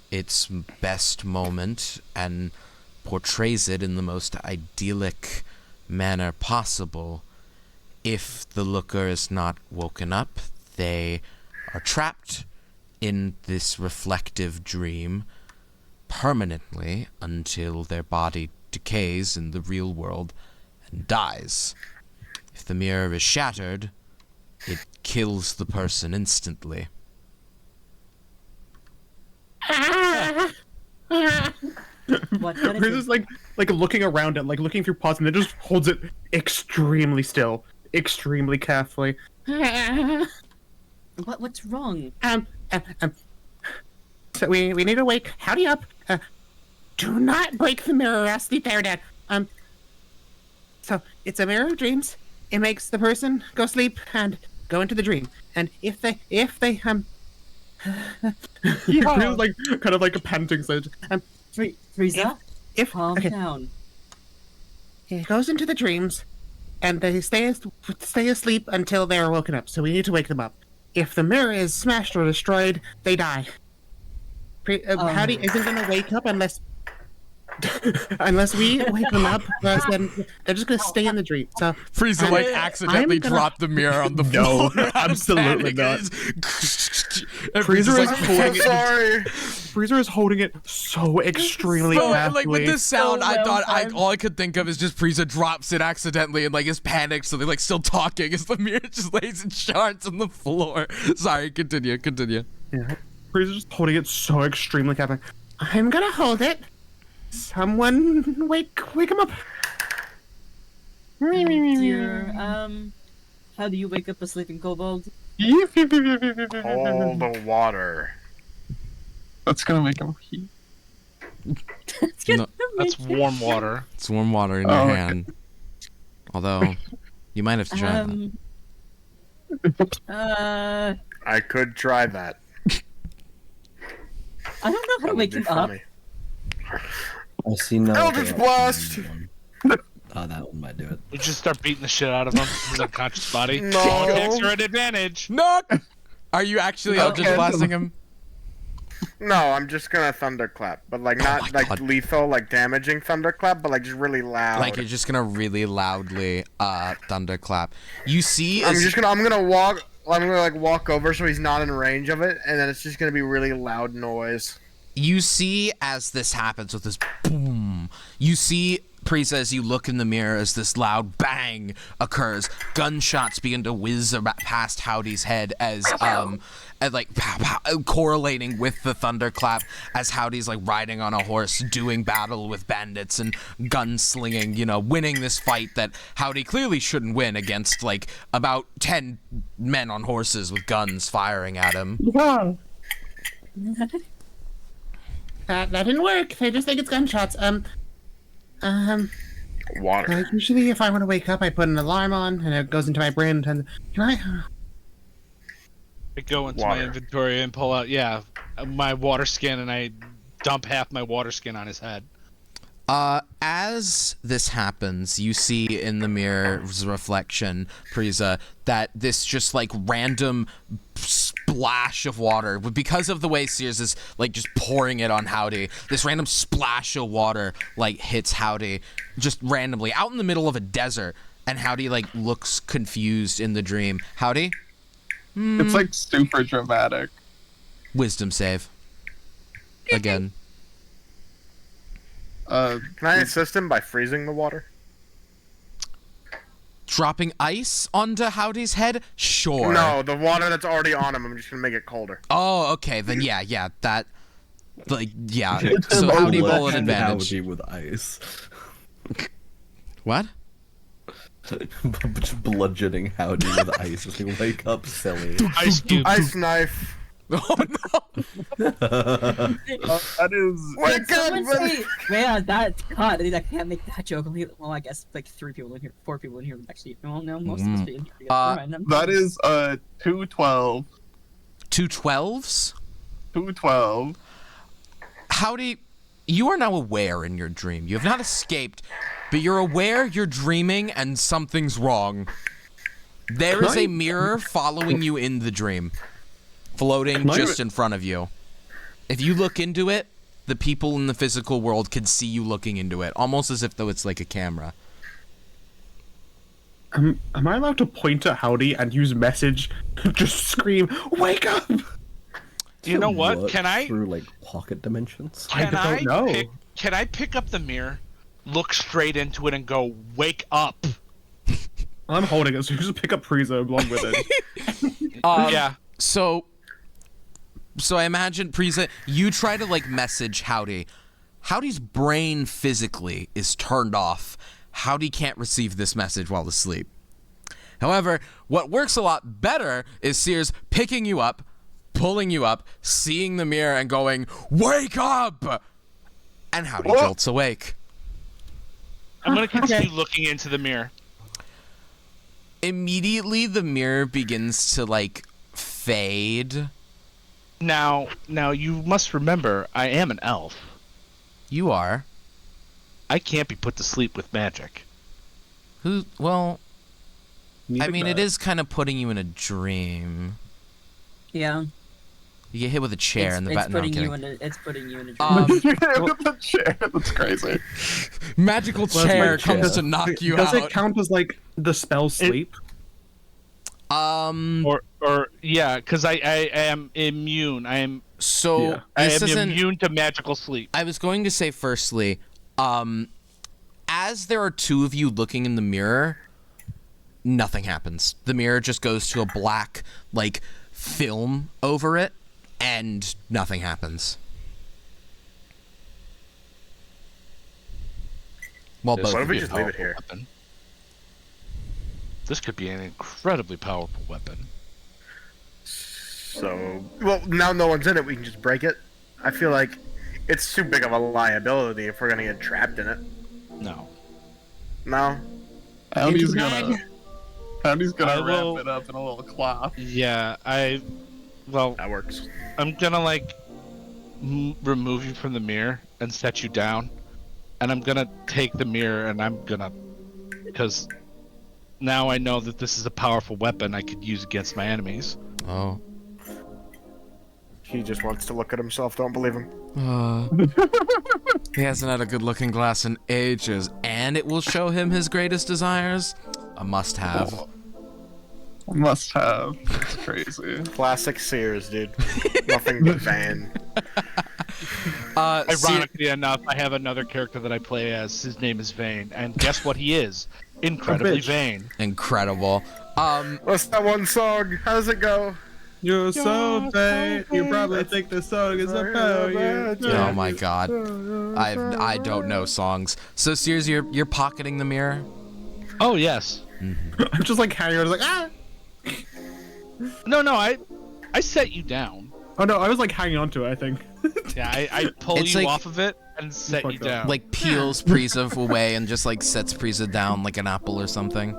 its best moment and portrays it in the most idyllic manner possible. If the looker is not woken up, they are trapped in this reflective dream permanently until their body decays in the real world and dies. If the mirror is shattered, it kills the person instantly. What is He's it? just like looking around it, like looking through pots, and then just holds it extremely still, extremely carefully. What's wrong? So we need to wake Howdy up. Do not break the mirror, or sleep there, Dad. So it's a mirror of dreams. It makes the person go sleep and go into the dream. And if they He's like kind of like a panting stage. Frieza, if calm okay, down. it goes into the dreams, and they stay asleep until they are woken up. So we need to wake them up. If the mirror is smashed or destroyed, they die. Howdy isn't gonna wake up unless we wake them up. Because then they're just gonna stay in the dream. So Frieza I'm- like accidentally I'm gonna- dropped the mirror on the floor. No, absolutely not. And Freezer Frieza's is like holding it. Sorry. Freezer is holding it so extremely So, carefully. like with this sound, So I well thought timed. all I could think of is just Frieza drops it accidentally and like is panicked, so they're like still talking as the mirror just lays in shards on the floor. Sorry, continue. Yeah. Freezer's just holding it so extremely carefully. I'm gonna hold it. Someone wake him up. Dear, how do you wake up a sleeping kobold? Hold the water. That's gonna make him heat. No, That's warm water. it's warm water in Oh, your okay. hand. Although, you might have to try that. I could try that. I don't know how to That would wake be him up. funny. I see no. Eldritch other Blast! option than one. Oh, that one might do it. We just start beating the shit out of him. His unconscious body. No. All attacks are at advantage. No! Are you actually Eldritch Okay. blasting him? No, I'm just gonna thunderclap, but like not my like God. lethal, like damaging thunderclap, but like just really loud. Like you're just gonna really loudly thunderclap. You see I'm as just gonna I'm gonna like walk over so he's not in range of it, and then it's just gonna be really loud noise. you see as this happens with this boom, you see Priest, as you look in the mirror, as this loud bang occurs, gunshots begin to whiz past Howdy's head as and like pow, pow, correlating with the thunderclap as Howdy's like riding on a horse, doing battle with bandits and gunslinging, you know, winning this fight that Howdy clearly shouldn't win against like about 10 men on horses with guns firing at him. That didn't work. They just think it's gunshots. Water. Usually if I want to wake up, I put an alarm on and it goes into my brain and can I? I go into my Water. inventory and pull out, my water skin, and I dump half my water skin on his head. As this happens, you see in the mirror's reflection, Priza, that this just like random splash of water, because of the way Sears is like just pouring it on Howdy, this random splash of water like hits Howdy just randomly out in the middle of a desert, and Howdy like looks confused in the dream. Howdy? It's like super dramatic. Wisdom save. Again. Can I assist him by freezing the water? Dropping ice onto Howdy's head? Sure. No, the water that's already on him. I'm just gonna make it colder. Oh, okay. Then yeah. That. Like, yeah. It's So a Howdy roll an Bludgeon advantage. Howdy with ice. What? Just bludgeoning Howdy with ice. Just like, wake up, silly. Ice cube. Ice knife. Oh no! That is. Wake Did someone up! say, man, that God, I can't make that joke. Well, I guess like 4 people in here actually. Well, no, most of us be in here. Never mind, That is 212. 2 12s? 212. Howdy, you are now aware in your dream. You have not escaped, but you're aware you're dreaming and something's wrong. There is a mirror following you in the dream, floating just in front of you. If you look into it, the people in the physical world can see you looking into it, almost as if though it's like a camera. Am I allowed to point at Howdy and use message? Just scream, "Wake up!" You know what? What, Can I? through like pocket dimensions? I don't know. Can I pick up the mirror, look straight into it, and go, "Wake up"? I'm holding it, so you just pick up Prizo along with it. Yeah. So I imagine, Priza, you try to like message Howdy. Howdy's brain physically is turned off. Howdy can't receive this message while asleep. However, what works a lot better is Sears picking you up, pulling you up, seeing the mirror and going, "Wake up!" And Howdy jolts awake. I'm gonna continue looking into the mirror. Immediately, the mirror begins to like fade. Now you must remember, I am an elf. You are. I can't be put to sleep with magic. Who? Well, I Neither mean, can it is kind of putting you in a dream. Yeah. You get hit with a chair in the back. No, I'm kidding. It's putting you in a dream. With the chair. That's crazy. Magical Well, it's chair like- comes to knock you Does out. it count as like the spell sleep? Or yeah, because I am immune. So Yeah. I this am isn't. immune to magical sleep. I was going to say firstly, as there are two of you looking in the mirror, nothing happens. The mirror just goes to a black like film over it, and nothing happens. Well, This both What could if we be a just leave it powerful here? weapon. This could be an incredibly powerful weapon. So, well, now no one's in it. We can just break it. I feel like it's too big of a liability if we're gonna get trapped in it. No. No. Howdy's Into gonna. Howdy's gonna I will- wrap it up in a little cloth. Yeah, well, That works. I'm gonna like remove you from the mirror and set you down, and I'm gonna take the mirror and I'm gonna, because now I know that this is a powerful weapon I could use against my enemies. Oh. He just wants to look at himself. Don't believe him. He hasn't had a good looking glass in ages, and it will show him his greatest desires. A must have. Must have. It's crazy. Classic Sears, dude. Nothing but van. Ironically enough, I have another character that I play as. His name is Vane, and guess what he is? Incredibly bitch. vain. Incredible. What's that one song? How does it go? You're so bad. You probably think the song is about you. Oh my god. I don't know songs. So Sears, you're pocketing the mirror? Oh yes. I'm just like hanging on, like ah. No, I set you down. Oh no, I was like hanging on to it. I think. Yeah, I pull It's you like- off of it and set you fucked up. down. Like peels Priza away and just like sets Priza down like an apple or something.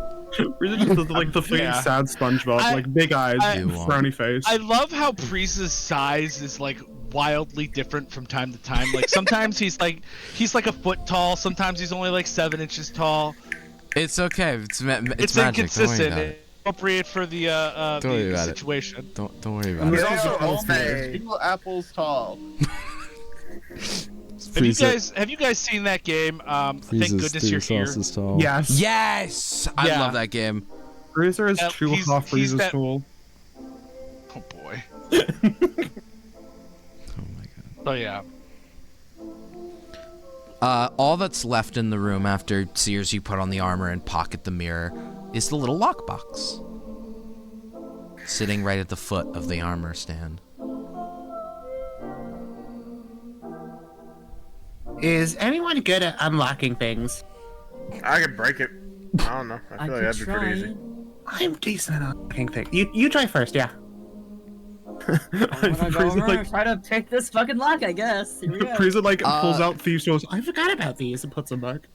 Really just does, like the fucking Yeah. sad SpongeBob, I- like big eyes, I- frowny face. I love how Priest's size is like wildly different from time to time. Like sometimes he's like a foot tall, sometimes he's only like 7 inches tall. It's okay. It's magic. It's Don't worry inconsistent. about it. Appropriate for the Don't worry the about it. situation. Don't worry about He's it. also Yo, okay. 2 apples tall. Have you guys seen that game? Thank goodness you're here. Yes. Yes, I Yeah. love that game. Freezer is two he's- half he's Freezer's that- tall. So yeah. All that's left in the room after Sears you put on the armor and pocket the mirror is the little lockbox. Sitting right at the foot of the armor stand. Is anyone good at unlocking things? I could break it. I don't know. I feel like that'd be pretty easy. I'm decent at unlocking things. You try first, yeah. I'm gonna go over and try to pick this fucking lock, I guess. Here we go. Frieza like pulls out thieves' tools. I forgot about these and puts them back.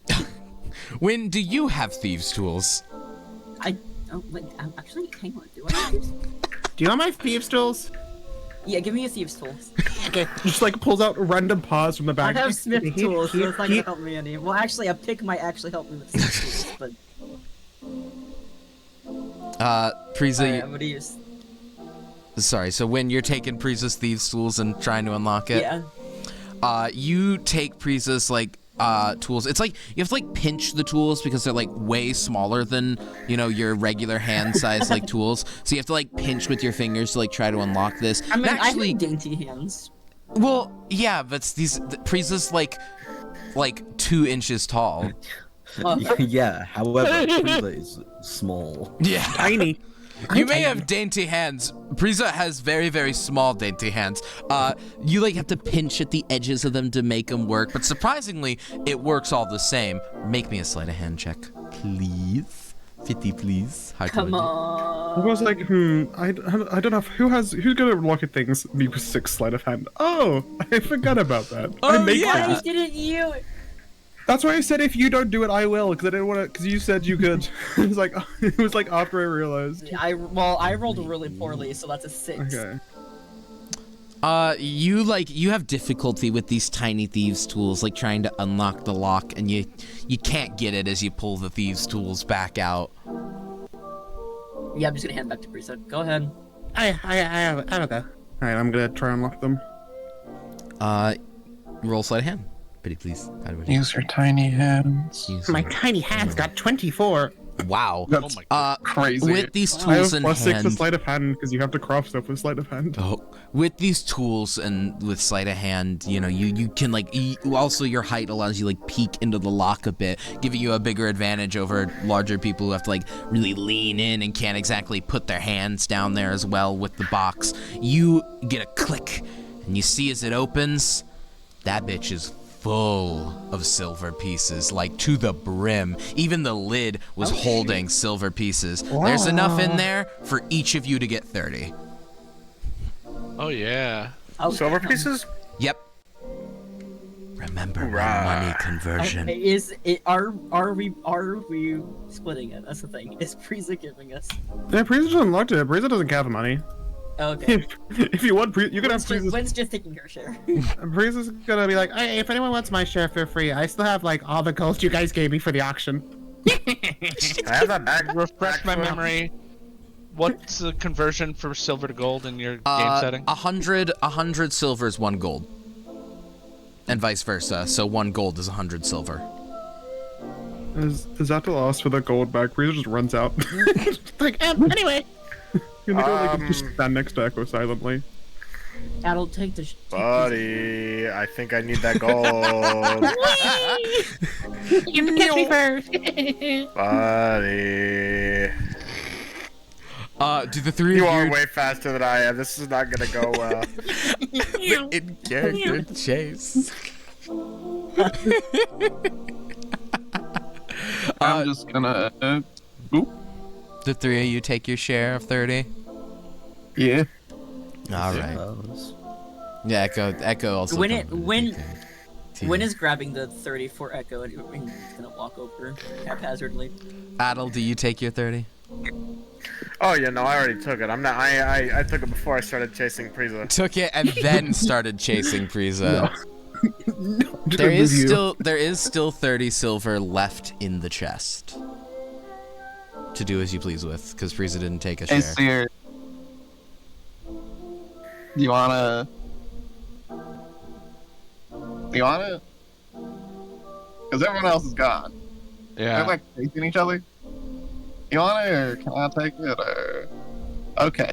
When do you have thieves' tools? Oh, wait, actually, hang on. Do I have thieves? Do you want my thieves tools? Yeah, give me a thieves tools. Okay. Just like pulls out random paws from the I bag. have smith tools, so it's not gonna help me any. Well, actually, a pick might actually help me with smith tools, but Frieza, alright, I'm gonna use. sorry, so when you're taking Frieza's thieves' tools and trying to unlock it, Yeah. you take Frieza's like tools. It's like you have to like pinch the tools because they're like way smaller than, you know, your regular hand size like tools. So you have to like pinch with your fingers to like try to unlock this. I mean, Actually, I have dainty hands. well, yeah, but Frieza's like 2 inches tall. Yeah, however, Frieza is small. Yeah. Tiny. You may have dainty hands. Frieza has very, very small dainty hands. You like have to pinch at the edges of them to make them work, but surprisingly, it works all the same. Make me a sleight of hand check, please. 50, please. Hard Come I on. was like, I don't know who's good at unlocking things. Me with 6 sleight of hand. Oh, I forgot about that. I make yeah. Why things. didn't you? That's why I said if you don't do it, I will, because I didn't want to. Because you said you could. It was like after I realized. I rolled really poorly, so that's a 6. Okay. You have difficulty with these tiny thieves' tools, like trying to unlock the lock, and you can't get it as you pull the thieves' tools back out. Yeah, I'm just gonna hand back to Brisa. Go ahead. I have a go. All right, I'm gonna try and unlock them. Roll sleight of hand, pretty please. Use your tiny hands. My tiny hand's got 24. Wow. That's Crazy. With these I have tools in plus 6 hand. with sleight of hand because you have to craft stuff with sleight of hand. Oh, with these tools and with sleight of hand, you know, you can like also your height allows you like peek into the lock a bit, giving you a bigger advantage over larger people who have to like really lean in and can't exactly put their hands down there as well with the box. You get a click, and you see as it opens, that bitch is full of silver pieces, like to the brim. Even the lid was holding silver pieces. There's enough in there for each of you to get 30. Oh yeah. Oh, Silver damn. pieces? Yep. Remember my Hoorah. money conversion. Are we splitting it? That's the thing. Is Brisa giving us? Yeah, Frieza just unlocked it. Frieza doesn't care for money. Okay. If you want, you can have Frieza's. Wynn's just taking her share. Frieza's gonna be like, Hey, if anyone wants my share for free, I still have like all the gold you guys gave me for the auction. I have that back. Refresh my back- memory. What's the conversion for silver to gold in your game setting? 100 silver is 1 gold. And vice versa. So 1 gold is 100 silver. Is Zatul asked for the gold back? Frieza just runs out. Like, anyway. You can like, just stand next to Echo silently. That'll take the. Buddy, I think I need that gold. You can catch me first. Buddy. Do the three You of are you way faster than I am. This is not gonna go well. in character chase? I'm just gonna. Oop. The 3 of you take your share of 30? Yeah. All right. Suppose. Yeah, Echo also. When comes in to take Wynn is grabbing the 30 for Echo and he's gonna walk over haphazardly. Adel, do you take your 30? Oh yeah, no, I already took it. I'm not. I took it before I started chasing Frieza. Took it and then started chasing Frieza. No, There is still 30 silver left in the chest to do as you please with, because Frieza didn't take a Hey, share. Seer. You wanna? Because everyone else is gone. Yeah. They're like facing each other. You want it, or can I take it, or? Okay.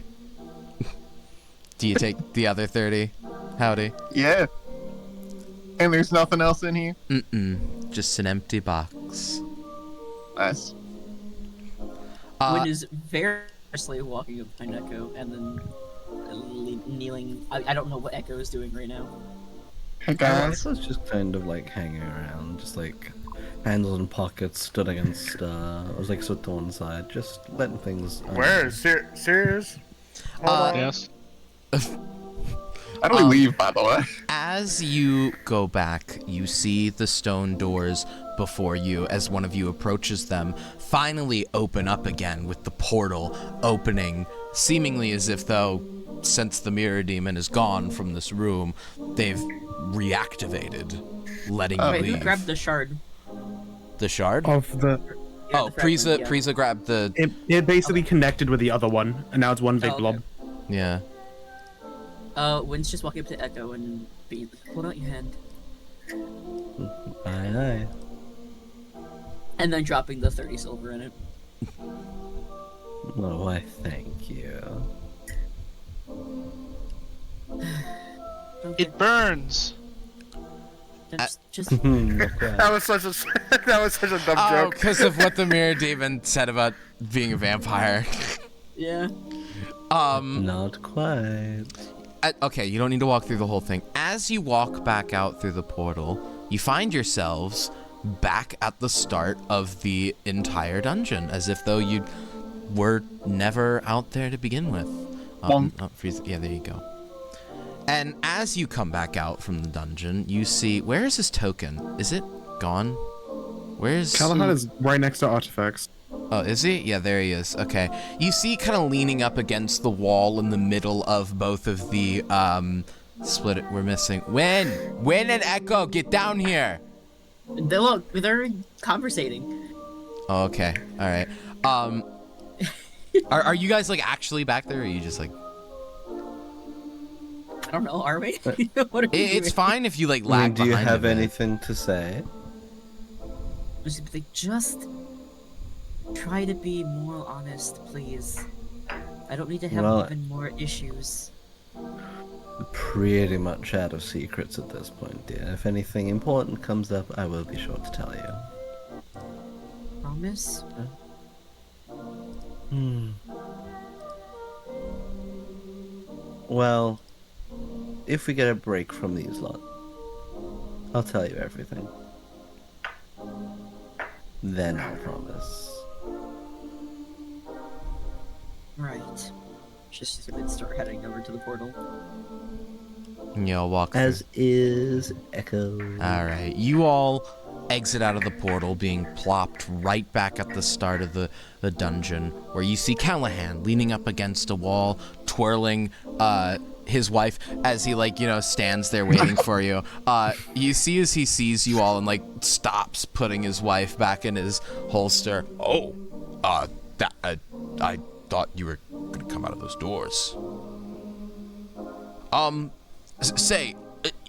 Do you take the other 30? Howdy. Yeah. And there's nothing else in here? Mm-mm. Just an empty box. Nice. Wynn is very seriously walking up behind Echo and then kneeling. I don't know what Echo is doing right now. Hey guys. I was just kind of like hanging around, just like hands in pockets, stood against. I was like stood to one side, just letting things. Where is Sirius? Hold on. Yes. How do we leave, by the way? As you go back, you see the stone doors before you as one of you approaches them finally open up again, with the portal opening seemingly as if though since the mirror demon is gone from this room, they've reactivated, letting you Wait, who leave. grabbed the shard? The shard? Of the, Yeah, Oh, the fragment, yeah. Priza grabbed the... it basically connected with the other one, and now it's one big Oh, okay. blob. Yeah. Wynn's just walking up to Echo and being like, hold out your hand. Aye, aye. And then dropping the 30 silver in it. Oh, why, thank you. Okay. It burns. Just That was such a that was such a dumb Oh, joke. because of what the mirror demon said about being a vampire. yeah. Not quite. Okay, you don't need to walk through the whole thing. As you walk back out through the portal, you find yourselves back at the start of the entire dungeon, as if though you were never out there to begin with. Yeah, there you go. And as you come back out from the dungeon, you see, where is his token? Is it gone? Where's... Callahan is right next to artifacts. Oh, is he? Yeah, there he is. Okay. You see kind of leaning up against the wall in the middle of both of the, split it. We're missing. Wynn and Echo, get down here. They're conversating. Oh, okay. All right. Are you guys, like, actually back there, or are you just, like... I don't know, are we? What are we It's doing? fine if you, like, I lag mean, do you behind have a bit. anything to say? Just try to be more honest, please. I don't need to have Well, even more issues. Pretty much out of secrets at this point, dear. If anything important comes up, I will be sure to tell you. Promise? Well, if we get a break from these lot, I'll tell you everything. Then I'll promise. Right. Just gonna start heading over to the portal. Yeah, I'll walk through. As is Echo. All right, you all exit out of the portal, being plopped right back at the start of the dungeon, where you see Callahan leaning up against a wall, twirling his wife as he, like, you know, stands there waiting for you. You see as he sees you all and, like, stops, putting his wife back in his holster. Oh, I thought you were gonna come out of those doors. Say,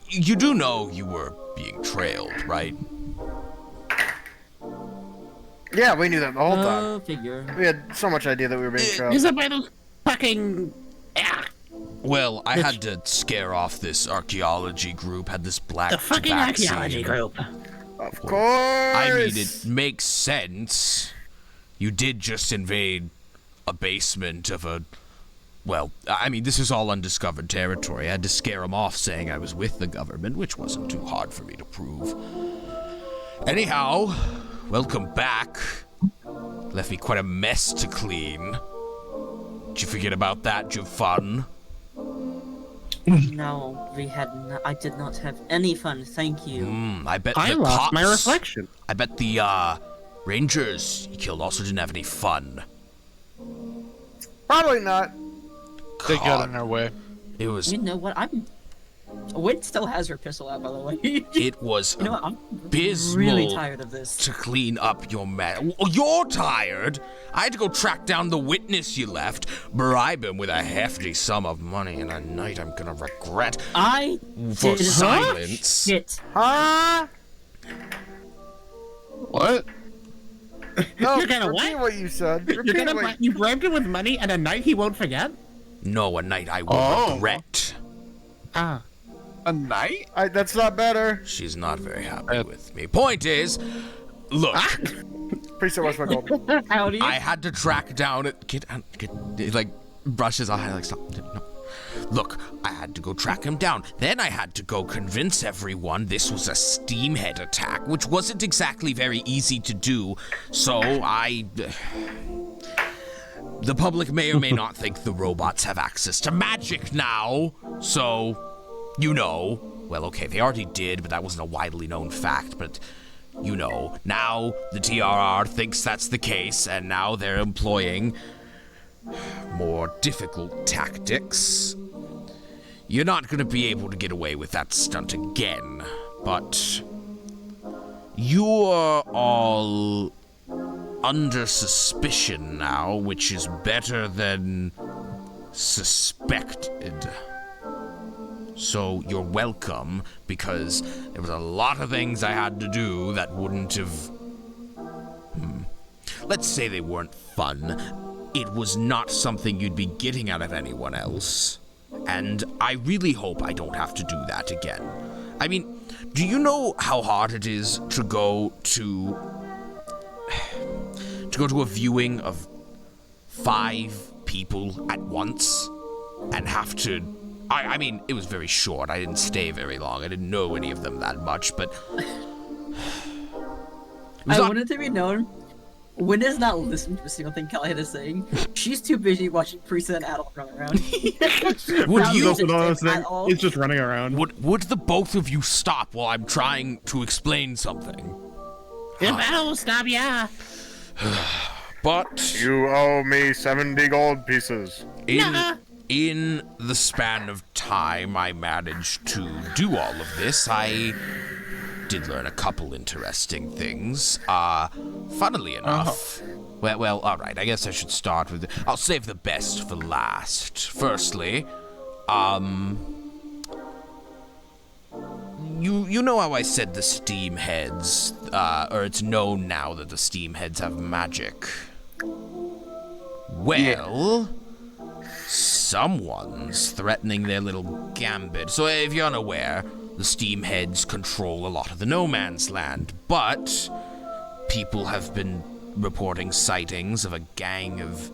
you do know you were being trailed, right? Yeah, we knew that the whole time. Figure. We had so much idea that we were being trailed. Isabel fucking. Well, I had to scare off this archaeology group, had this black The fucking vaccine. archaeology group. Of course. I mean, it makes sense. You did just invade a basement of a... Well, I mean, this is all undiscovered territory. I had to scare them off saying I was with the government, which wasn't too hard for me to prove. Anyhow, welcome back. Left me quite a mess to clean. Did you forget about that? Did you have fun? No, I did not have any fun, thank you. I bet I the lost cops... my reflection. I bet the, rangers you killed also didn't have any fun. Probably not. They got in our way. It was... You know what? Wynn still has her pistol out, by the way. It was You know what? I'm abysmal really tired of this. to clean up your mess. Oh, you're tired? I had to go track down the witness you left, bribe him with a hefty sum of money, and a night I'm gonna regret I for did silence. Shit. Huh? What? No, You're gonna repeat what? what you said. Repeat You're gonna what you bribed him with money and a night he won't forget? No, a night I will Oh. regret. Ah. A knight? That's not better. She's not very happy with me. Point is, look, Priest, what's my gold? Howdy. I had to track down it. Get like brushes eye like stop. No. Look, I had to go track him down. Then I had to go convince everyone this was a steamhead attack, which wasn't exactly very easy to do. So the public may or may not think the robots have access to magic now. So, well, okay, they already did, but that wasn't a widely known fact. But now the TRR thinks that's the case, and now they're employing more difficult tactics. You're not going to be able to get away with that stunt again, but you're all under suspicion now, which is better than suspected. So you're welcome, because there was a lot of things I had to do that wouldn't have... Let's say they weren't fun. It was not something you'd be getting out of anyone else. And I really hope I don't have to do that again. I mean, do you know how hard it is to go to a viewing of 5 people at once and have to... I mean, it was very short. I didn't stay very long. I didn't know any of them that much, but... I wanted to be known. Wynn is not listening to a single thing Callahan is saying. She's too busy watching Priest and Adult run around. Would you... He's just running around. Would the both of you stop while I'm trying to explain something? If I will stop, yeah. But... You owe me 70 gold pieces. In the span of time I managed to do all of this, I did learn a couple interesting things. Funnily enough... Well, alright, I guess I should start with... I'll save the best for last. Firstly, You know how I said the steam heads, or it's known now that the steam heads have magic? Well... Someone's threatening their little gambit. So if you're unaware, the Steamheads control a lot of the no man's land, but people have been reporting sightings of a gang of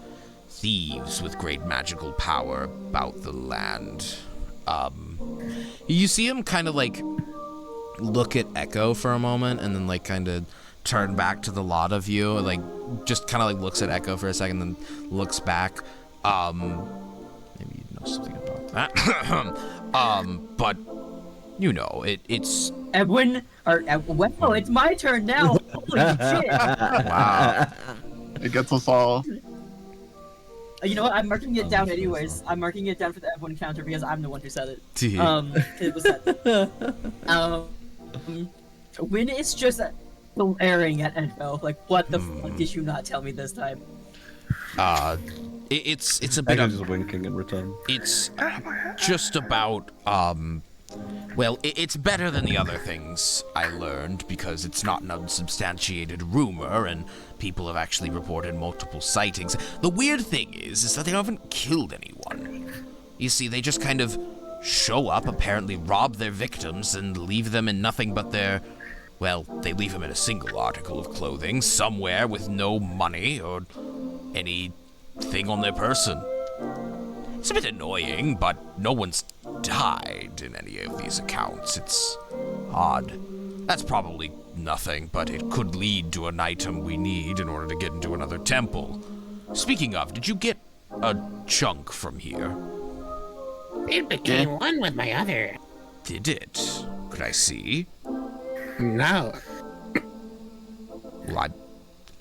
thieves with great magical power about the land. You see him kind of like look at Echo for a moment and then like kind of turn back to the lot of you, like just kind of like looks at Echo for a second, then looks back. Maybe you know something about that. But it's Edwin, well, it's my turn now. Holy shit! wow. It gets us all. You know what? I'm marking it down anyways. I'm marking it down for the Edwin counter because I'm the one who said it. It was that. When it's just glaring at Echo, like, what the fuck did you not tell me this time? It's a bit I'm of just winking in return. it's just about well, it's better than the other things I learned because it's not an unsubstantiated rumor and people have actually reported multiple sightings. The weird thing is that they haven't killed anyone. You see, they just kind of show up, apparently rob their victims and leave them in nothing but their... Well, they leave them in a single article of clothing somewhere with no money or anything on their person. It's a bit annoying, but no one's died in any of these accounts. It's odd. That's probably nothing, but it could lead to an item we need in order to get into another temple. Speaking of, did you get a chunk from here? It became one with my other. Did it? Could I see? No. Well,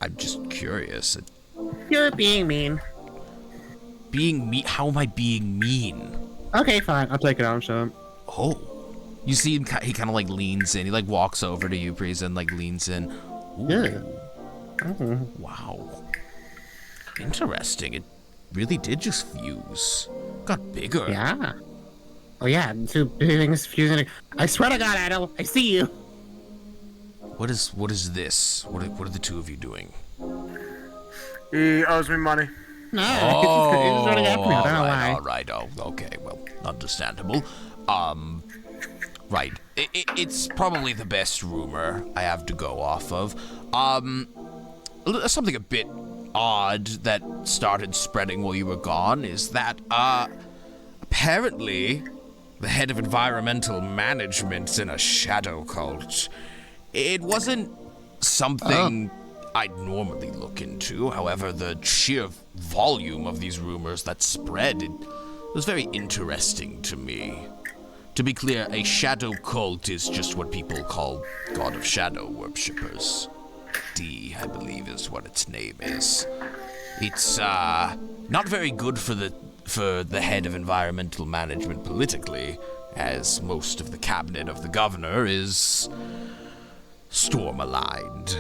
I'm just curious. You're being mean. Being mean? How am I being mean? Okay, fine. I'll take it out and show him. Oh. You see him, he kind of like leans in. He like walks over to you, Priest, and like leans in. Ooh. Yeah. Wow. Interesting. It really did just fuse. Got bigger. Yeah. Oh yeah, two big things fusing. I swear to God, Adel, I see you. What is this? What are the two of you doing? He owes me money. No, it's running after me. I don't know why. all right. Oh, okay. Well, understandable. Right. It's probably the best rumor I have to go off of. Something a bit odd that started spreading while you were gone is that, apparently the head of environmental management's in a shadow cult. It wasn't something I'd normally look into. However, the sheer volume of these rumors that spread, it was very interesting to me. To be clear, a shadow cult is just what people call God of Shadow worshippers. D, I believe, is what its name is. It's not very good for the head of environmental management politically, as most of the cabinet of the governor is storm aligned.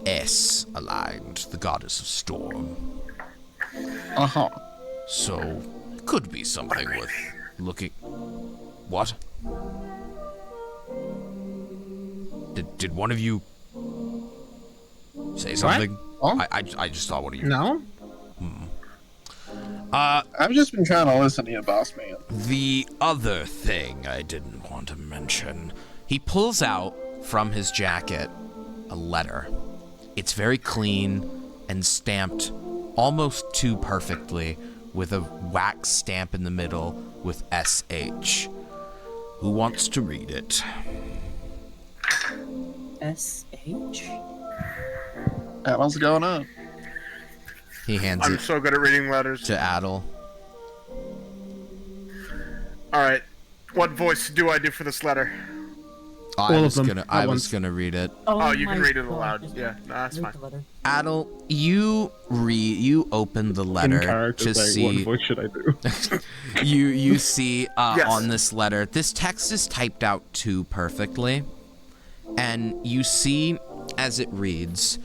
S aligned, the goddess of storm. So, could be something worth looking. What? Did one of you say something? What? I just thought one of you. No? I've just been trying to listen to you, boss man. The other thing I didn't want to mention. He pulls out from his jacket a letter. It's very clean and stamped almost too perfectly with a wax stamp in the middle with SH. Who wants to read it? SH? What's going on? He hands I'm it so good at reading letters. to Adel. Alright. What voice do I do for this letter? I All was of them gonna at I was once. gonna read it. Oh, you can my read it God. aloud. Yeah, no, that's Read fine. the letter. Adel, you open the In letter character, to saying, what see voice should I do? you see Yes. on this letter, this text is typed out too perfectly, and you see as it reads,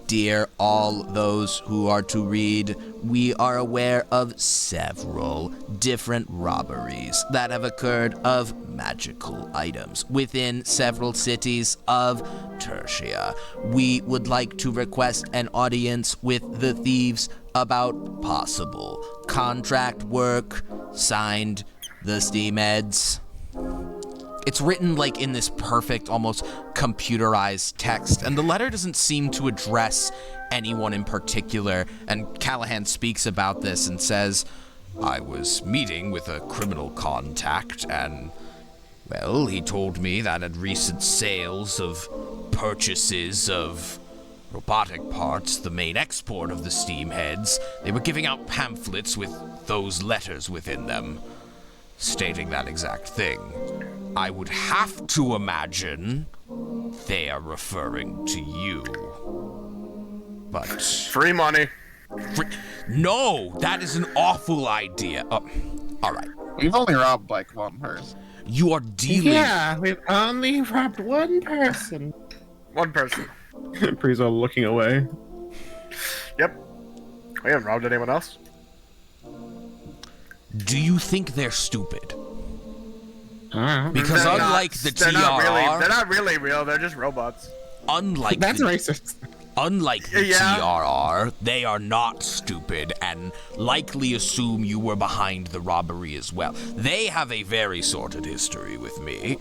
Dear all those who are to read, we are aware of several different robberies that have occurred of magical items within several cities of Tertia. We would like to request an audience with the thieves about possible contract work. Signed, the Steamheads. It's written like in this perfect, almost computerized text, and the letter doesn't seem to address anyone in particular. And Callahan speaks about this and says, I was meeting with a criminal contact, and, well, he told me that at recent sales of purchases of robotic parts, the main export of the Steamheads, they were giving out pamphlets with those letters within them, stating that exact thing. I would have to imagine they are referring to you. But Free money. no, that is an awful idea. All right, We've only robbed like one person. you are dealing. Yeah, we've only robbed one person. One person. Prizo looking away. Yep. We haven't robbed anyone else. Do you think they're stupid? Uh, Because They're unlike not- the they're not really, TRR, they're not really real. They're just robots. unlike that's the racist. Unlike the Yeah. TRR, they are not stupid and likely assume you were behind the robbery as well. They have a very sordid history with me.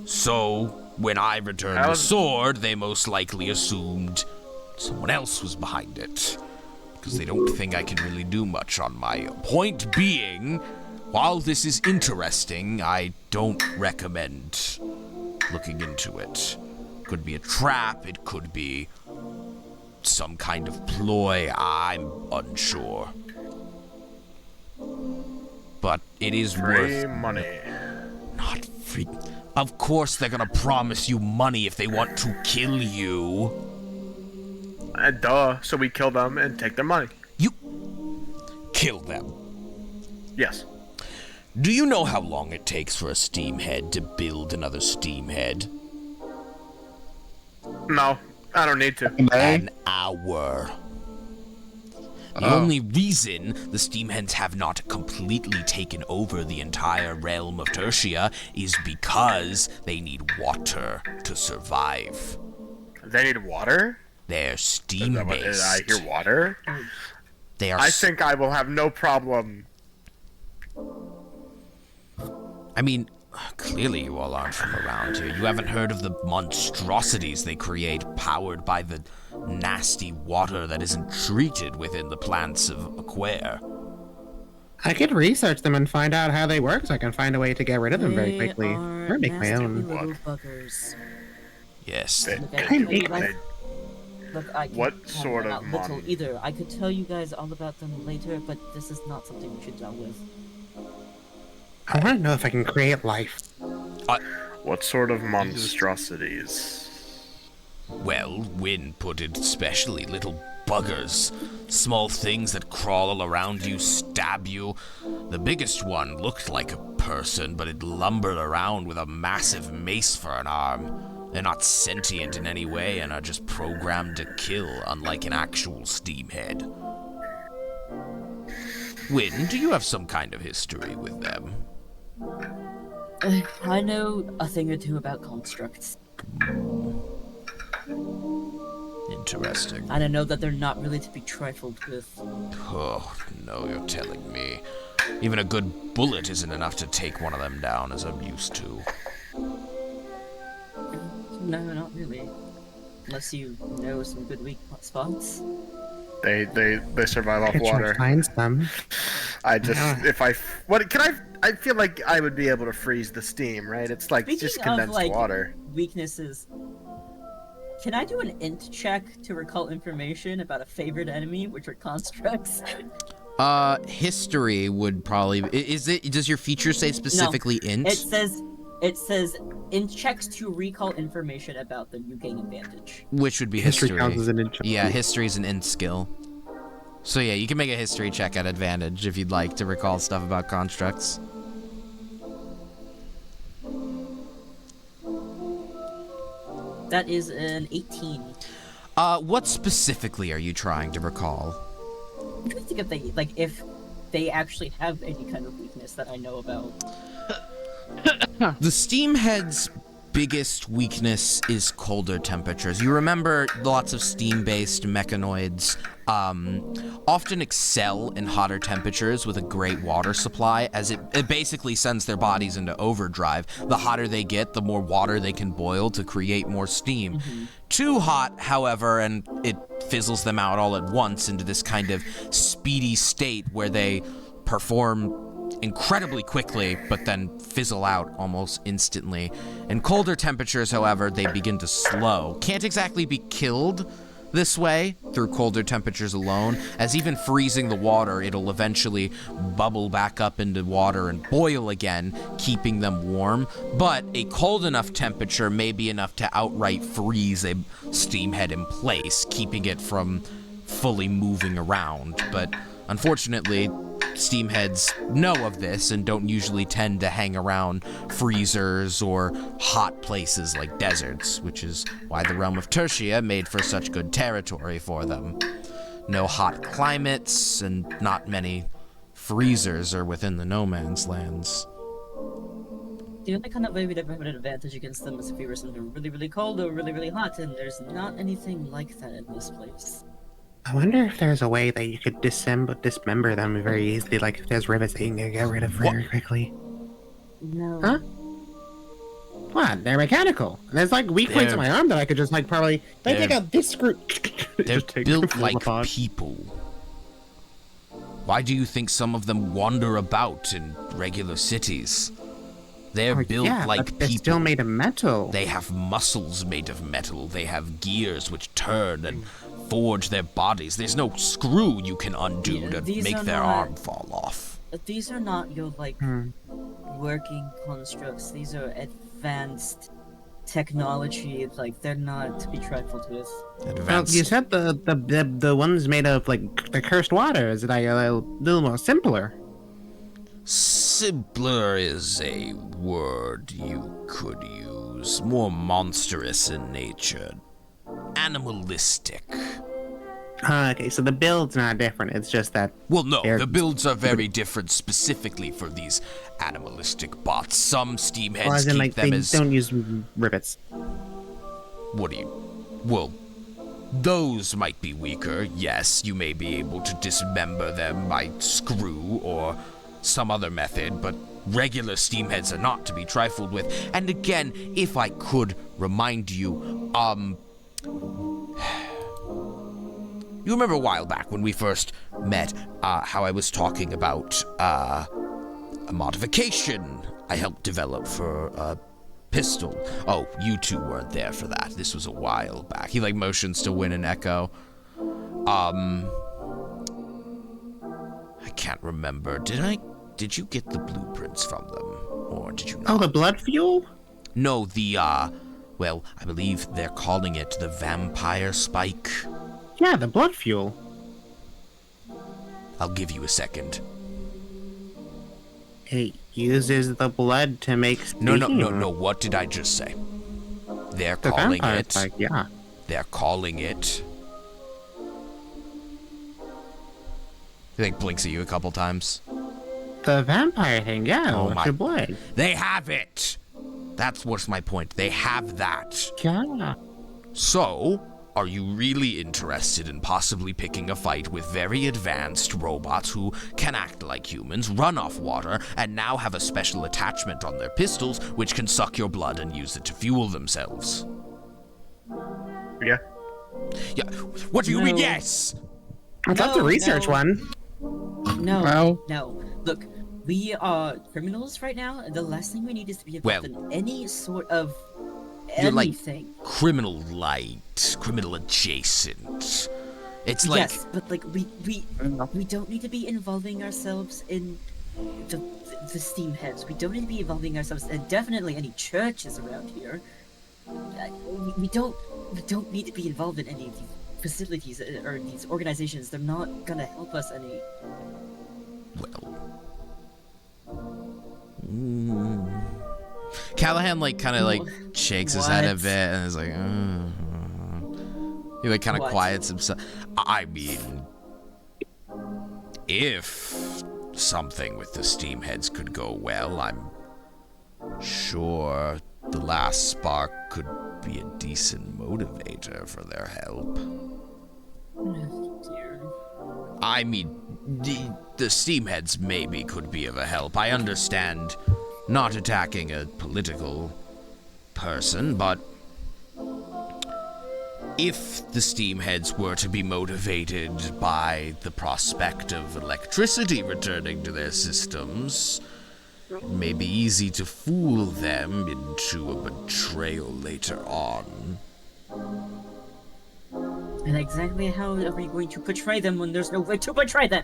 So, when I returned the sword, they most likely assumed someone else was behind it. Because they don't think I can really do much on my own. Point being, while this is interesting, I don't recommend looking into it. Could be a trap, it could be some kind of ploy, I'm unsure. But it is Free worth money. not free. Of course they're gonna promise you money if they want to kill you. Duh. So we kill them and take their money. You kill them. Yes. Do you know how long it takes for a steamhead to build another steamhead? No, I don't need to. An hour. The only reason the Steamheads have not completely taken over the entire realm of Tertia is because they need water to survive. They need water? They're Is steam that what- based. I hear water. They are. I think I will have no problem. I mean, clearly you all aren't from around here. You haven't heard of the monstrosities they create, powered by the nasty water that isn't treated within the plants of Aquare. I could research them and find out how they work, so I can find a way to get rid of them very They quickly. are Or make my nasty own. little buggers. Yes. They- Look, they- I can make- tell you they- guys- Look, I What can't sort have of them out little mon- either. I could tell you guys all about them later, but this is not something we should deal with. I want to know if I can create life. What sort of monstrosities? Well, Wynn put it specially, little buggers. Small things that crawl all around you, stab you. The biggest one looked like a person, but it lumbered around with a massive mace for an arm. They're not sentient in any way and are just programmed to kill, unlike an actual steamhead. Wynn, do you have some kind of history with them? I know a thing or two about constructs, Interesting. and I know that they're not really to be trifled with. Oh, no, you're telling me. Even a good bullet isn't enough to take one of them down, as I'm used to. No, not really. Unless you know some good weak spots. They survive off Could you water. find some? I just Yeah. if I what can I feel like I would be able to freeze the steam, right? It's like Speaking just of, condensed like, water. Weaknesses. Can I do an int check to recall information about a favorite enemy, which are constructs? History would probably... Does your feature say specifically int? It says in checks to recall information about them, you gain advantage. Which would be history. counts as an int. Yeah, history is an int skill. So yeah, you can make a history check at advantage if you'd like to recall stuff about constructs. That is an 18. What specifically are you trying to recall? I'm trying to think if they actually have any kind of weakness that I know about. The Steamhead's biggest weakness is colder temperatures. You remember lots of steam-based mechanoids often excel in hotter temperatures with a great water supply, as it basically sends their bodies into overdrive. The hotter they get, the more water they can boil to create more steam. Too hot, however, and it fizzles them out all at once into this kind of speedy state where they perform incredibly quickly, but then fizzle out almost instantly. In colder temperatures, however, they begin to slow. Can't exactly be killed this way through colder temperatures alone, as even freezing the water, it'll eventually bubble back up into water and boil again, keeping them warm. But a cold enough temperature may be enough to outright freeze a steamhead in place, keeping it from fully moving around. But unfortunately, steamheads know of this and don't usually tend to hang around freezers or hot places like deserts, which is why the realm of Tertia made for such good territory for them. No hot climates and not many freezers are within the no man's lands. The only kind of way we'd ever have an advantage against them is if we were something really, really cold or really, really hot, and there's not anything like that in this place. I wonder if there's a way that you could dismember them very easily, like if there's rivets that you can get rid of very quickly. No. Huh? What? They're mechanical. There's like weak points in They're- my arm that I could just like probably. They they're- take out this screw. They're Just take built them like apart. people. Why do you think some of them wander about in regular cities? They're Oh, built yeah, like but they're people. still made of metal. They have muscles made of metal. They have gears which turn and forge their bodies. There's no screw you can undo Yeah, to these make are their not- arm fall off. These are not your, like, Hmm. working constructs. These are advanced technology. Like, they're not to be trifled with. Well, Advanced. you said the ones made of like the cursed water is like a little more simpler. Simpler is a word you could use. More monstrous in nature. Animalistic. Okay, so the build's not different. It's just that. Well, no, They're- the builds are very different specifically for these animalistic bots. Some steamheads Well, as in, keep like them they as... don't use rivets. What do you... Well, those might be weaker. Yes, you may be able to dismember them by screw or some other method, but regular steamheads are not to be trifled with. And again, if I could remind you, you remember a while back when we first met, how I was talking about, a modification I helped develop for a pistol. Oh, you two weren't there for that. This was a while back. He, motions to Win and Echo. I can't remember. Did you get the blueprints from them? Or did you not? Oh, the blood fuel? No, well, I believe they're calling it the vampire spike. Yeah, the blood fuel. I'll give you a second. It uses the blood to make No, steam. what did I just say? They're The calling vampire it... spike, yeah. They're calling it... He, blinks at you a couple times. The vampire thing, yeah, Oh with my- the blood. They have it! That's what's my point. They have that. Yeah. So, are you really interested in possibly picking a fight with very advanced robots who can act like humans, run off water, and now have a special attachment on their pistols which can suck your blood and use it to fuel themselves? Yeah. Yeah. What do you mean, No. yes? I'd love to research no. one. No, Well- no. Look, we are criminals right now, and the last thing we need is to be involved in any sort of You're like- anything. Criminal light, criminal adjacent. It's like... Yes, but we don't need to be involving ourselves in the steamheads. We don't need to be involving ourselves in definitely any churches around here. We don't need to be involved in any of these facilities or these organizations. They're not gonna help us any. Well... Callahan, shakes his head a What? bit and is like, He, kind of What? quiets himself. I mean, if something with the steamheads could go well, I'm sure the last spark could be a decent motivator for their help. Dear. I mean, the steamheads maybe could be of a help. I understand not attacking a political person, but if the steamheads were to be motivated by the prospect of electricity returning to their systems, it may be easy to fool them into a betrayal later on. And exactly how are we going to portray them when there's no way to portray them?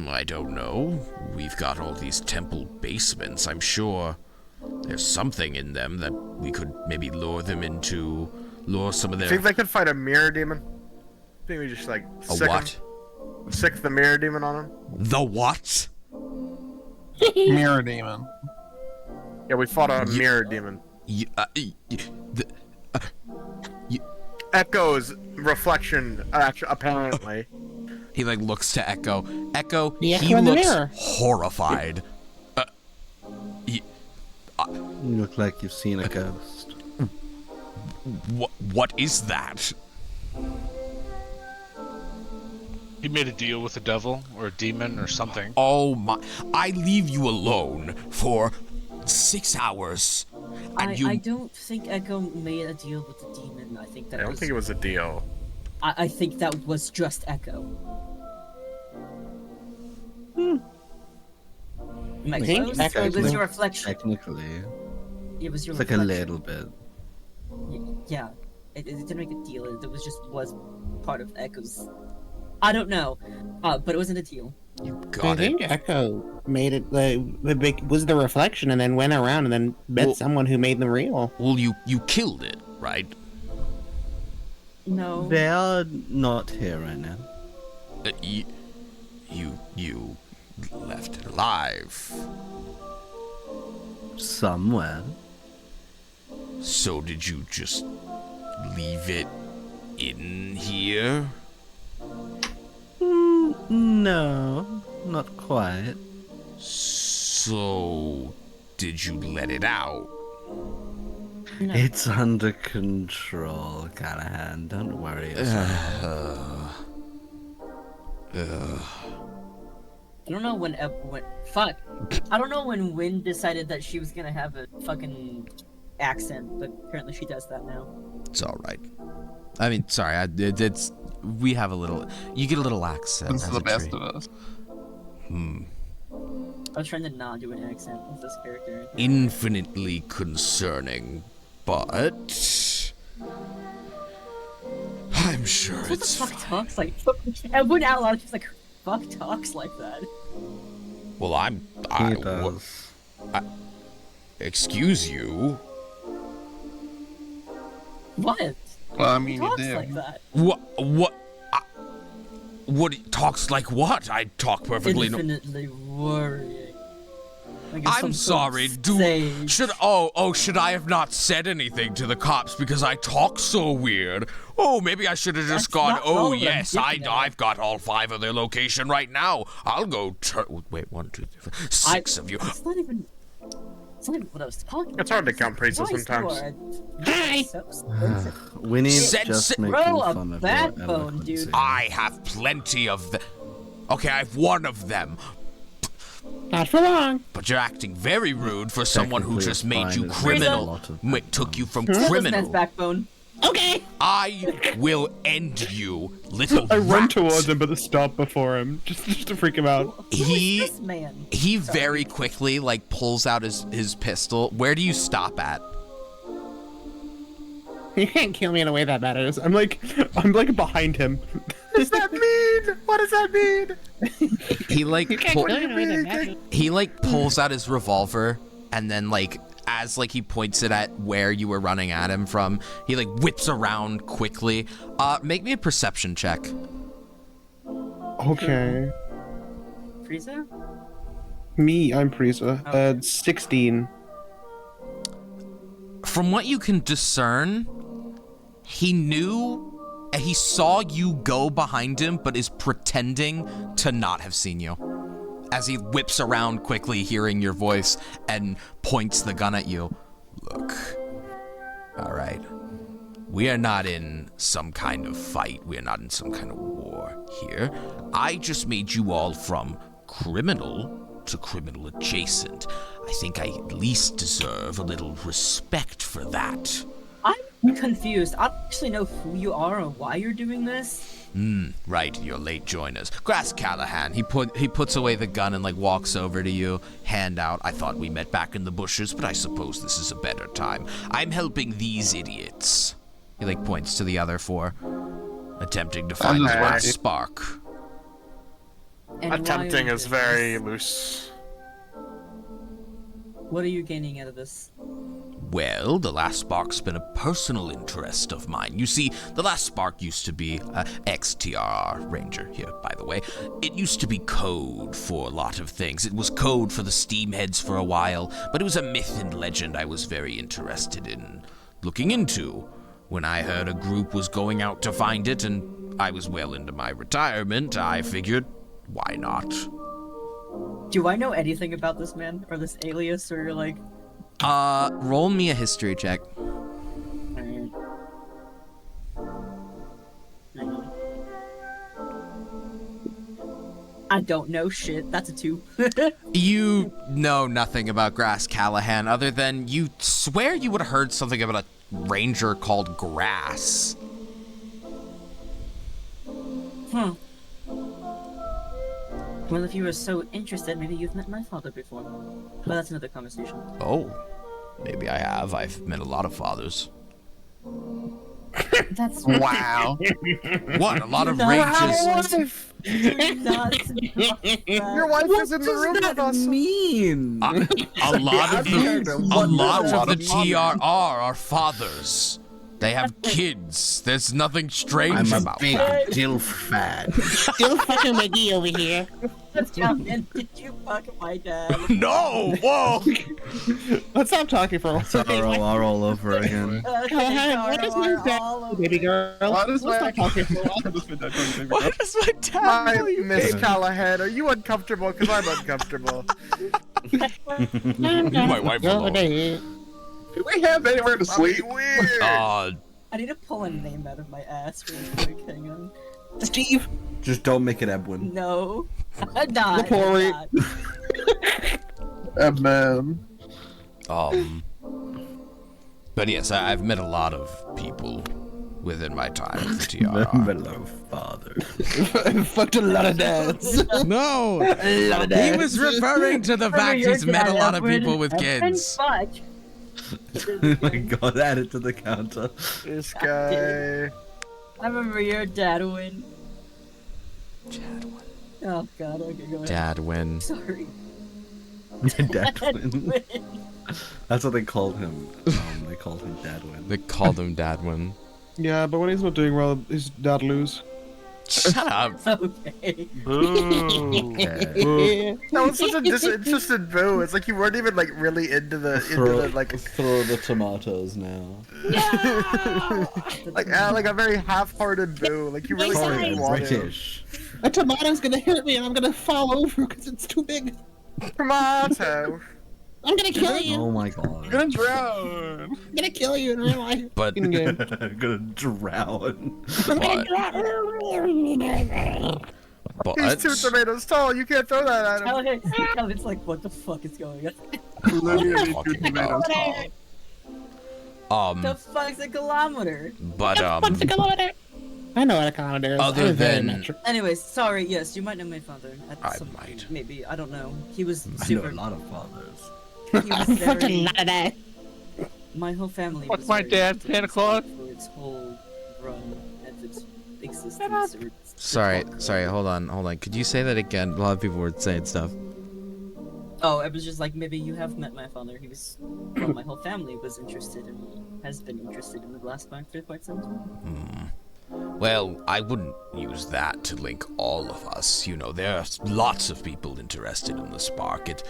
I don't know. We've got all these temple basements. I'm sure there's something in them that we could maybe lure some of their... Think they could fight a mirror demon? Think we just A sick what? him? Sick the mirror demon on him? The what? Mirror demon. Yeah, we fought a mirror demon. Echo's reflection, apparently. He looks to Echo. Echo, The Echo he in the looks mirror. horrified. You look like you've seen a ghost. What is that? He made a deal with the devil or a demon or something. Oh my! I leave you alone for 6 hours, and I don't think Echo made a deal with the demon. I think that I don't was. think it was a deal. I think that was just Echo. Am I I think close? Echo It was was- your reflection. Technically, It was your it's like a reflection. little bit. Yeah, it didn't make a deal. It was part of Echo's. I don't know, but it wasn't a deal. you I got it. think Echo made it was the reflection and then went around and then met Well- someone who made them real. Well, you killed it, right? No. They are not here right now. You left it alive. Somewhere. So did you just leave it in here? No, not quite. So did you let it out? No. It's under control, Callahan. Don't worry yourself. I don't know when fuck. I don't know when Wynn decided that she was gonna have a fucking accent, but apparently she does that now. It's all right. I mean, sorry. It's we have a little. You get a little accent. This is as the a best treat. of us. I was trying to not do an accent with this character. Infinitely concerning, but I'm sure What the it's fuck fine. talks like? And Wynn out loud, she's like, "Fuck talks like that." Well, I He does. excuse you. What? Well, I mean, you Talks did. like that. What? What talks like what? I talk perfectly. Infinitely worrying. Like it's I'm some sort of sorry. sage. Should I have not said anything to the cops because I talk so weird? Oh, maybe I should have just That's gone. not Oh relevant, yes, getting at it. I've got all 5 of their location right now. I'll go. Wait, 1, 2, 3, 4, 6 of you. It's not even. It's not even what I was talking about. It's hard to count pizza Why sometimes. Hi. So expensive. Winnie's Said just sit- making Grow a fun of backbone, your eloquence dude. here. I have plenty of them. Okay, I have 1 of them. Not for long. But you're acting very rude for someone who Technically, just it's made fine, you it's criminal. a lot of Took you from This man's criminal. backbone. Okay. I will end you, little I run rat. towards him, but stop before him, just to freak him out. Who is He- this man? He very quickly pulls out his pistol. Where do you stop at? You can't kill me in a way that matters. I'm like behind him. What does that mean? What does that mean? He You can't kill me in a way that matters. he pulls out his revolver and then as he points it at where you were running at him from, he whips around quickly. Make me a perception check. Okay. Frieza? Me, I'm Priesa. Okay. 16. From what you can discern, he saw you go behind him, but is pretending to not have seen you. As he whips around quickly, hearing your voice, and points the gun at you. Look. Alright. We are not in some kind of fight. We are not in some kind of war here. I just made you all from criminal to criminal adjacent. I think I at least deserve a little respect for that. I'm confused. I don't actually know who you are or why you're doing this. Right, you're late joiners. Grass Callahan. He puts away the gun and walks over to you, hand out. I thought we met back in the bushes, but I suppose this is a better time. I'm helping these idiots. He points to the other 4, attempting to find the Okay. last spark. And why Attempting are is you very doing loose. this? What are you gaining out of this? Well, the last spark's been a personal interest of mine. You see, the last spark used to be XTRR Ranger here, by the way. It used to be code for a lot of things. It was code for the Steamheads for a while, but it was a myth and legend I was very interested in looking into. When I heard a group was going out to find it, and I was well into my retirement, I figured, why not? Do I know anything about this man or this alias or Roll me a history check. Alright. Hang on. I don't know shit. That's a 2. You know nothing about Grass Callahan other than you swear you would have heard something about a ranger called Grass. Well, if you were so interested, maybe you've met my father before. But that's another conversation. Oh, maybe I have. I've met a lot of fathers. That's Wow. What? A lot of No, rangers. Your wife is in the room with us. mean? A lot of the TRR are fathers. They have kids. There's nothing strange I'm a about big that. DILF fan. Still fucking McGee over here. Did you fuck my dad? No! Whoa! Let's stop talking for a while. RR all over again. Callahan, what is my dad, baby girl? Why does Let's my stop talking for a while. Why does my dad call me baby Why girl? does my dad Hi, call you Miss baby? Callahan. Are you uncomfortable? Because I'm uncomfortable. My wife Go alone. ahead. Do we have anywhere to sleep? Weird. I need to pull a name out of my ass really quick. Hang on. Steve. Just don't make it Edwin. No. I'm not. Lapori. Man. But yes, I've met a lot of people within my time with the TRR. Hello, father. Fucked a lot of dads. No! A lot of dads. He was referring to the fact Your he's met a dad, lot of Edwin. people with Edwin, kids. fuck. Oh my god, add it to the counter. This guy. I remember your Dadwin. Dadwin. Oh god, okay, go ahead. Dadwin. Sorry. Dadwin. That's what they called him. They called him Dadwin. They called him Dadwin. Yeah, but when he's not doing well, his dad lose. Shut up. Okay. Boo. Yeah. No, it's such a disinterested boo. It's like you weren't even like really into the like Throw the tomatoes now. like a very half-hearted boo. Like you really Sorry, didn't I'm want to. British. A tomato's gonna hit me and I'm gonna fall over because it's too big. Tomato. I'm gonna kill you. Oh my god. You're gonna drown. I'm gonna kill you in real life. But, In game. I'm gonna drown. I'm gonna but, He's 2 tomatoes tall. You can't throw that at him. Calvin's like, what the fuck is going on? Literally 2 Fucking tomatoes tall. The fuck's a kilometer? but, I know what a kilometer is. Other I'm very than- metric. Anyways, sorry, yes, you might know my father. I might. Maybe, I don't know. He was I know super. a lot of fathers. He was Fucking very, lot of that. my whole family What's was my very dad, into Santa this Claus? for its whole run and its existence. Or its sorry, development. hold on. Could you say that again? A lot of people were saying stuff. Oh, it was just like, maybe you have met my father. He was, well, my whole family was interested and has been interested in the glass spark for quite some time. Well, I wouldn't use that to link all of us. You know, there are lots of people interested in the spark. It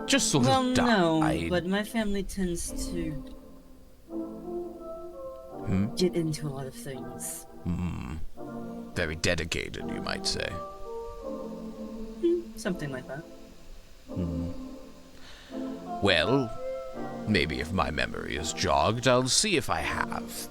just sort Well, of no, died. but my family tends to get into a lot of things. Very dedicated, you might say. Something like that. Well, maybe if my memory is jogged, I'll see if I have.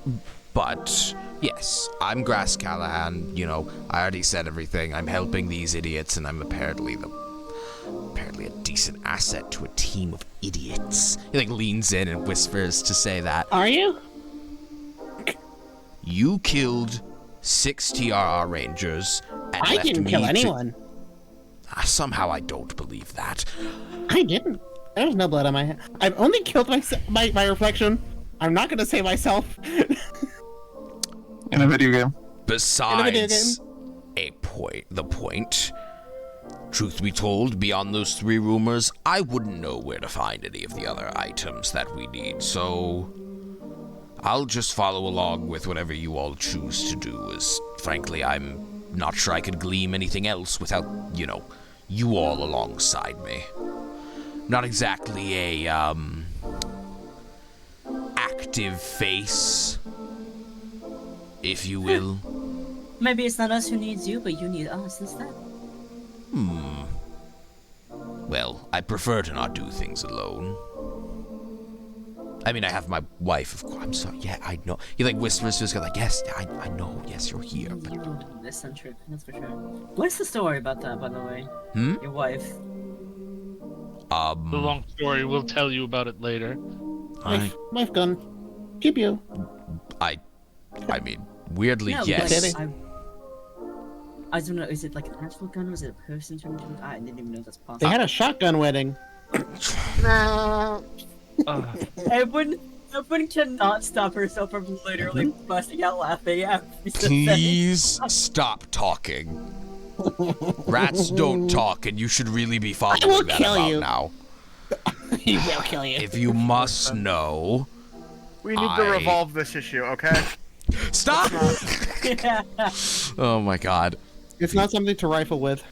But, yes, I'm Grass Callahan. You know, I already said everything. I'm helping these idiots, and I'm apparently a decent asset to a team of idiots. He, like, leans in and whispers to say that. Are you? You killed 6 TRR Rangers and I left didn't me kill to- anyone. Somehow I don't believe that. I didn't. There's no blood on my hand. I've only killed my reflection. I'm not gonna say myself. In a video game. Besides the point. Truth be told, beyond those 3 rumors, I wouldn't know where to find any of the other items that we need, so I'll just follow along with whatever you all choose to do, as frankly, I'm not sure I could glean anything else without, you know, you all alongside me. Not exactly a, active face, if you will. Maybe it's not us who needs you, but you need us instead. Well, I prefer to not do things alone. I mean, I have my wife, of course. I'm sorry. Yeah, I know. He, like, whispers to his guy, like, yes, I know. Yes, you're here. But You're eccentric, that's for sure. What's the story about that, by the way? Your wife. The long story. We'll tell you about it later. Wife gun. Keep you. I mean, weirdly, No, yes. like, I don't know, is it like an actual gun or is it a person turning into I didn't even know that's possible. They had a shotgun wedding. Everyone cannot stop herself from literally busting out laughing after he said that. Please stop talking. Rats don't talk, and you should really be following will that kill about you. now. He will kill you. If you must know, We need to revolve this issue, okay? stop. Yeah. Oh my god. It's not something to rifle with.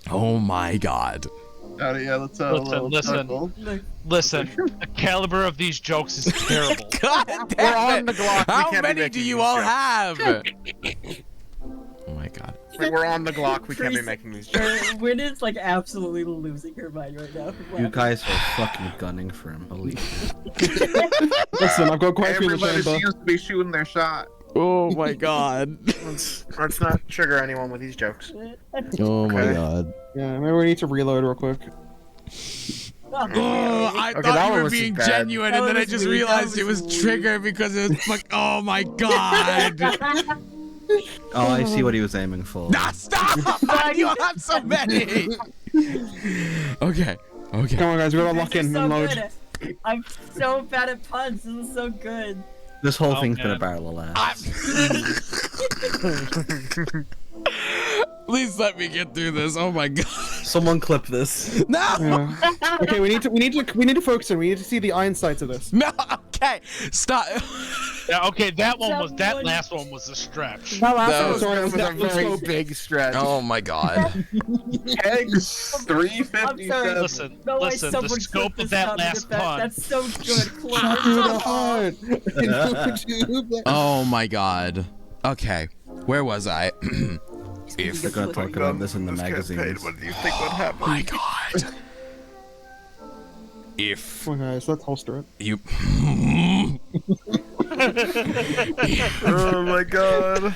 Oh my god. Yeah, let's have a little Listen. circle. Listen, the caliber of these jokes is terrible. God We're damn on it. the Glock. We How can't be many making do you these all jokes. have? Oh my god. We're on the Glock. We can't be making these jokes. Win is like absolutely losing her mind right now. You guys are fucking gunning for him. Holy shit. Listen, I've got quite a few in the Everybody chamber. seems to be shooting their shot. Oh my god. Let's not trigger anyone with these jokes. Oh my Okay. god. Yeah, maybe we need to reload real quick. Oh, I Okay, that thought you one were wasn't being bad. genuine, That and then I was just weak, that realized it was was weak. triggered because it was like, oh my god. Oh, I see what he was aiming for. Nah, stop! You have so many. Okay. Okay. Come on, guys, we gotta This lock is in so and load. good. I'm so bad at puns. This is so good. This whole Oh, thing's been a man. barrel of laughs. Please let me get through this. Oh my god. Someone clip this. No. Yeah. Okay, we need to focus in. We need to see the iron sights of this. No. Okay. Stop. Yeah, okay, that Someone- last one was a stretch. No, That also, was- Sorry, That was a let's very go. big stretch. Oh my god. Eggs I'm 357. sorry. Listen, No way listen, someone the clipped scope this of that sound last effect. pun. That's so good. To the heart. Oh my god. Okay. Where was I? If They're gonna talk about this in the This campaign, magazines. what do you think would happen? my god. If Come on, guys, let's holster it. you Oh my god.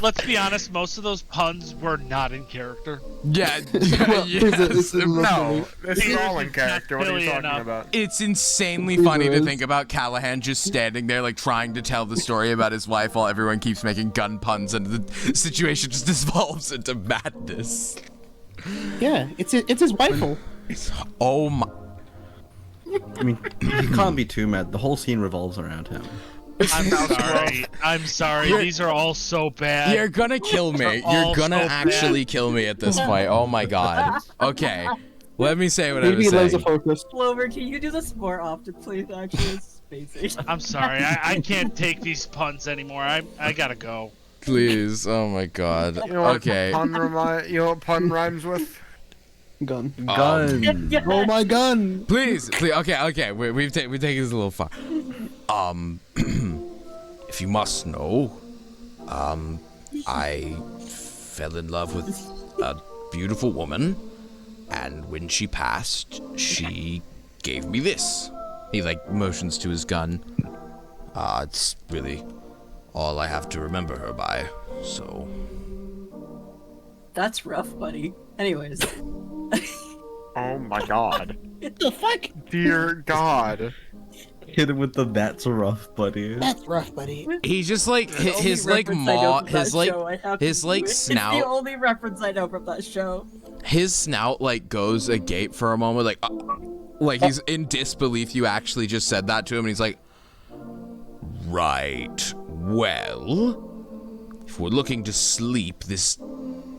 Let's be honest, most of those puns were not in character. Yeah, it's a- No, this is all in character. What are you Billion talking up. about? It's insanely funny to think about Callahan just standing there, like trying to tell the story about his wife while everyone keeps making gun puns, and the situation just devolves into madness. Yeah, it's his rifle. Oh my! I mean, he can't be too mad. The whole scene revolves around him. I'm sorry. I'm sorry. These are all so bad. You're gonna kill me. You're all gonna so actually kill me at this point. Oh my god. Okay, let me say what I Maybe was laser saying. focused. Clover, can you do this more often, please? Actually, it's spacey. I'm sorry. I can't take these puns anymore. I gotta go. Please. Oh my god. You know what Okay. you know what pun rhymes with? Gun. Gun. Oh my gun! Please. Okay. We've taken this a little far. If you must know, I fell in love with a beautiful woman, and when she passed, she gave me this. He like motions to his gun. It's really all I have to remember her by. So That's rough, buddy. Anyways. Oh my god. What the fuck? Dear God. Hit him with the "that's rough, buddy." That's rough, buddy. he just like The only his like reference I know maw, from that his like show, I have to his like admit. It's snout. the only reference I know from that show. His snout like goes agape for a moment, like he's in disbelief you actually just said that to him, and he's like, right, well, if we're looking to sleep, this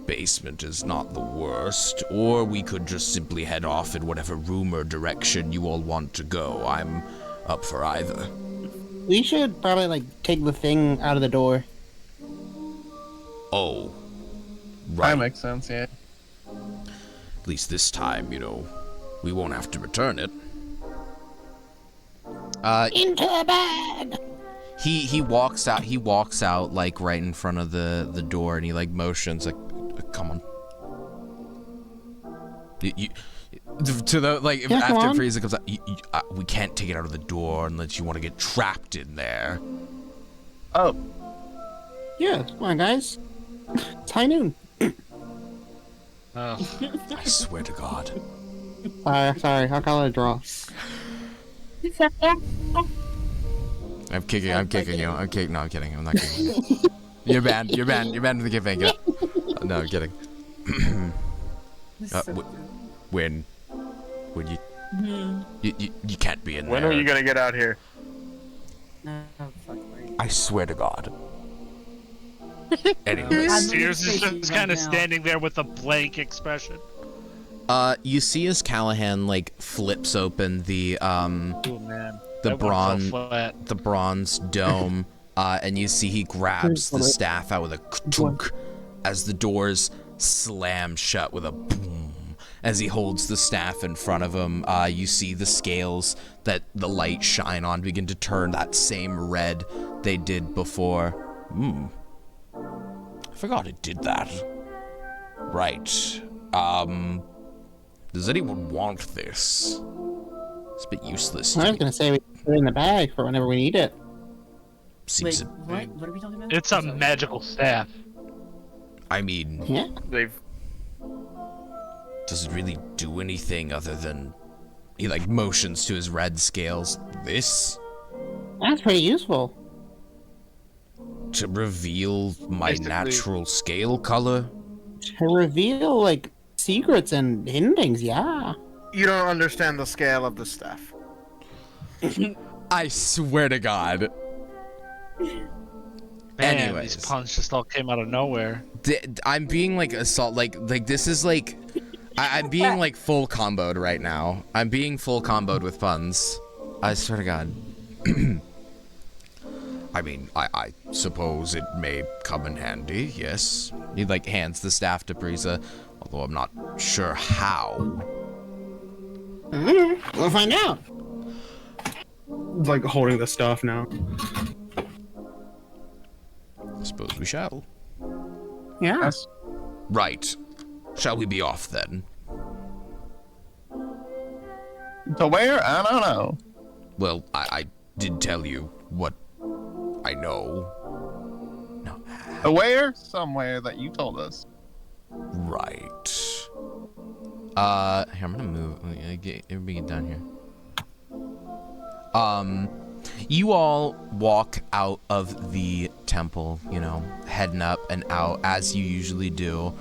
basement is not the worst, or we could just simply head off in whatever room or direction you all want to go. I'm up for either. We should probably like take the thing out of the door. Oh, That right. makes sense, yeah. At least this time, we won't have to return it. Into the bag. He walks out. He walks out like right in front of the door, and he like motions like, "Come on." To the like Yeah, come after on. Frieza comes out, we can't take it out of the door unless you want to get trapped in there. Oh, Yeah, come on, guys. It's high noon. Oh, I swear to God. Sorry, I'll call it a draw. I'm kicking you. I'm kidding. No, I'm kidding. I'm not kicking you. You're banned. You're banned from the campaign. Get out. No, I'm kidding. This Uh, is so wh- good. When you can't be in When there. are you gonna get out here? No, fuck, right. I swear to God. I'm Anyways, Sears is facing just right kind of now. standing there with a blank expression. you see as Callahan like flips open the Oh man, The That one fell bronze- flat. the bronze dome, and you see he grabs the staff out with a ktunk as the doors slam shut with a boom. As he holds the staff in front of him, you see the scales that the light shine on begin to turn that same red they did before. forgot it did that. Right. Does anyone want this? It's a bit useless. I was gonna say we put it in the bag for whenever we need it. Seems Wait, what are we talking about? It's a magical staff. I mean, Yeah. They've does it really do anything other than he like motions to his red scales? This That's pretty useful. to reveal my Basically- natural scale color? To reveal like secrets and hidden things, yeah. you don't understand the scale of the staff. I swear to God. Man, Anyways. these puns just all came out of nowhere. I'm being like assault like this is like I'm being like full comboed right now. I'm being full comboed with puns. I swear to God. I mean, I suppose it may come in handy, yes. He like hands the staff to Brisa, although I'm not sure how. We'll find out. Like holding the staff now. I suppose we shall. Yeah. Yes. Right. Shall we be off then? To where? I don't know. Well, I did tell you what I know. No. To where? Somewhere that you told us. Right. Here, I'm gonna move. Everybody get down here. You all walk out of the temple, you know, heading up and out as you usually do.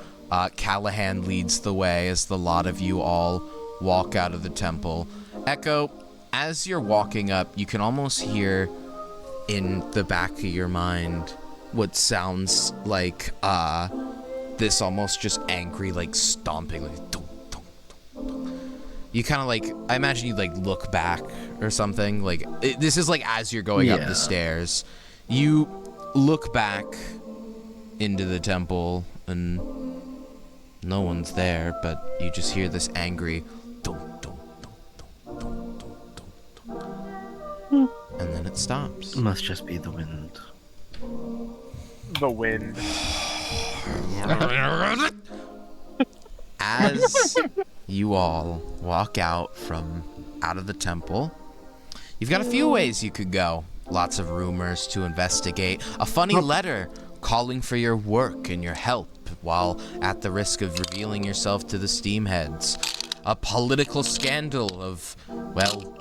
Callahan leads the way as the lot of you all walk out of the temple. Echo, as you're walking up, you can almost hear in the back of your mind what sounds like, this almost just angry, like, stomping, like, dum, dum, dum, dum. You kind of, like, I imagine you, like, look back or something. Like, this is, like, as you're going up Yeah. the stairs. You look back into the temple, and no one's there, but you just hear this angry dum, dum, dum, dum, dum, dum, dum, dum. And then it stops. Must just be the wind. The wind. As you all walk out of the temple, you've got a few ways you could go. Lots of rumors to investigate. A funny letter calling for your work and your help while at the risk of revealing yourself to the Steamheads. A political scandal of, well,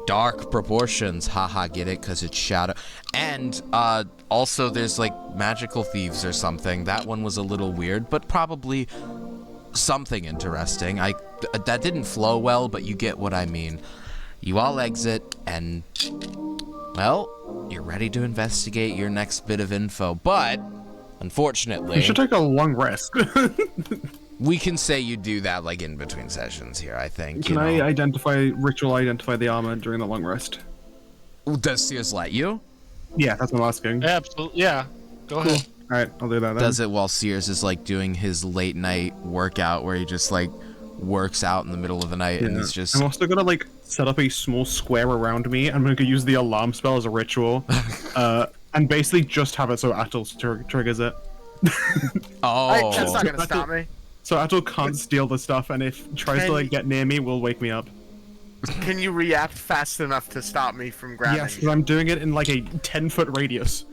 dark proportions. Haha, get it? Because it's Shadow. And also there's like magical thieves or something. That one was a little weird, but probably something interesting. That didn't flow well, but you get what I mean. You all exit and, well, you're ready to investigate your next bit of info. But unfortunately, You should take a long rest. we can say you do that like in between sessions here, I think. Can I identify the armor during the long rest? Does Sears let you? Yeah, that's what I'm asking. Absolutely, yeah. Go ahead. Alright, I'll do that then. Does it while Sears is like doing his late night workout where he just like works out in the middle of the night and is just I'm also gonna like set up a small square around me. I'm gonna use the alarm spell as a ritual, and basically just have it so Atul triggers it. oh That's not gonna stop me. So Atul can't steal the stuff, and if tries to like get near me, will wake me up. Can you react fast enough to stop me from grabbing Yes, you? because I'm doing it in like a 10-foot radius,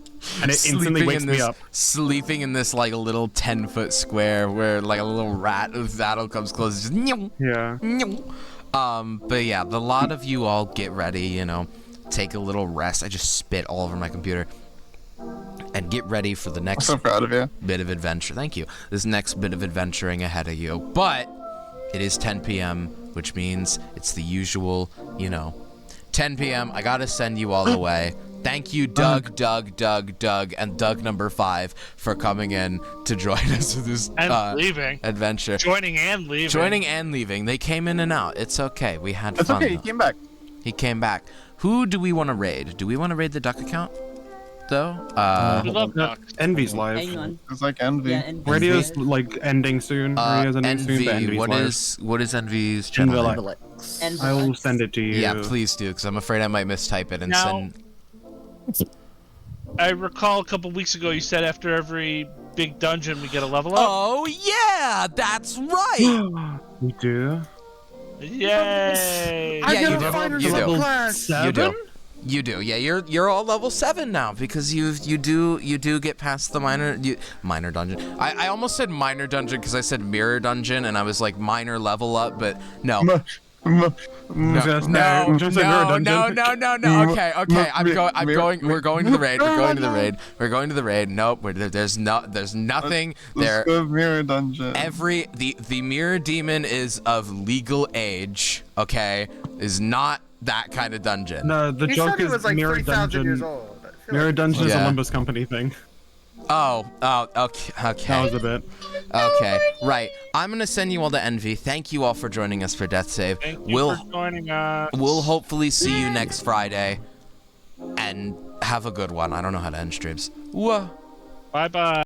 and it instantly sleeping wakes in me this, up. sleeping in this like a little 10-foot square where like a little rat of Zadal comes close, just Yeah. but yeah, the lot of you all get ready, you know, take a little rest. I just spit all over my computer. And get ready for the I'm next so proud of you. bit of adventure. Thank you. This next bit of adventuring ahead of you. But it is 10 p.m., which means it's the usual, you know, 10 p.m. I gotta send you all away. Thank you, Doug, and Doug number 5 for coming in to join us with this And leaving. adventure. Joining and leaving. Joining and leaving. They came in and out. It's okay. We had It's fun. okay, he though. came back. He came back. Who do we want to raid? Do we want to raid the duck account, though? We love ducks. Envy's live. Hang on. It's like envy. Yeah, and Radio's like ending soon. Radio's ending soon. But Envy. Envy's live. What is Envy's channel? Envy name? Live. and I will send it to you. Yeah, please do, because I'm afraid I might mistype it and Now- send. I recall a couple weeks ago you said after every big dungeon, we get a level up. Oh yeah, that's right. We do. Yay! I Yeah, get you a do. fighter's You do. level class. You do. You do. Yeah, you're all level 7 now because you do get past the minor dungeon. I almost said minor dungeon because I said mirror dungeon and I was like minor level up, but no. No, Just no, just a mirror no, dungeon. no. Okay. I'm going. We're going to the raid. We're going to the raid. We're going to the raid. Nope. There's nothing there. Let's go mirror dungeon. The mirror demon is of legal age. Okay, is not that kind of dungeon. No, the He joke said he is was like mirror 3,000 years dungeon. old. I feel Mirror like- dungeon is a Yeah. Limbus company thing. Oh, okay. That was a bit. Okay, right. I'm gonna send you all to Envy. Thank you all for joining us for Death Save. Thank you for joining us. We'll hopefully see you next Friday, and have a good one. I don't know how to end streams. Whoa. Bye bye.